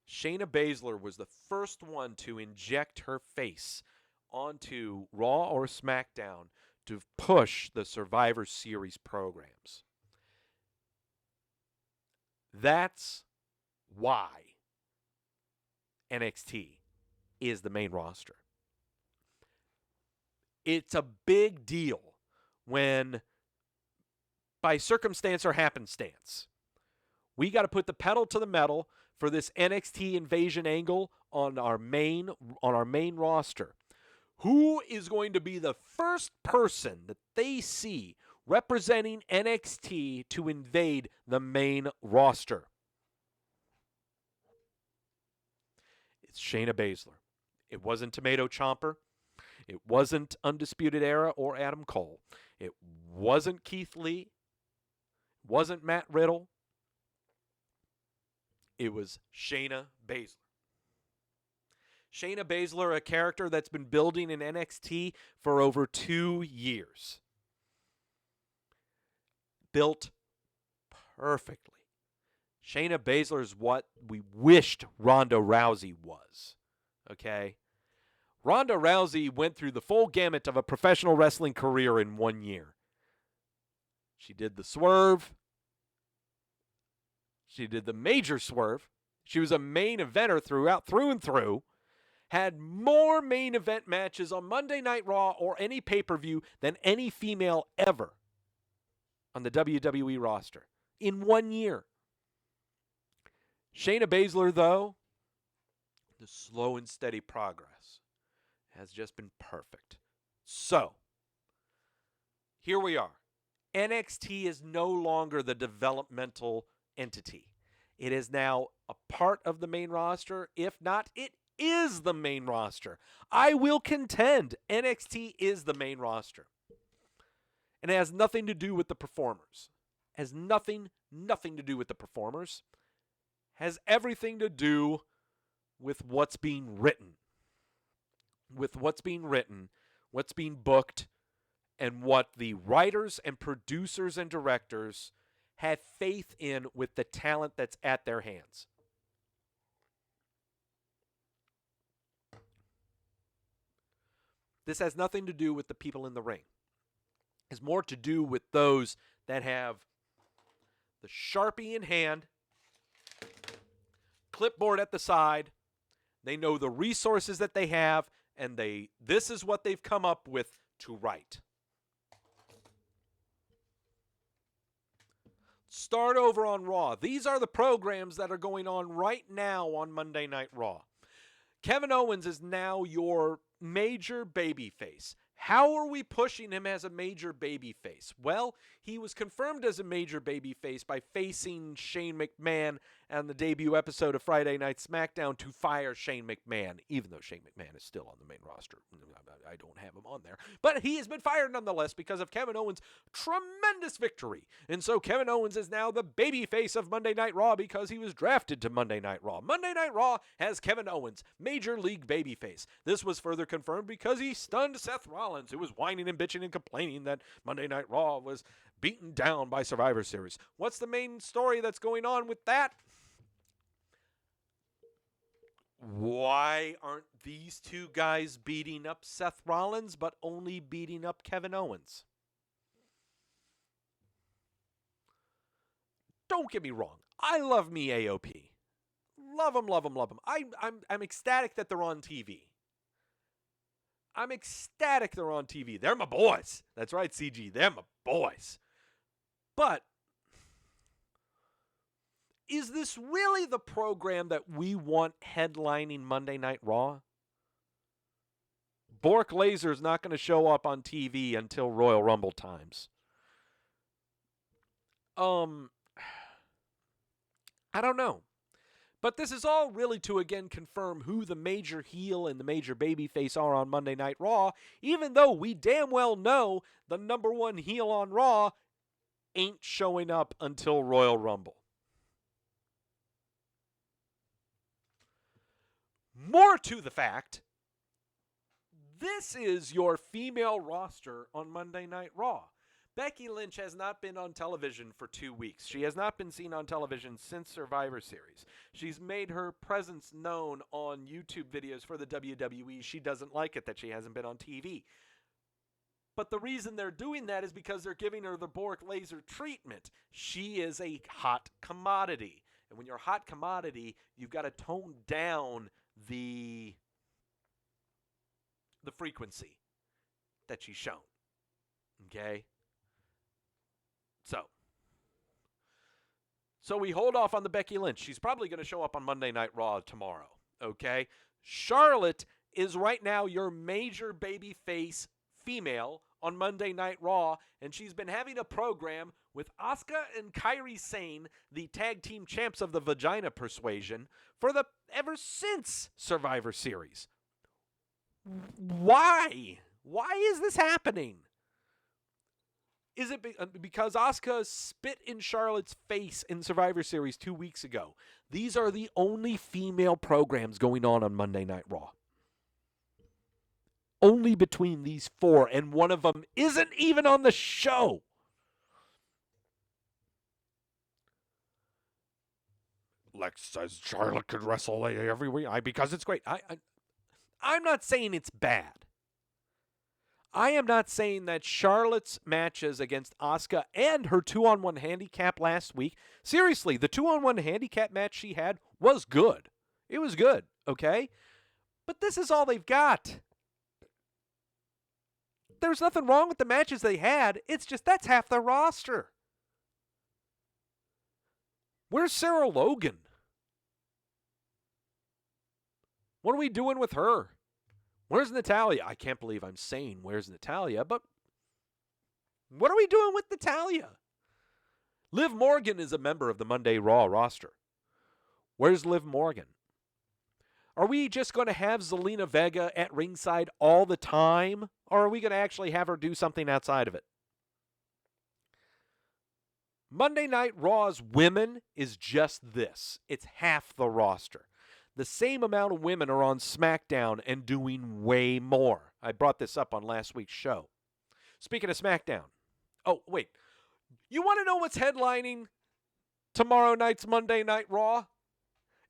Shayna Baszler was the first one to inject her face onto Raw or SmackDown to push the Survivor Series programs. That's why NXT is the main roster. It's a big deal when, by circumstance or happenstance, we got to put the pedal to the metal for this NXT invasion angle on our main roster. Who is going to be the first person that they see representing NXT to invade the main roster? It's Shayna Baszler. It wasn't Tomato Chomper. It wasn't Undisputed Era or Adam Cole. It wasn't Keith Lee. It wasn't Matt Riddle. It was Shayna Baszler. Shayna Baszler, a character that's been building in NXT for over 2 years. Built perfectly. Shayna Baszler is what we wished Ronda Rousey was. Okay? Ronda Rousey went through the full gamut of a professional wrestling career in 1 year. She did the swerve. She did the major swerve. She was a main eventer through and through. Had more main event matches on Monday Night Raw or any pay-per-view than any female ever on the WWE roster in 1 year. Shayna Baszler, though, the slow and steady progress has just been perfect. So, here we are. NXT is no longer the developmental entity. It is now a part of the main roster. If not, it is the main roster. I will contend NXT is the main roster. And it has nothing to do with the performers. Has nothing to do with the performers. Has everything to do with what's being written. With what's being written, what's being booked, and what the writers and producers and directors have faith in with the talent that's at their hands. This has nothing to do with the people in the ring. It's more to do with those that have the Sharpie in hand, clipboard at the side. They know the resources that they have, and this is what they've come up with to write. Start over on Raw. These are the programs that are going on right now on Monday Night Raw. Kevin Owens is now your major babyface. How are we pushing him as a major babyface? Well, he was confirmed as a major babyface by facing Shane McMahon on the debut episode of Friday Night SmackDown to fire Shane McMahon, even though Shane McMahon is still on the main roster. I don't have him on there. But he has been fired nonetheless because of Kevin Owens' tremendous victory. And so Kevin Owens is now the babyface of Monday Night Raw because he was drafted to Monday Night Raw. Monday Night Raw has Kevin Owens, major league babyface. This was further confirmed because he stunned Seth Rollins, who was whining and bitching and complaining that Monday Night Raw was beaten down by Survivor Series. What's the main story that's going on with that? Why aren't these two guys beating up Seth Rollins, but only beating up Kevin Owens? Don't get me wrong. I love me AOP. Love them, love them, love them. I'm ecstatic that they're on TV. I'm ecstatic they're on TV. They're my boys. That's right, CG. They're my boys. But is this really the program that we want headlining Monday Night Raw? Bork Laser is not going to show up on TV until Royal Rumble times. I don't know. But this is all really to, again, confirm who the major heel and the major babyface are on Monday Night Raw, even though we damn well know the number one heel on Raw ain't showing up until Royal Rumble. More to the fact, this is your female roster on Monday Night Raw. Becky Lynch has not been on television for 2 weeks. She has not been seen on television since Survivor Series. She's made her presence known on YouTube videos for the WWE. She doesn't like it that she hasn't been on TV. But the reason they're doing that is because they're giving her the Bork Laser treatment. She is a hot commodity. And when you're a hot commodity, you've got to tone down the frequency that she's shown. Okay? So we hold off on the Becky Lynch. She's probably going to show up on Monday Night Raw tomorrow, okay? Charlotte is right now your major babyface female on Monday Night Raw, and she's been having a program with Asuka and Kairi Sane, the tag team champs of the Vagina Persuasion, ever since Survivor Series. Why? Why is this happening? Is it because Asuka spit in Charlotte's face in Survivor Series 2 weeks ago? These are the only female programs going on Monday Night Raw. Only between these four, and one of them isn't even on the show. Lex says Charlotte could wrestle every week because it's great. I'm not saying it's bad. I am not saying that Charlotte's matches against Asuka and her 2-on-1 handicap last week, seriously, the 2-on-1 handicap match she had was good. It was good, okay? But this is all they've got. There's nothing wrong with the matches they had. It's just that's half their roster. Where's Sarah Logan? What are we doing with her? Where's Natalya? I can't believe I'm saying where's Natalya, but what are we doing with Natalya? Liv Morgan is a member of the Monday Raw roster. Where's Liv Morgan? Are we just going to have Zelina Vega at ringside all the time, or are we going to actually have her do something outside of it? Monday Night Raw's women is just this. It's half the roster. The same amount of women are on SmackDown and doing way more. I brought this up on last week's show. Speaking of SmackDown. Oh, wait. You want to know what's headlining tomorrow night's Monday Night Raw?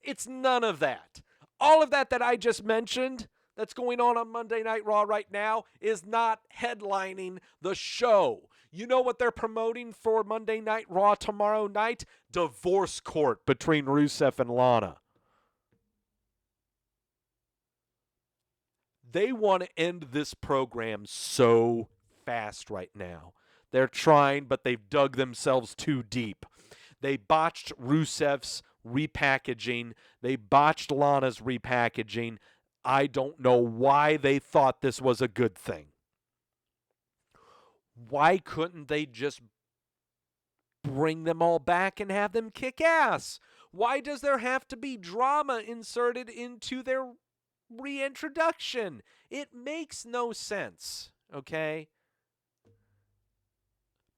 It's none of that. All of that I just mentioned that's going on Monday Night Raw right now is not headlining the show. You know what they're promoting for Monday Night Raw tomorrow night? Divorce court between Rusev and Lana. They want to end this program so fast right now. They're trying, but they've dug themselves too deep. They botched Rusev's repackaging. They botched Lana's repackaging. I don't know why they thought this was a good thing. Why couldn't they just bring them all back and have them kick ass? Why does there have to be drama inserted into their reintroduction? It makes no sense, okay?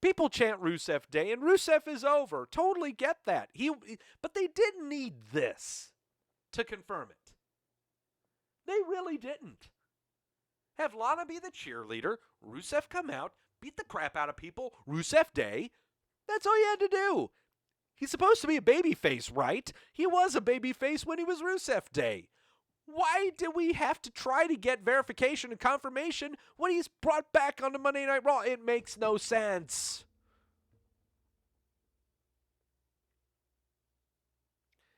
People chant Rusev Day, and Rusev is over. Totally get that. But they didn't need this to confirm it. They really didn't. Have Lana be the cheerleader, Rusev come out, beat the crap out of people, Rusev Day. That's all you had to do. He's supposed to be a babyface, right? He was a babyface when he was Rusev Day. Why do we have to try to get verification and confirmation when he's brought back onto Monday Night Raw? It makes no sense.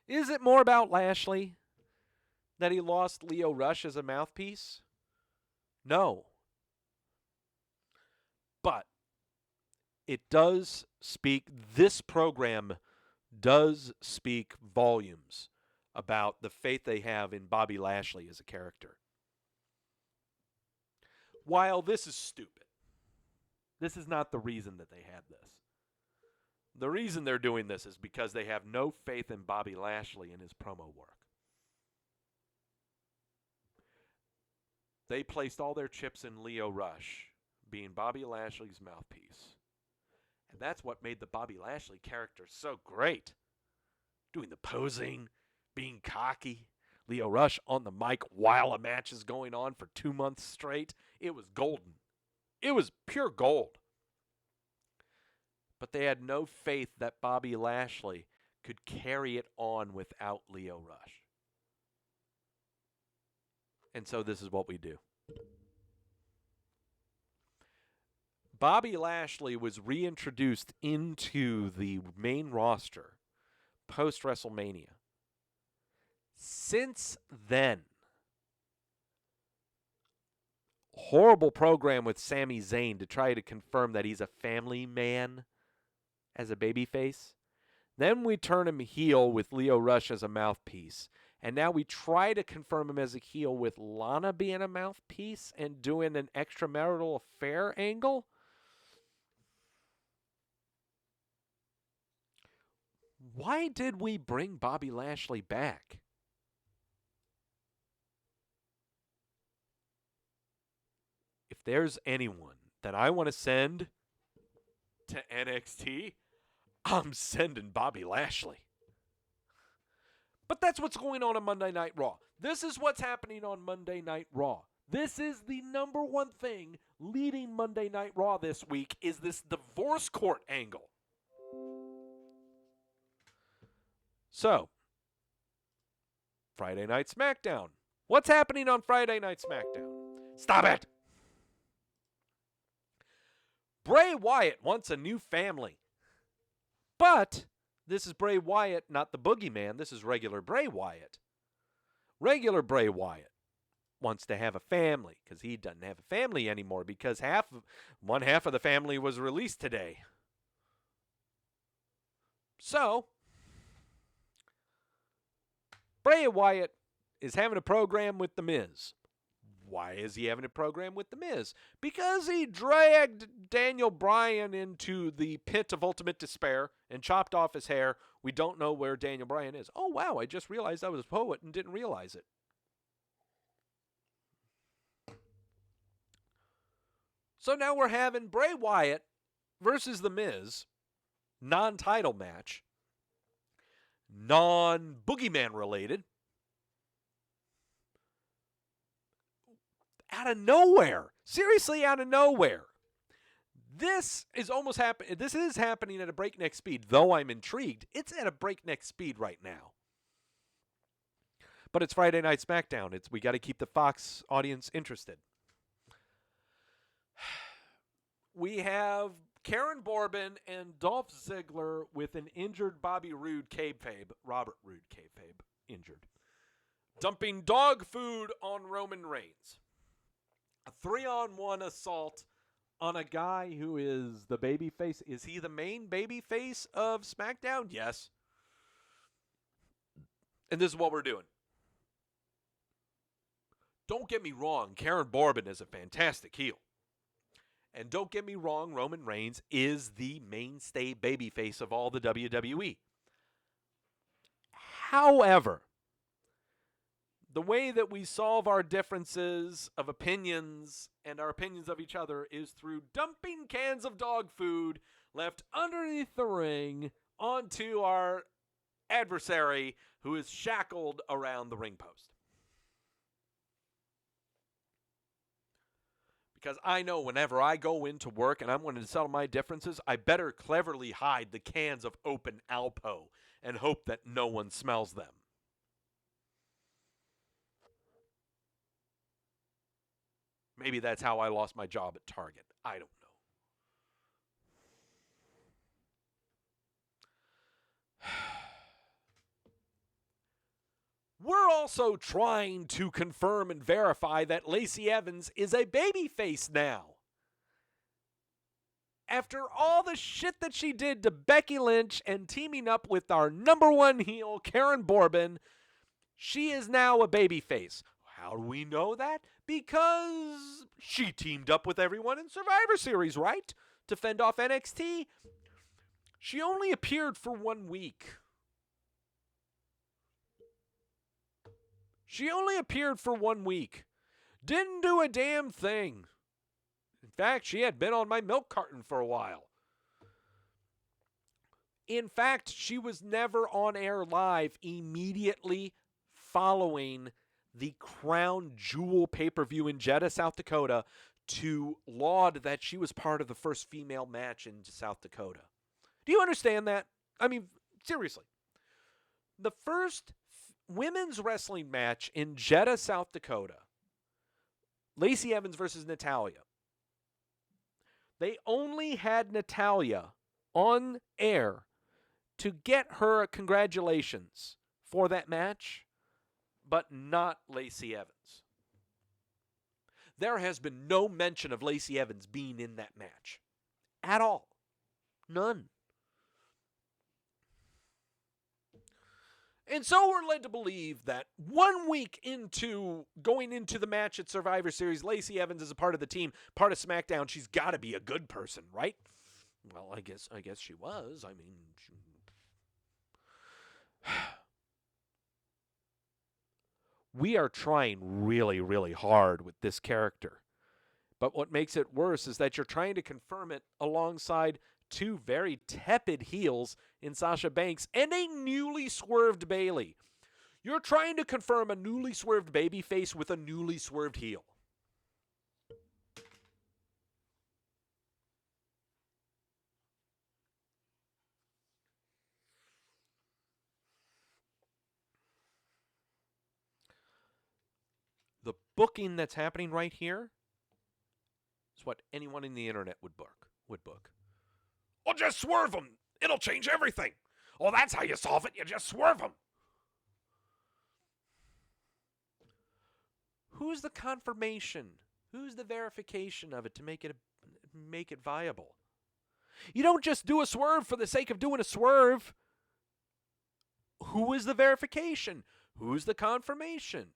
Is it more about Lashley that he lost Lio Rush as a mouthpiece? No. But it does speak, this program does speak volumes about the faith they have in Bobby Lashley as a character. While this is stupid, this is not the reason that they had this. The reason they're doing this is because they have no faith in Bobby Lashley and his promo work. They placed all their chips in Lio Rush, being Bobby Lashley's mouthpiece. And that's what made the Bobby Lashley character so great. Doing the posing, being cocky, Lio Rush on the mic while a match is going on for 2 months straight. It was golden. It was pure gold. But they had no faith that Bobby Lashley could carry it on without Lio Rush. And so this is what we do. Bobby Lashley was reintroduced into the main roster post-WrestleMania. Since then, horrible program with Sami Zayn to try to confirm that he's a family man. as a babyface. Then we turn him heel with Lio Rush as a mouthpiece. And now we try to confirm him as a heel with Lana being a mouthpiece and doing an extramarital affair angle. Why did we bring Bobby Lashley back? If there's anyone that I want to send to NXT, I'm sending Bobby Lashley. But that's what's going on Monday Night Raw. This is what's happening on Monday Night Raw. This is the number one thing leading Monday Night Raw this week is this divorce court angle. So, Friday Night SmackDown. What's happening on Friday Night SmackDown? Stop it! Bray Wyatt wants a new family. But this is Bray Wyatt, not the Boogeyman. This is regular Bray Wyatt. Regular Bray Wyatt wants to have a family because he doesn't have a family anymore because one half of the family was released today. So, Bray Wyatt is having a program with The Miz. Why is he having a program with The Miz? Because he dragged Daniel Bryan into the pit of ultimate despair and chopped off his hair. We don't know where Daniel Bryan is. Oh, wow, I just realized I was a poet and didn't realize it. So now we're having Bray Wyatt versus The Miz, non-title match, non-Boogeyman related. Out of nowhere. Seriously, out of nowhere. This is almost happening. This is happening at a breakneck speed, though I'm intrigued. It's at a breakneck speed right now. But it's Friday Night SmackDown. We got to keep the Fox audience interested. We have Karen Borbin and Dolph Ziggler with an injured Bobby Roode kayfabe, Robert Roode kayfabe, injured, dumping dog food on Roman Reigns. A 3-on-1 assault on a guy who is the babyface. Is he the main babyface of SmackDown? Yes. And this is what we're doing. Don't get me wrong, Karen Borbin is a fantastic heel. And don't get me wrong, Roman Reigns is the mainstay babyface of all the WWE. However, the way that we solve our differences of opinions and our opinions of each other is through dumping cans of dog food left underneath the ring onto our adversary who is shackled around the ring post. Because I know whenever I go into work and I'm wanting to settle my differences, I better cleverly hide the cans of open Alpo and hope that no one smells them. Maybe that's how I lost my job at Target. I don't know. We're also trying to confirm and verify that Lacey Evans is a babyface now. After all the shit that she did to Becky Lynch and teaming up with our number one heel, Karen Borbin, she is now a babyface. How do we know that? Because she teamed up with everyone in Survivor Series, right? To fend off NXT. She only appeared for 1 week. She only appeared for 1 week. Didn't do a damn thing. In fact, she had been on my milk carton for a while. In fact, she was never on air live immediately following the Crown Jewel pay-per-view in Jeddah, South Dakota, to laud that she was part of the first female match in South Dakota. Do you understand that? I mean, seriously. The first women's wrestling match in Jeddah, South Dakota, Lacey Evans versus Natalya. They only had Natalya on air to get her congratulations for that match, but not Lacey Evans. There has been no mention of Lacey Evans being in that match at all. None. And so we're led to believe that 1 week into going into the match at Survivor Series, Lacey Evans is a part of the team, part of SmackDown. She's got to be a good person, right? Well, I guess she was. I mean, we are trying really, really hard with this character. But what makes it worse is that you're trying to confirm it alongside two very tepid heels in Sasha Banks and a newly swerved Bayley. You're trying to confirm a newly swerved babyface with a newly swerved heel. The booking that's happening right here is what anyone in the internet would book. Well, just swerve them. It'll change everything. Oh, that's how you solve it. You just swerve them. Who's the confirmation? Who's the verification of it to make it viable? You don't just do a swerve for the sake of doing a swerve. Who is the verification? Who's the confirmation?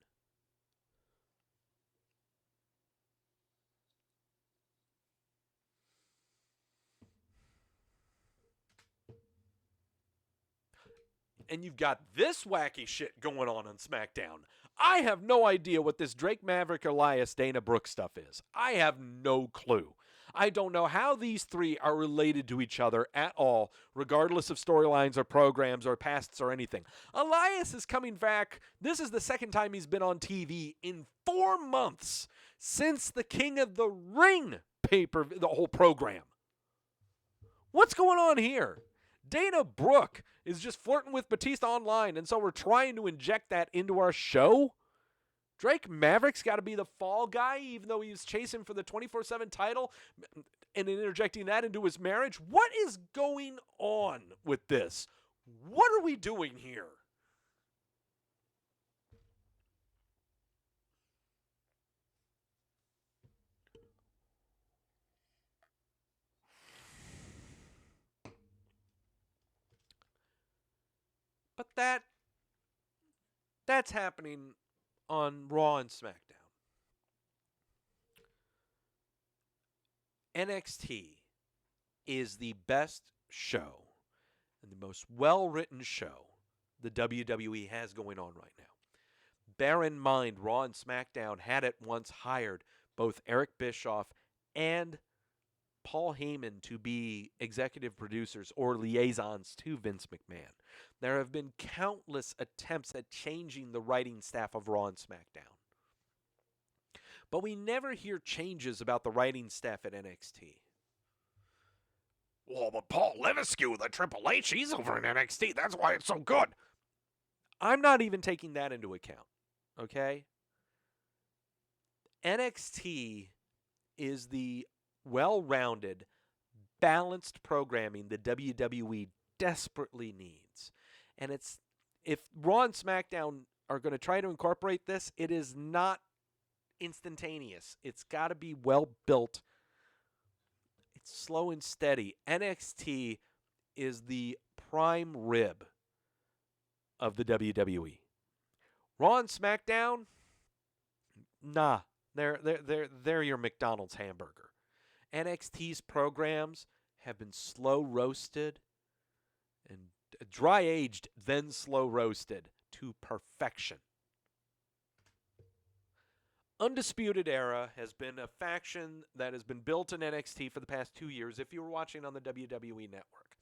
And you've got this wacky shit going on SmackDown. I have no idea what this Drake Maverick Elias Dana Brooke stuff is. I have no clue. I don't know how these three are related to each other at all, regardless of storylines or programs or pasts or anything. Elias is coming back. This is the second time he's been on TV in 4 months since the King of the Ring pay-per-view, the whole program. What's going on here? Dana Brooke is just flirting with Batista online, and so we're trying to inject that into our show? Drake Maverick's got to be the fall guy, even though he was chasing for the 24/7 title and interjecting that into his marriage? What is going on with this? What are we doing here? But that's happening on Raw and SmackDown. NXT is the best show and the most well-written show the WWE has going on right now. Bear in mind, Raw and SmackDown had at once hired both Eric Bischoff and Paul Heyman to be executive producers or liaisons to Vince McMahon. There have been countless attempts at changing the writing staff of Raw and SmackDown. But we never hear changes about the writing staff at NXT. Well, but Paul Levesque, the Triple H, he's over in NXT. That's why it's so good. I'm not even taking that into account, okay? NXT is the well-rounded, balanced programming the WWE desperately needs. And if Raw and SmackDown are going to try to incorporate this, it is not instantaneous. It's got to be well built. It's slow and steady. NXT is the prime rib of the WWE. Raw and SmackDown, nah, they're your McDonald's hamburger. NXT's programs have been slow roasted and dry aged, then slow roasted to perfection. Undisputed Era has been a faction that has been built in NXT for the past 2 years, if you were watching on the WWE Network.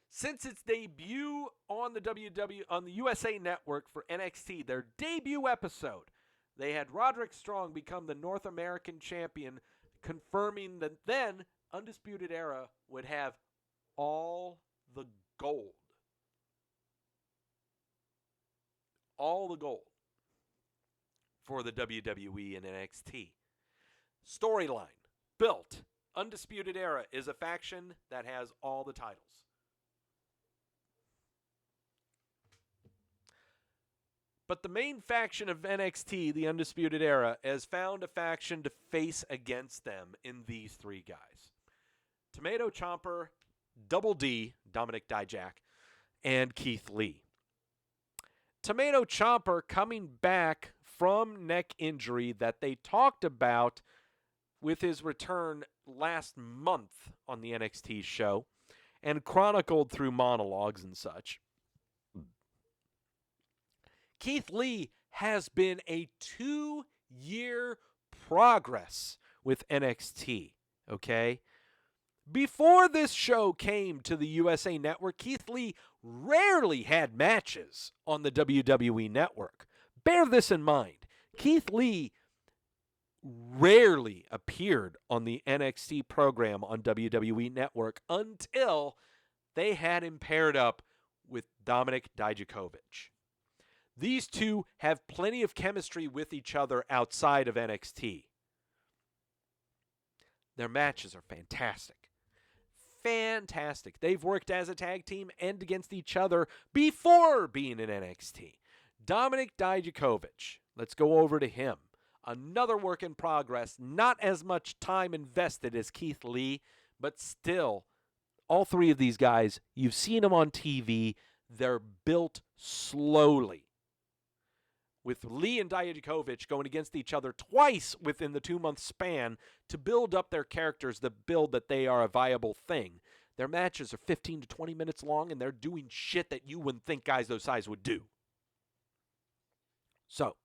Since its debut on the USA Network for NXT, their debut episode, they had Roderick Strong become the North American champion, confirming that then Undisputed Era would have all the gold. All the gold for the WWE and NXT. Storyline built. Undisputed Era is a faction that has all the titles. But the main faction of NXT, the Undisputed Era, has found a faction to face against them in these three guys. Tomato Chomper, Double D, Dominic Dijak, and Keith Lee. Tomato Ciampa coming back from neck injury that they talked about with his return last month on the NXT show and chronicled through monologues and such. Keith Lee has been a 2-year progress with NXT, okay? Before this show came to the USA Network, Keith Lee rarely had matches on the WWE Network. Bear this in mind. Keith Lee rarely appeared on the NXT program on WWE Network until they had him paired up with Dominik Dijakovic. These two have plenty of chemistry with each other outside of NXT. Their matches are fantastic. Fantastic. They've worked as a tag team and against each other before being in NXT. Dominik Dijakovic, let's go over to him. Another work in progress, not as much time invested as Keith Lee, but still, all three of these guys, you've seen them on TV, they're built slowly. With Lee and Dijakovic going against each other twice within the 2-month span to build up their characters, to build that they are a viable thing. Their matches are 15 to 20 minutes long, and they're doing shit that you wouldn't think guys those size would do. So,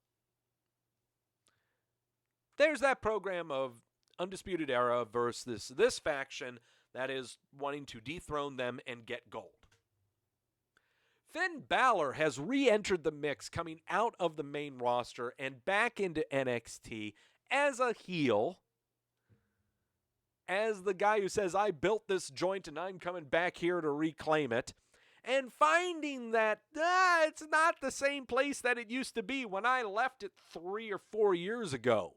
there's that program of Undisputed Era versus this faction that is wanting to dethrone them and get gold. Finn Balor has re-entered the mix coming out of the main roster and back into NXT as a heel, as the guy who says, I built this joint and I'm coming back here to reclaim it, and finding that it's not the same place that it used to be when I left it 3 or 4 years ago.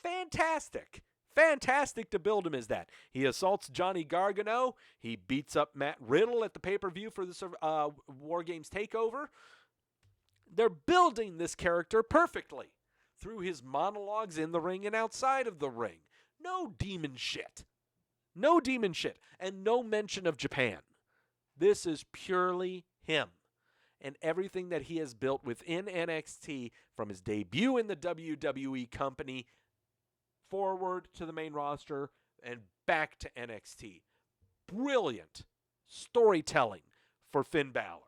Fantastic. Fantastic to build him as that. He assaults Johnny Gargano. He beats up Matt Riddle at the pay-per-view for the War Games TakeOver. They're building this character perfectly through his monologues in the ring and outside of the ring. No demon shit. No demon shit. And no mention of Japan. This is purely him. And everything that he has built within NXT from his debut in the WWE company forward to the main roster and back to NXT. Brilliant storytelling for Finn Balor.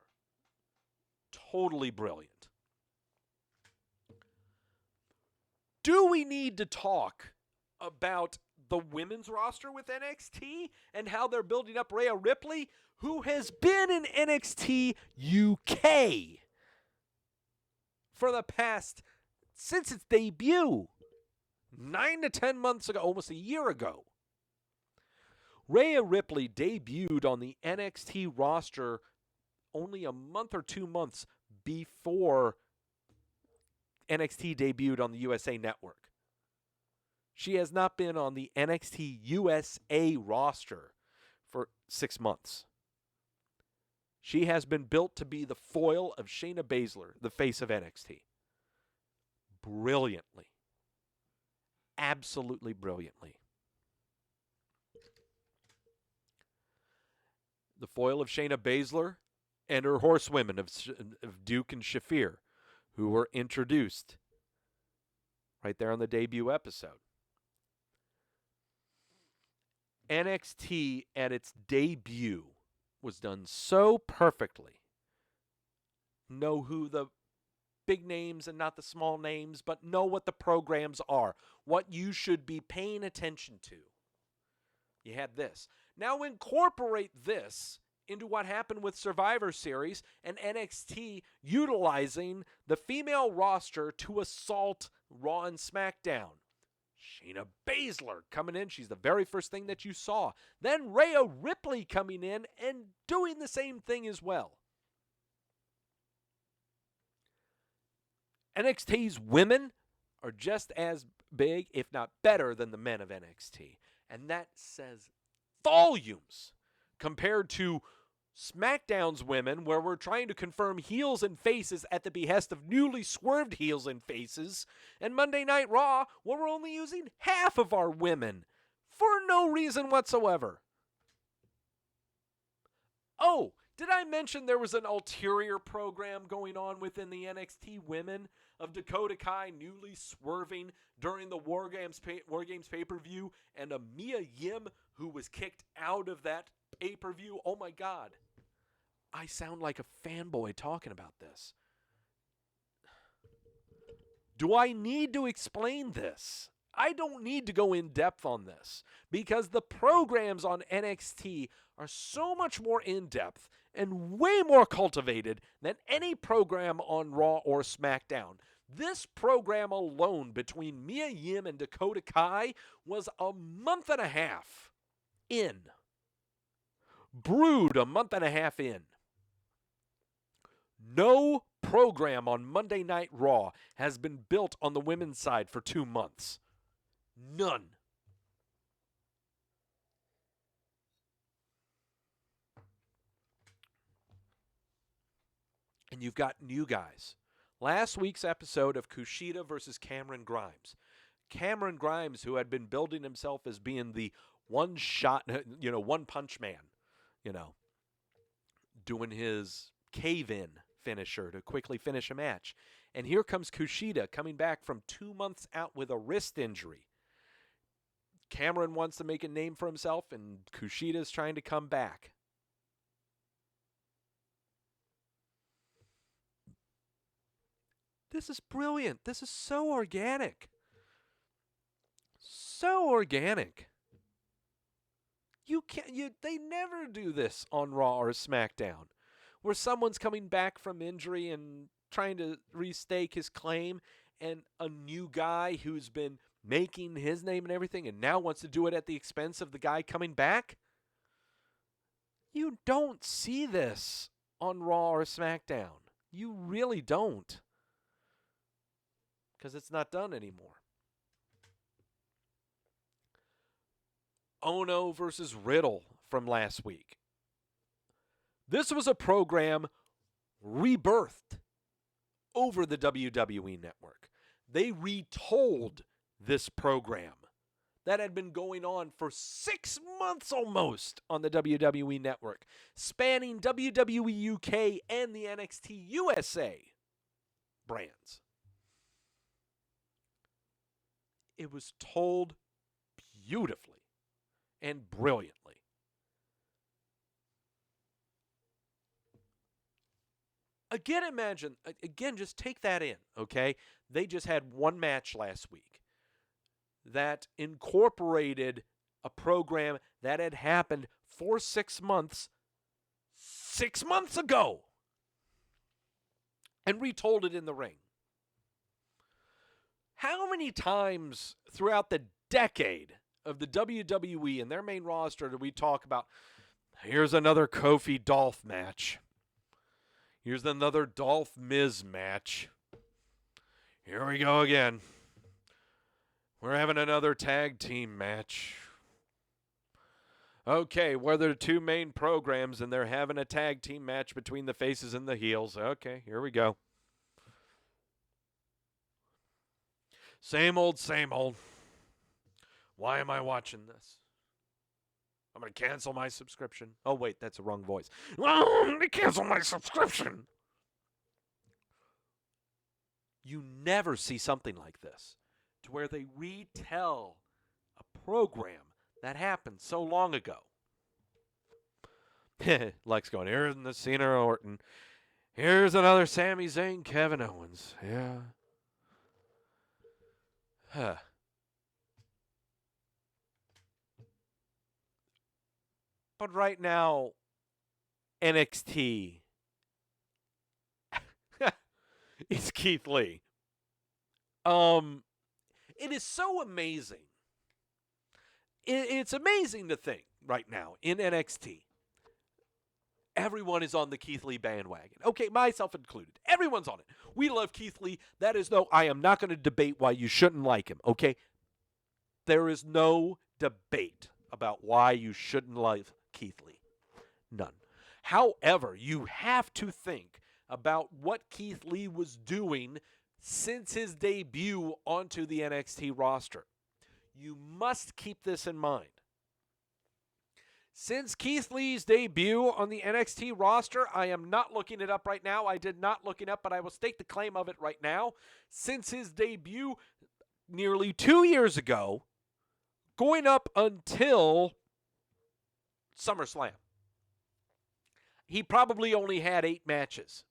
Totally brilliant. Do we need to talk about the women's roster with NXT and how they're building up Rhea Ripley, who has been in NXT UK for the past, since its debut, 9 to 10 months ago, almost a year ago. Rhea Ripley debuted on the NXT roster only a month or 2 months before NXT debuted on the USA Network. She has not been on the NXT USA roster for 6 months. She has been built to be the foil of Shayna Baszler, the face of NXT. Brilliantly. Absolutely brilliantly. The foil of Shayna Baszler and her horsewomen of Duke and Shafir, who were introduced right there on the debut episode. NXT at its debut was done so perfectly. Know who the big names and not the small names, but know what the programs are, what you should be paying attention to. You had this. Now incorporate this into what happened with Survivor Series and NXT utilizing the female roster to assault Raw and SmackDown. Shayna Baszler coming in. She's the very first thing that you saw. Then Rhea Ripley coming in and doing the same thing as well. NXT's women are just as big, if not better, than the men of NXT. And that says volumes compared to SmackDown's women, where we're trying to confirm heels and faces at the behest of newly swerved heels and faces, and Monday Night Raw, where we're only using half of our women for no reason whatsoever. Oh, Did I mention there was an ulterior program going on within the NXT women of Dakota Kai newly swerving during the War Games pay-per-view and a Mia Yim who was kicked out of that pay-per-view? Oh my God. I sound like a fanboy talking about this. Do I need to explain this? I don't need to go in depth on this because the programs on NXT are so much more in depth and way more cultivated than any program on Raw or SmackDown. This program alone between Mia Yim and Dakota Kai was a month and a half in. Brewed a month and a half in. No program on Monday Night Raw has been built on the women's side for 2 months. None. And you've got new guys. Last week's episode of Kushida versus Cameron Grimes. Cameron Grimes, who had been building himself as being the one-shot, one-punch man, doing his cave-in finisher to quickly finish a match. And here comes Kushida coming back from 2 months out with a wrist injury. Cameron wants to make a name for himself, and Kushida's trying to come back. This is brilliant. This is so organic. So organic. They never do this on Raw or SmackDown, where someone's coming back from injury and trying to restake his claim, and a new guy who's been making his name and everything and now wants to do it at the expense of the guy coming back. You don't see this on Raw or SmackDown. You really don't. Because it's not done anymore. Ono versus Riddle from last week. This was a program rebirthed over the WWE Network. They retold this program that had been going on for 6 months almost on the WWE Network, spanning WWE UK and the NXT USA brands. It was told beautifully and brilliantly. Again, just take that in, okay? They just had one match last week that incorporated a program that had happened for 6 months, 6 months ago, and retold it in the ring. How many times throughout the decade of the WWE and their main roster do we talk about, here's another Kofi Dolph match. Here's another Dolph Miz match. Here we go again. We're having another tag team match. Okay, we're the two main programs and they're having a tag team match between the faces and the heels. Okay, here we go. Same old, same old. Why am I watching this? I'm going to cancel my subscription. Oh, wait, that's the wrong voice. I'm going to cancel my subscription. You never see something like this, to where they retell a program that happened so long ago. Lex going, here's the Cena Orton. Here's another Sami Zayn, Kevin Owens. Yeah. Huh. But right now, NXT is Keith Lee. It is so amazing. It's amazing to think right now in NXT. Everyone is on the Keith Lee bandwagon. Okay, myself included. Everyone's on it. We love Keith Lee. That is no, I am not going to debate why you shouldn't like him, okay? There is no debate about why you shouldn't like Keith Lee. None. However, you have to think about what Keith Lee was doing since his debut onto the NXT roster. You must keep this in mind. Since Keith Lee's debut on the NXT roster, I am not looking it up right now. I did not look it up, but I will state the claim of it right now. Since his debut nearly 2 years ago, going up until SummerSlam, he probably only had 8 matches.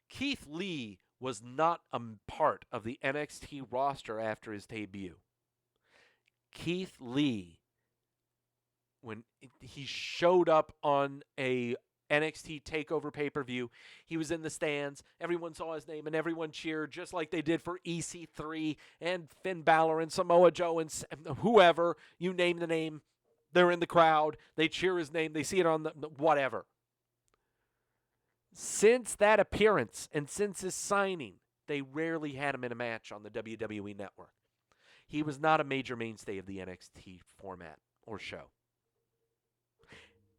Keith Lee was not a part of the NXT roster after his debut. Keith Lee, when he showed up on a NXT TakeOver pay-per-view, he was in the stands. Everyone saw his name and everyone cheered, just like they did for EC3 and Finn Balor and Samoa Joe and whoever. You name the name, they're in the crowd. They cheer his name. They see it on the whatever. Since that appearance and since his signing, they rarely had him in a match on the WWE Network. He was not a major mainstay of the NXT format or show.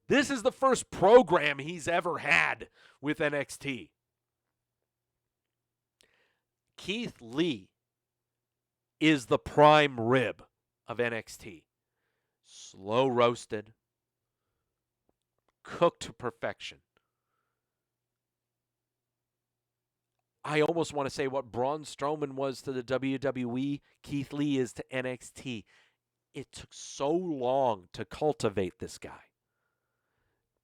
This is the first program he's ever had with NXT. Keith Lee is the prime rib of NXT. Slow roasted, cooked to perfection. I almost want to say what Braun Strowman was to the WWE, Keith Lee is to NXT. It took so long to cultivate this guy.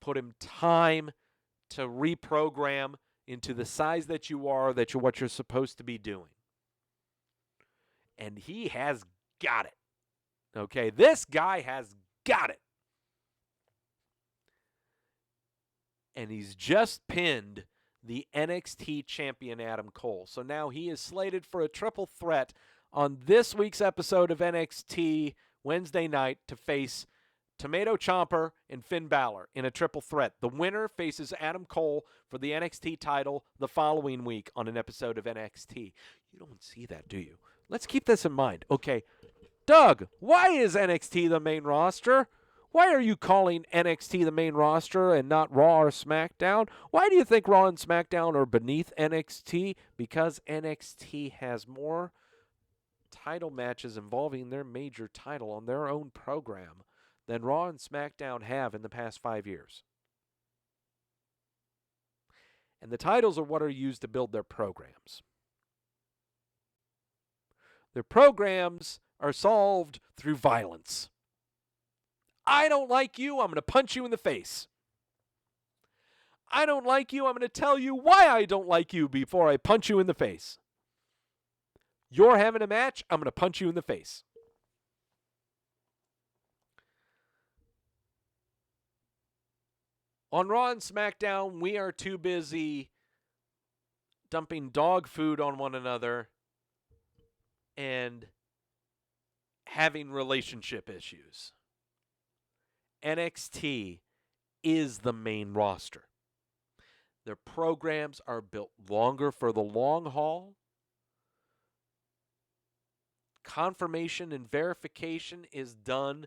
Put him time to reprogram into the size that you are, what you're supposed to be doing. And he has got it. Okay, this guy has got it. And he's just pinned the NXT champion Adam Cole. So now he is slated for a triple threat on this week's episode of NXT Wednesday night to face Tomato Ciampa and Finn Balor in a triple threat. The winner faces Adam Cole for the NXT title the following week on an episode of NXT. You don't see that, do you? Let's keep this in mind. Okay, Doug, why is NXT the main roster? Why are you calling NXT the main roster and not Raw or SmackDown? Why do you think Raw and SmackDown are beneath NXT? Because NXT has more title matches involving their major title on their own program than Raw and SmackDown have in the past 5 years. And the titles are what are used to build their programs. Their programs are solved through violence. I don't like you, I'm going to punch you in the face. I don't like you, I'm going to tell you why I don't like you before I punch you in the face. You're having a match, I'm going to punch you in the face. On Raw and SmackDown, we are too busy dumping dog food on one another and having relationship issues. NXT is the main roster. Their programs are built longer for the long haul. Confirmation and verification is done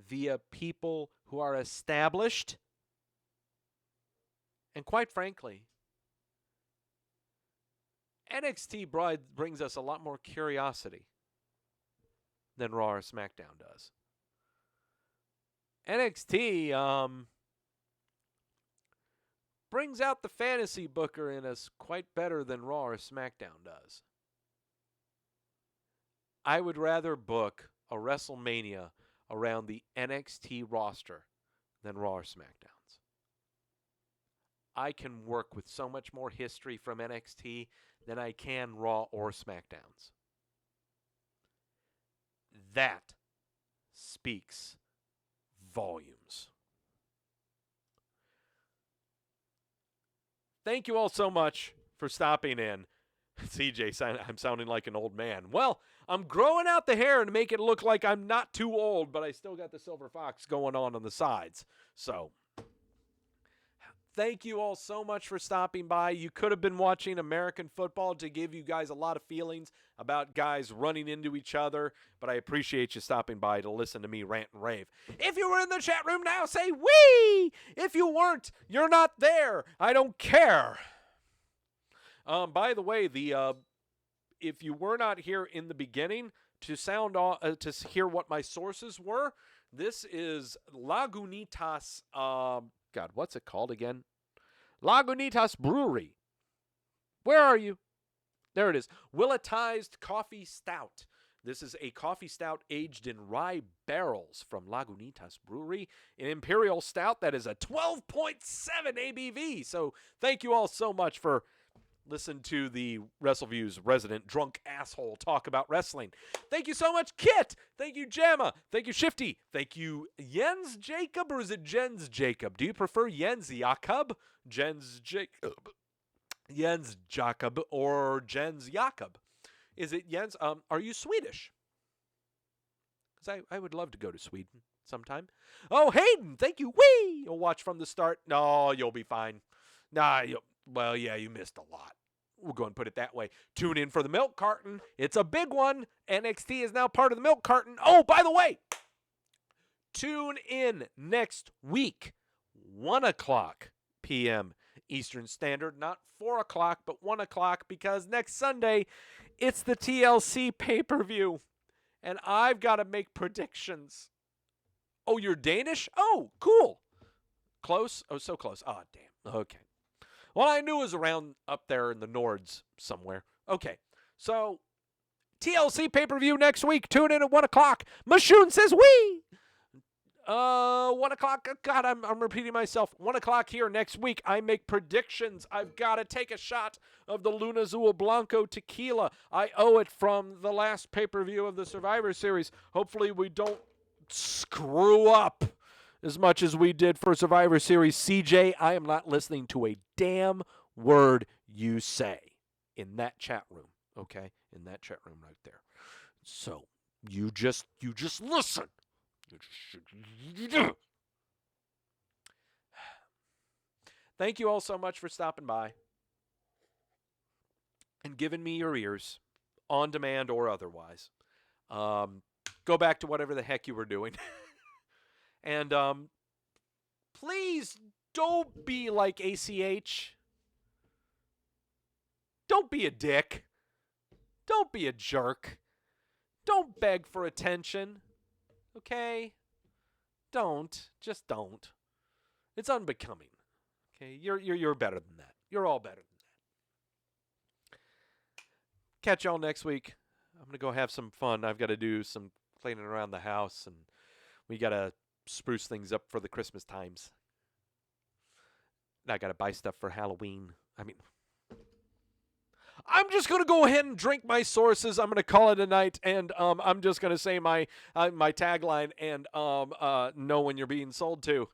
via people who are established. And quite frankly, NXT brings us a lot more curiosity than Raw or SmackDown does. NXT brings out the fantasy booker in us quite better than Raw or SmackDown does. I would rather book a WrestleMania around the NXT roster than Raw or SmackDowns. I can work with so much more history from NXT than I can Raw or SmackDowns. That speaks volumes. Thank you all so much for stopping in. CJ, I'm sounding like an old man. Well, I'm growing out the hair to make it look like I'm not too old, but I still got the silver fox going on the sides. So, thank you all so much for stopping by. You could have been watching American football to give you guys a lot of feelings about guys running into each other, but I appreciate you stopping by to listen to me rant and rave. If you were in the chat room now, say wee! If you weren't, you're not there. I don't care. By the way, if you were not here in the beginning to hear what my sources were, This is Lagunitas, God, what's it called again? Lagunitas Brewery. Where are you? There it is. Willetized Coffee Stout. This is a coffee stout aged in rye barrels from Lagunitas Brewery. An imperial stout that is a 12.7 ABV. So thank you all so much for listening to the Wrestleview's resident drunk asshole talk about wrestling. Thank you so much, Kit. Thank you, Jamma. Thank you, Shifty. Thank you, Jens Jacob, or is it Jens Jacob? Do you prefer Jens Jacob? Jens Jacob. Jens Jacob or Jens Jakob? Is it Jens? Are you Swedish? Because I would love to go to Sweden sometime. Oh, Hayden, thank you. Whee! You'll watch from the start. No, you'll be fine. Nah, well, yeah, you missed a lot. We'll go and put it that way. Tune in for the Milk Carton. It's a big one. NXT is now part of the Milk Carton. Oh, by the way, tune in next week, 1 o'clock p.m. Eastern Standard. Not 4 o'clock, but 1 o'clock, because next Sunday, it's the TLC pay-per-view, and I've got to make predictions. Oh, you're Danish? Oh, cool. Close? Oh, so close. Oh, damn. Okay. Well, I knew it was around up there in the Nords somewhere. Okay. So, TLC pay-per-view next week. Tune in at 1 o'clock. Mashoon says wee! 1 o'clock. God, I'm repeating myself. 1 o'clock here next week. I make predictions. I've got to take a shot of the Luna Azul Blanco tequila. I owe it from the last pay-per-view of the Survivor Series. Hopefully we don't screw up as much as we did for Survivor Series. CJ, I am not listening to a damn word you say in that chat room. Okay? In that chat room right there. So, you just listen. Thank you all so much for stopping by and giving me your ears, on demand or otherwise. Go back to whatever the heck you were doing. And please don't be like ACH. Don't be a dick. Don't be a jerk. Don't beg for attention. Okay? Don't. Just don't. It's unbecoming. Okay? You're better than that. You're all better than that. Catch y'all next week. I'm going to go have some fun. I've got to do some cleaning around the house, and we got to spruce things up for the Christmas times. And I got to buy stuff for Halloween. I'm just going to go ahead and drink my sources. I'm going to call it a night, and I'm just going to say my tagline and know when you're being sold to.